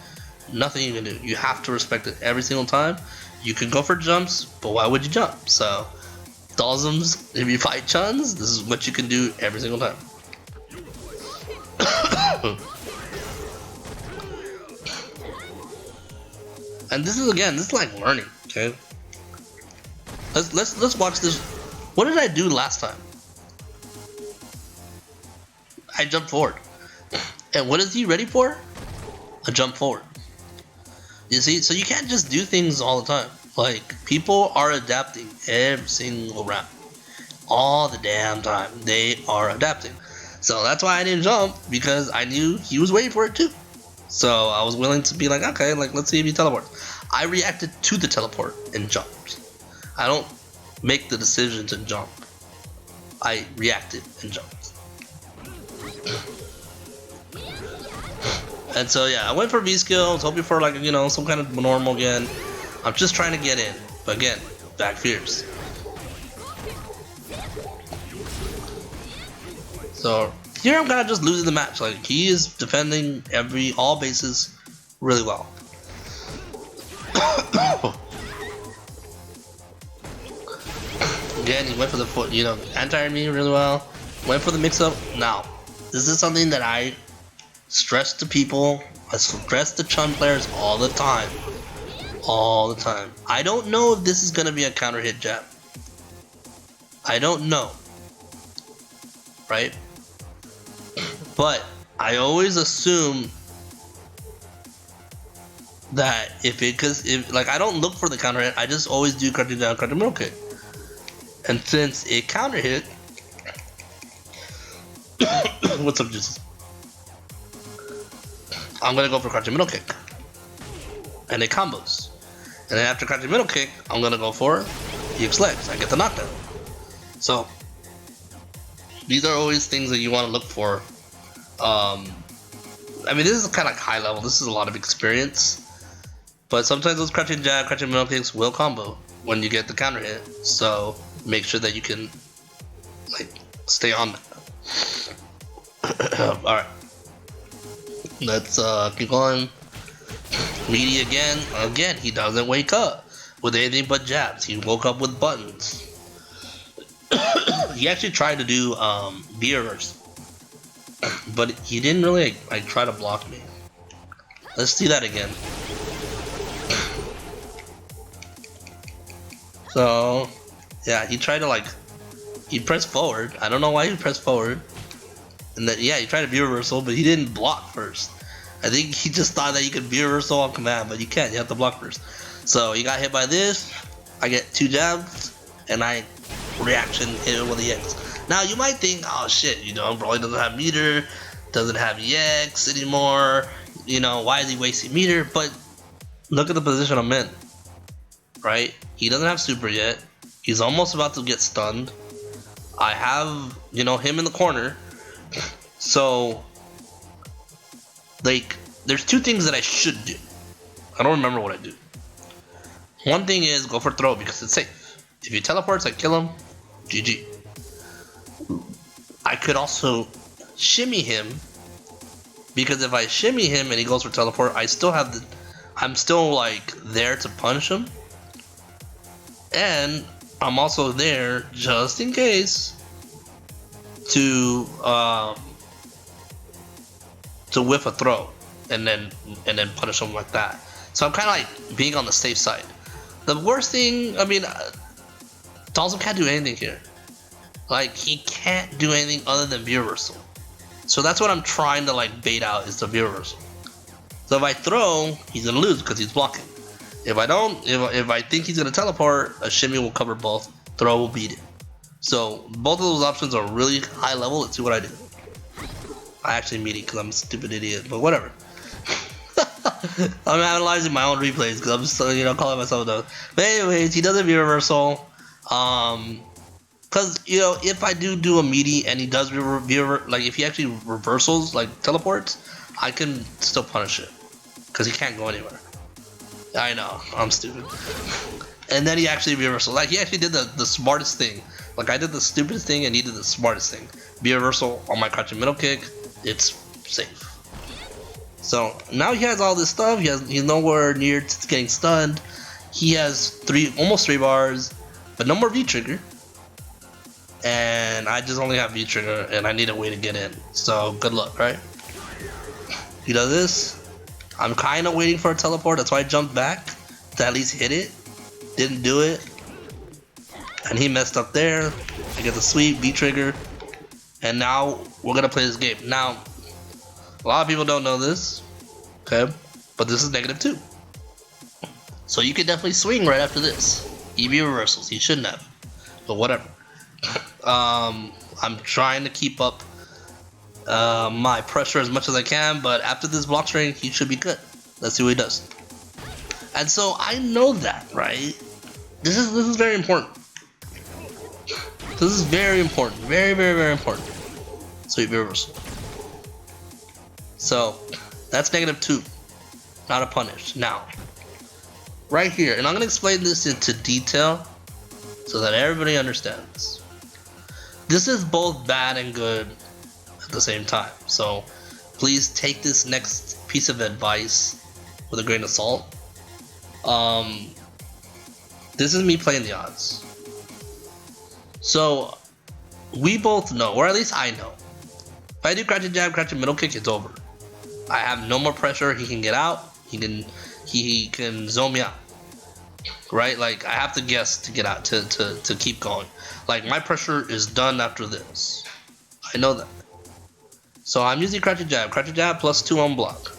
nothing you can do. You have to respect it every single time. You can go for jumps, but why would you jump? So, Dawsums, if you fight Chuns, this is what you can do every single time. And this is like learning, okay? Let's watch this. What did I do last time? I jumped forward. And what is he ready for? A jump forward. You see, so you can't just do things all the time. Like, people are adapting every single round. All the damn time. They are adapting. So that's why I didn't jump, because I knew he was waiting for it too. So I was willing to be like, okay, like, let's see if he teleports. I reacted to the teleport and jumped. I don't make the decision to jump. I reacted and jumped. And so yeah, I went for V skills, hoping for like, you know, some kind of normal again. I'm just trying to get in, but again, back fierce. So here I'm kind of just losing the match. Like, he is defending all bases really well. Again, he went for the foot, you know, anti-aired me really well. Went for the mix-up. Now, this is something that I stress to people. I stress to Chun players all the time. All the time. I don't know if this is going to be a counter hit jab. I don't know. Right? But I always assume that if like, I don't look for the counter hit, I just always do crouching down, crouching middle kick. And since it counter hit, what's up, Jesus? I'm gonna go for crouching middle kick, and it combos. And then after crouching middle kick, I'm gonna go for EX legs. I get the knockdown. So these are always things that you want to look for. I mean, this is kind of like high level. This is a lot of experience. But sometimes those crouching jab, crouching middle kicks will combo when you get the counter hit. So make sure that you can, like, stay on that. All right. Let's keep going. Meaty again. Again, he doesn't wake up with anything but jabs. He woke up with buttons. He actually tried to do B reverse, but he didn't really like try to block me. Let's see that again. So yeah, he tried to he pressed forward. I don't know why he pressed forward. And then, yeah, he tried to B reversal, but he didn't block first. I think he just thought that you could B reversal on command, but you can't. You have to block first. So he got hit by this. I get 2 jabs, and I reaction hit it with EX. Now you might think, oh shit, you know, Broly doesn't have meter, doesn't have EX anymore. You know, why is he wasting meter? But look at the position I'm in. Right? He doesn't have super yet. He's almost about to get stunned. I have, you know, him in the corner. So, like, there's 2 things that I should do. I don't remember what I do. One thing is go for throw because it's safe. If he teleports, I kill him. GG. I could also shimmy him, because if I shimmy him and he goes for teleport, I still have I'm still like there to punish him, and I'm also there just in case to whiff a throw and then punish him like that. So I'm kind of like being on the safe side. The worst thing, I mean, Dalsum can't do anything here. Like, he can't do anything other than view reversal. So that's what I'm trying to like bait out, is the view reversal. So if I throw, he's gonna lose because he's blocking. If I don't, if I think he's gonna teleport, a shimmy will cover both. Throw will beat it. So both of those options are really high level. Let's see what I do. I actually meet it because I'm a stupid idiot, but whatever. I'm analyzing my own replays because I'm still, you know, calling myself though. But anyways, he does a view reversal. Because, you know, if I do a meaty and he does like if he actually reversals, like teleports, I can still punish it because he can't go anywhere. I know, I'm stupid. And then he actually reversal. Like, he actually did the smartest thing. Like, I did the stupidest thing and he did the smartest thing. Be reversal on my crouching middle kick. It's safe. So now he has all this stuff. He's nowhere near getting stunned. He has almost 3 bars, but no more V trigger. And I just only have V trigger, and I need a way to get in. So good luck, right? He does this. I'm kind of waiting for a teleport. That's why I jumped back to at least hit it. Didn't do it, and he messed up there. I get the sweep V trigger, and now we're gonna play this game. Now, a lot of people don't know this, okay? But this is -2. So you can definitely swing right after this. EV reversals. He shouldn't have, but whatever. I'm trying to keep up my pressure as much as I can, but after this block string, he should be good. Let's see what he does. And so I know that, right? This is very important. This is very important. Very, very, very important. Sweep reversal. So that's -2. Not a punish. Now, right here, and I'm gonna explain this into detail so that everybody understands. This is both bad and good at the same time. So please take this next piece of advice with a grain of salt. This is me playing the odds. So we both know, or at least I know, if I do crouching jab, crouching middle kick, it's over. I have no more pressure. He can get out. He can zone me out. Right? Like, I have to guess to get out, to keep going. Like, my pressure is done after this. I know that. So I'm using crouching jab plus 2 on block.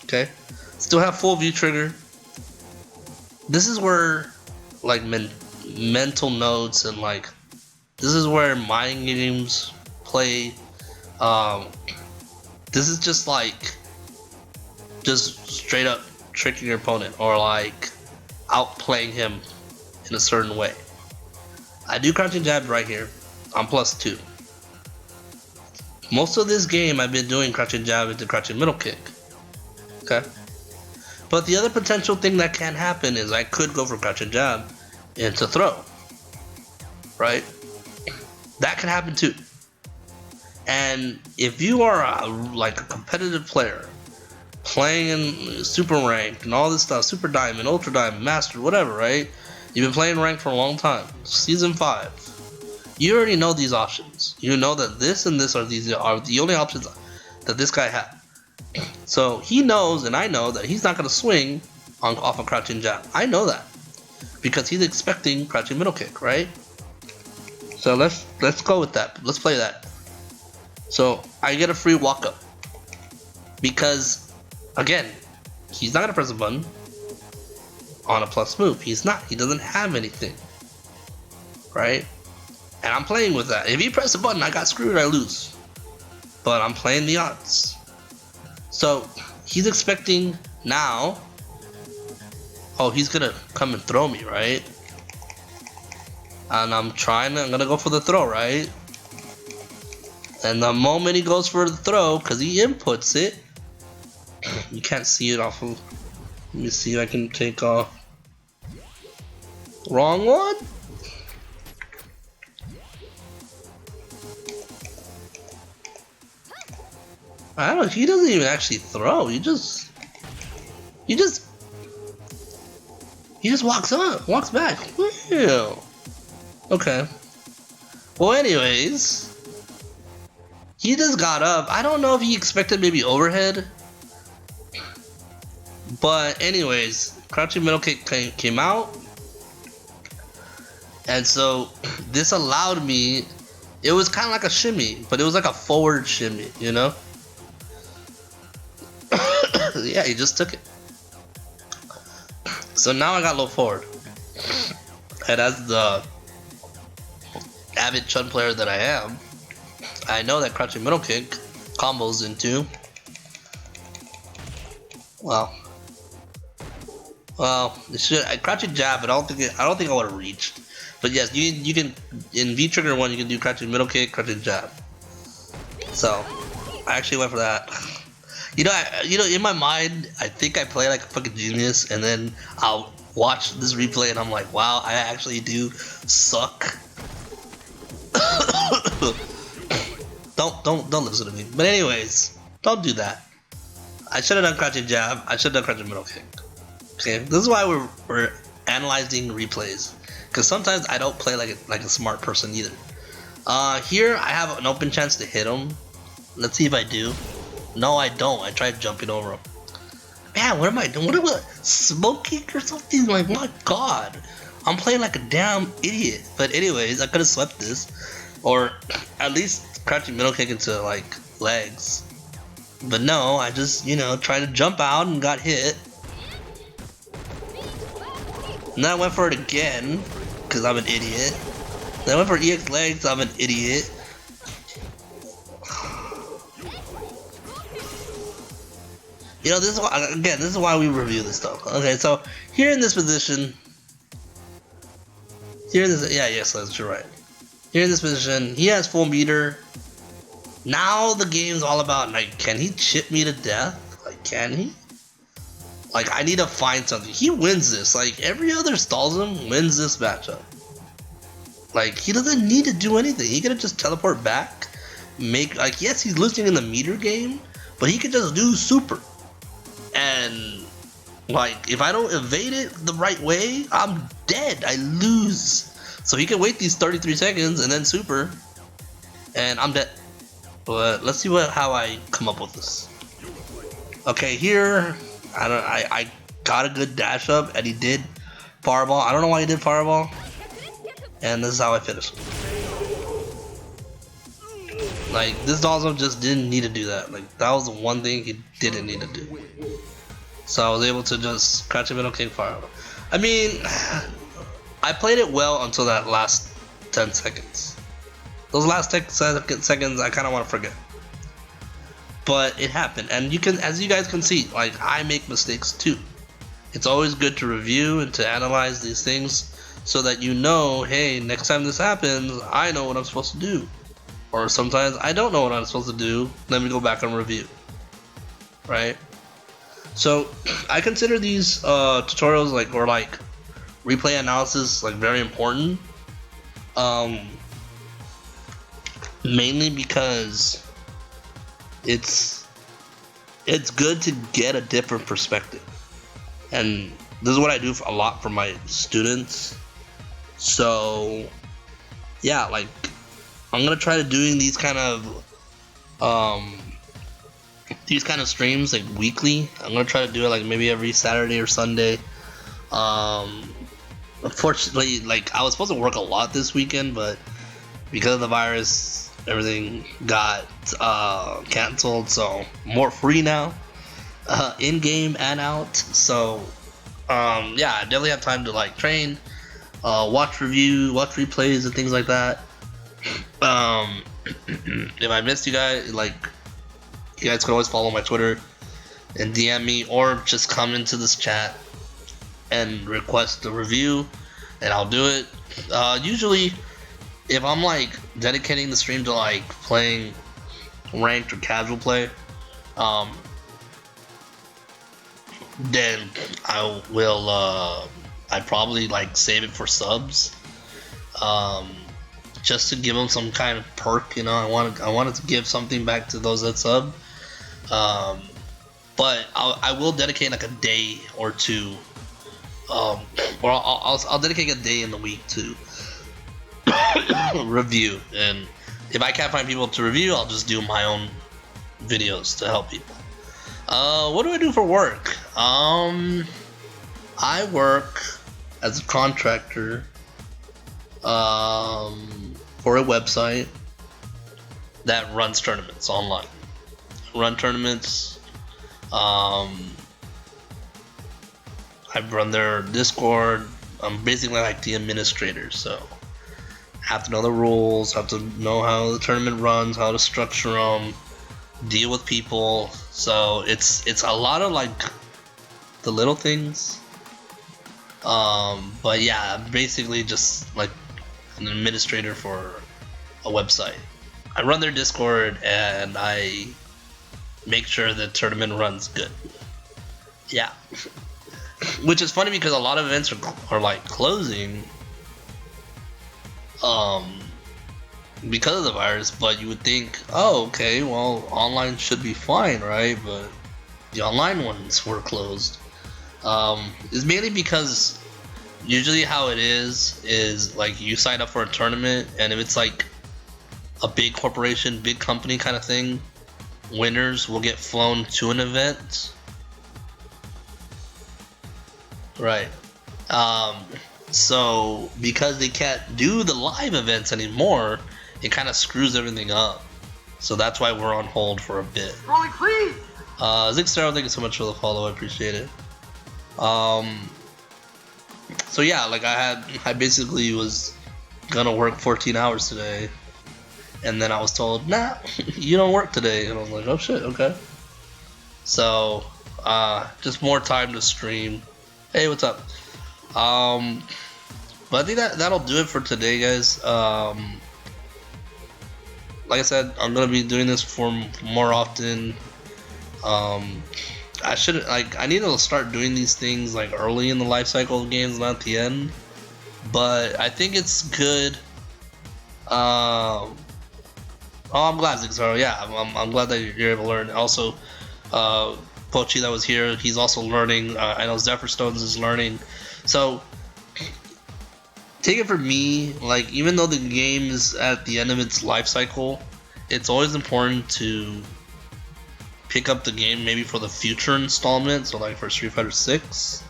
Okay? Still have full view trigger. This is where, like, mental notes and, like, this is where mind games play. This is just, like, just straight up tricking your opponent, or, like, outplaying him in a certain way. I do crouching jab right here. I'm +2. Most of this game I've been doing crouching jab into crouching middle kick. Okay? But the other potential thing that can happen is I could go for crouching jab into throw. Right? That can happen too. And if you are like a competitive player, playing in super ranked and all this stuff, super diamond, ultra diamond, master, whatever, right? You've been playing ranked for a long time, season 5. You already know these options. You know that this and this are the only options that this guy had. So he knows, and I know, that he's not going to swing off a crouching jab. I know that because he's expecting crouching middle kick, right? So let's go with that. Let's play that. So I get a free walk up because, again, he's not going to press a button on a plus move. He's not. He doesn't have anything, right? And I'm playing with that. If he pressed a button, I got screwed, I lose. But I'm playing the odds. So he's expecting now, oh, he's gonna come and throw me, right? And I'm gonna go for the throw, right? And the moment he goes for the throw, because he inputs it, you can't see it off of, let me see if I can take off. Wrong one? I don't know, he doesn't even actually throw, he just He just walks back. Wow. Okay. Well, anyways, he just got up. I don't know if he expected maybe overhead, but anyways, crouching middle kick came out, and so this allowed me. It was kind of like a shimmy, but it was like a forward shimmy, you know? Yeah, he just took it. So now I got low forward. And as the avid Chun player that I am, I know that crouching middle kick combos into, well, crouching jab, but I don't think I would have reached. But yes, you can in V trigger 1 you can do crouching middle kick, crouching jab. So I actually went for that. You know, in my mind, I think I play like a fucking genius, and then I'll watch this replay and I'm like, wow, I actually do suck. Don't listen to me. But anyways, don't do that. I should have done crouching jab. I should have done crouching middle kick. Okay, this is why we're analyzing replays, because sometimes I don't play like a smart person either. Here I have an open chance to hit him. Let's see if I do. No, I don't. I tried jumping over him. Man, what am I doing? What am I smoking or something? Like, my God, I'm playing like a damn idiot. But anyways, I could have swept this, or at least crouching middle kick into like legs. But no, I just tried to jump out and got hit. And then I went for it again because I'm an idiot. Then I went for EX legs. I'm an idiot. This is why, again, this is why we review this stuff. Okay, so here in this position, yes, you're right. Here in this position, he has full meter. Now the game's all about, like, can he chip me to death? Like, can he? Like, I need to find something. He wins this. Like, every other Stalsum wins this matchup. Like, he doesn't need to do anything. He could just teleport back, yes, he's losing in the meter game, but he could just do super. And, like, if I don't evade it the right way, I'm dead. I lose. So he can wait these 33 seconds and then super, and I'm dead. But let's see how I come up with this. Okay, here I got a good dash up, and he did fireball. I don't know why he did fireball, and this is how I finished. Like, this Dalsum just didn't need to do that. Like, that was the one thing he didn't need to do. So I was able to just crouch a middle kick fireball. I mean, I played it well until that last 10 seconds. Those last 10 seconds I kind of want to forget. But it happened, and as you guys can see, like, I make mistakes too. It's always good to review and to analyze these things so that hey, next time this happens, I know what I'm supposed to do. Or sometimes I don't know what I'm supposed to do, let me go back and review. Right? So I consider these tutorials or replay analysis very important. Mainly because it's good to get a different perspective, and this is what I do a lot for my students. So yeah, like, I'm gonna try to doing these kind of streams weekly. I'm gonna try to do it maybe every Saturday or Sunday. Unfortunately, I was supposed to work a lot this weekend, but because of the virus, everything got canceled, so more free now, in game and out. So yeah, I definitely have time to train, watch replays and things like that. If I missed you guys, you guys can always follow my Twitter and DM me, or just come into this chat and request a review, and I'll do it. Usually, if I'm dedicating the stream to playing ranked or casual play, then I will I probably save it for subs, just to give them some kind of perk. I wanted to give something back to those that sub. but I will dedicate like a day or two, or I'll dedicate a day in the week to review. And if I can't find people to review, I'll just do my own videos to help people. What do I do for work? I work as a contractor for a website that runs tournaments online. Run tournaments. I run their Discord. I'm basically like the administrator, so I have to know the rules, have to know how the tournament runs, how to structure them, deal with people. So it's a lot of like the little things. But yeah, I'm basically just like an administrator for a website. I run their Discord and I make sure the tournament runs good. Yeah. Which is funny because a lot of events are like closing because of the virus, but you would think, oh, okay, well, online should be fine, right? But the online ones were closed. It's mainly because usually how it is like you sign up for a tournament, and if it's like a big corporation, big company kind of thing, winners will get flown to an event. Right. So because they can't do the live events anymore, it kind of screws everything up. So that's why we're on hold for a bit. Rolling, please. Zixaro, thank you so much for the follow. I appreciate it. So yeah, like I basically was gonna work 14 hours today, and then I was told, nah, you don't work today, and I was like, oh shit, okay. So just more time to stream. Hey, what's up? But I think that'll do it for today, guys. Like I said, I'm gonna be doing this for more often. I need to start doing these things like early in the life cycle of games, not the end. But I think it's good. Oh, I'm glad, Zixaro. Yeah, I'm glad that you're able to learn. Also, Pochi that was here, he's also learning. I know Zephyrstones is learning. So take it from me, like even though the game is at the end of its life cycle, it's always important to pick up the game maybe for the future installment, so like for Street Fighter 6,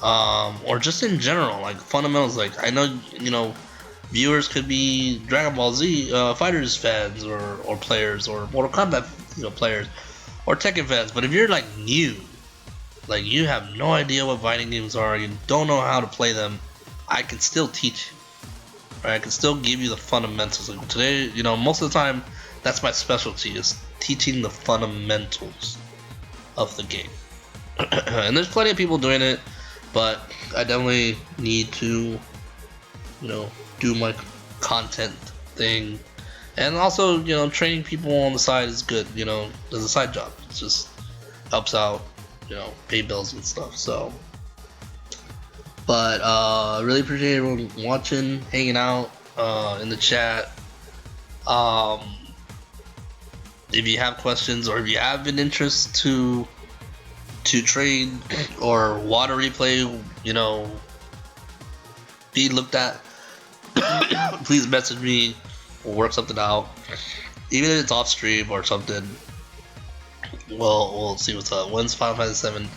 or just in general, like fundamentals. Like I know, you know, viewers could be Dragon Ball Z Fighters fans or players, or Mortal Kombat, you know, players, or Tekken fans, but if you're like new, like you have no idea what fighting games are, you don't know how to play them, I can still teach you, right? I can still give you the fundamentals. Like today, you know, most of the time, that's my specialty, is teaching the fundamentals of the game. And there's plenty of people doing it, but I definitely need to, you know, do my content thing. And also, you know, training people on the side is good, you know, as a side job. It just helps out, you know, pay bills and stuff. So, but really appreciate everyone watching, hanging out in the chat. If you have questions, or if you have an interest to trade or water replay, you know, be looked at, please message me. We'll work something out, even if it's off stream or something. We'll see what's up. When's Final Fantasy 7?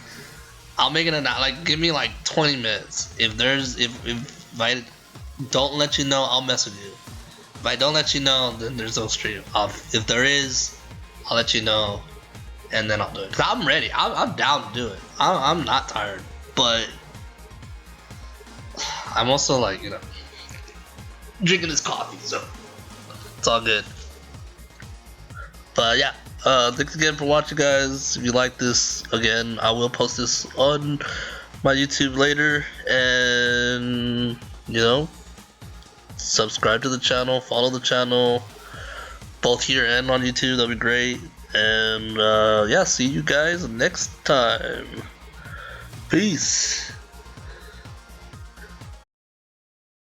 I'll make it like give me like 20 minutes. If I don't let you know, I'll message you. If I don't let you know, then there's no stream. If there is, I'll let you know, and then I'll do it. Cause I'm ready. I'm down to do it. I'm not tired, but I'm also like, you know, drinking this coffee, so it's all good. But yeah, thanks again for watching, guys. If you like this, again, I will post this on my YouTube later, and you know, subscribe to the channel, follow the channel, both here and on YouTube. That'd be great. And yeah, see you guys next time. Peace.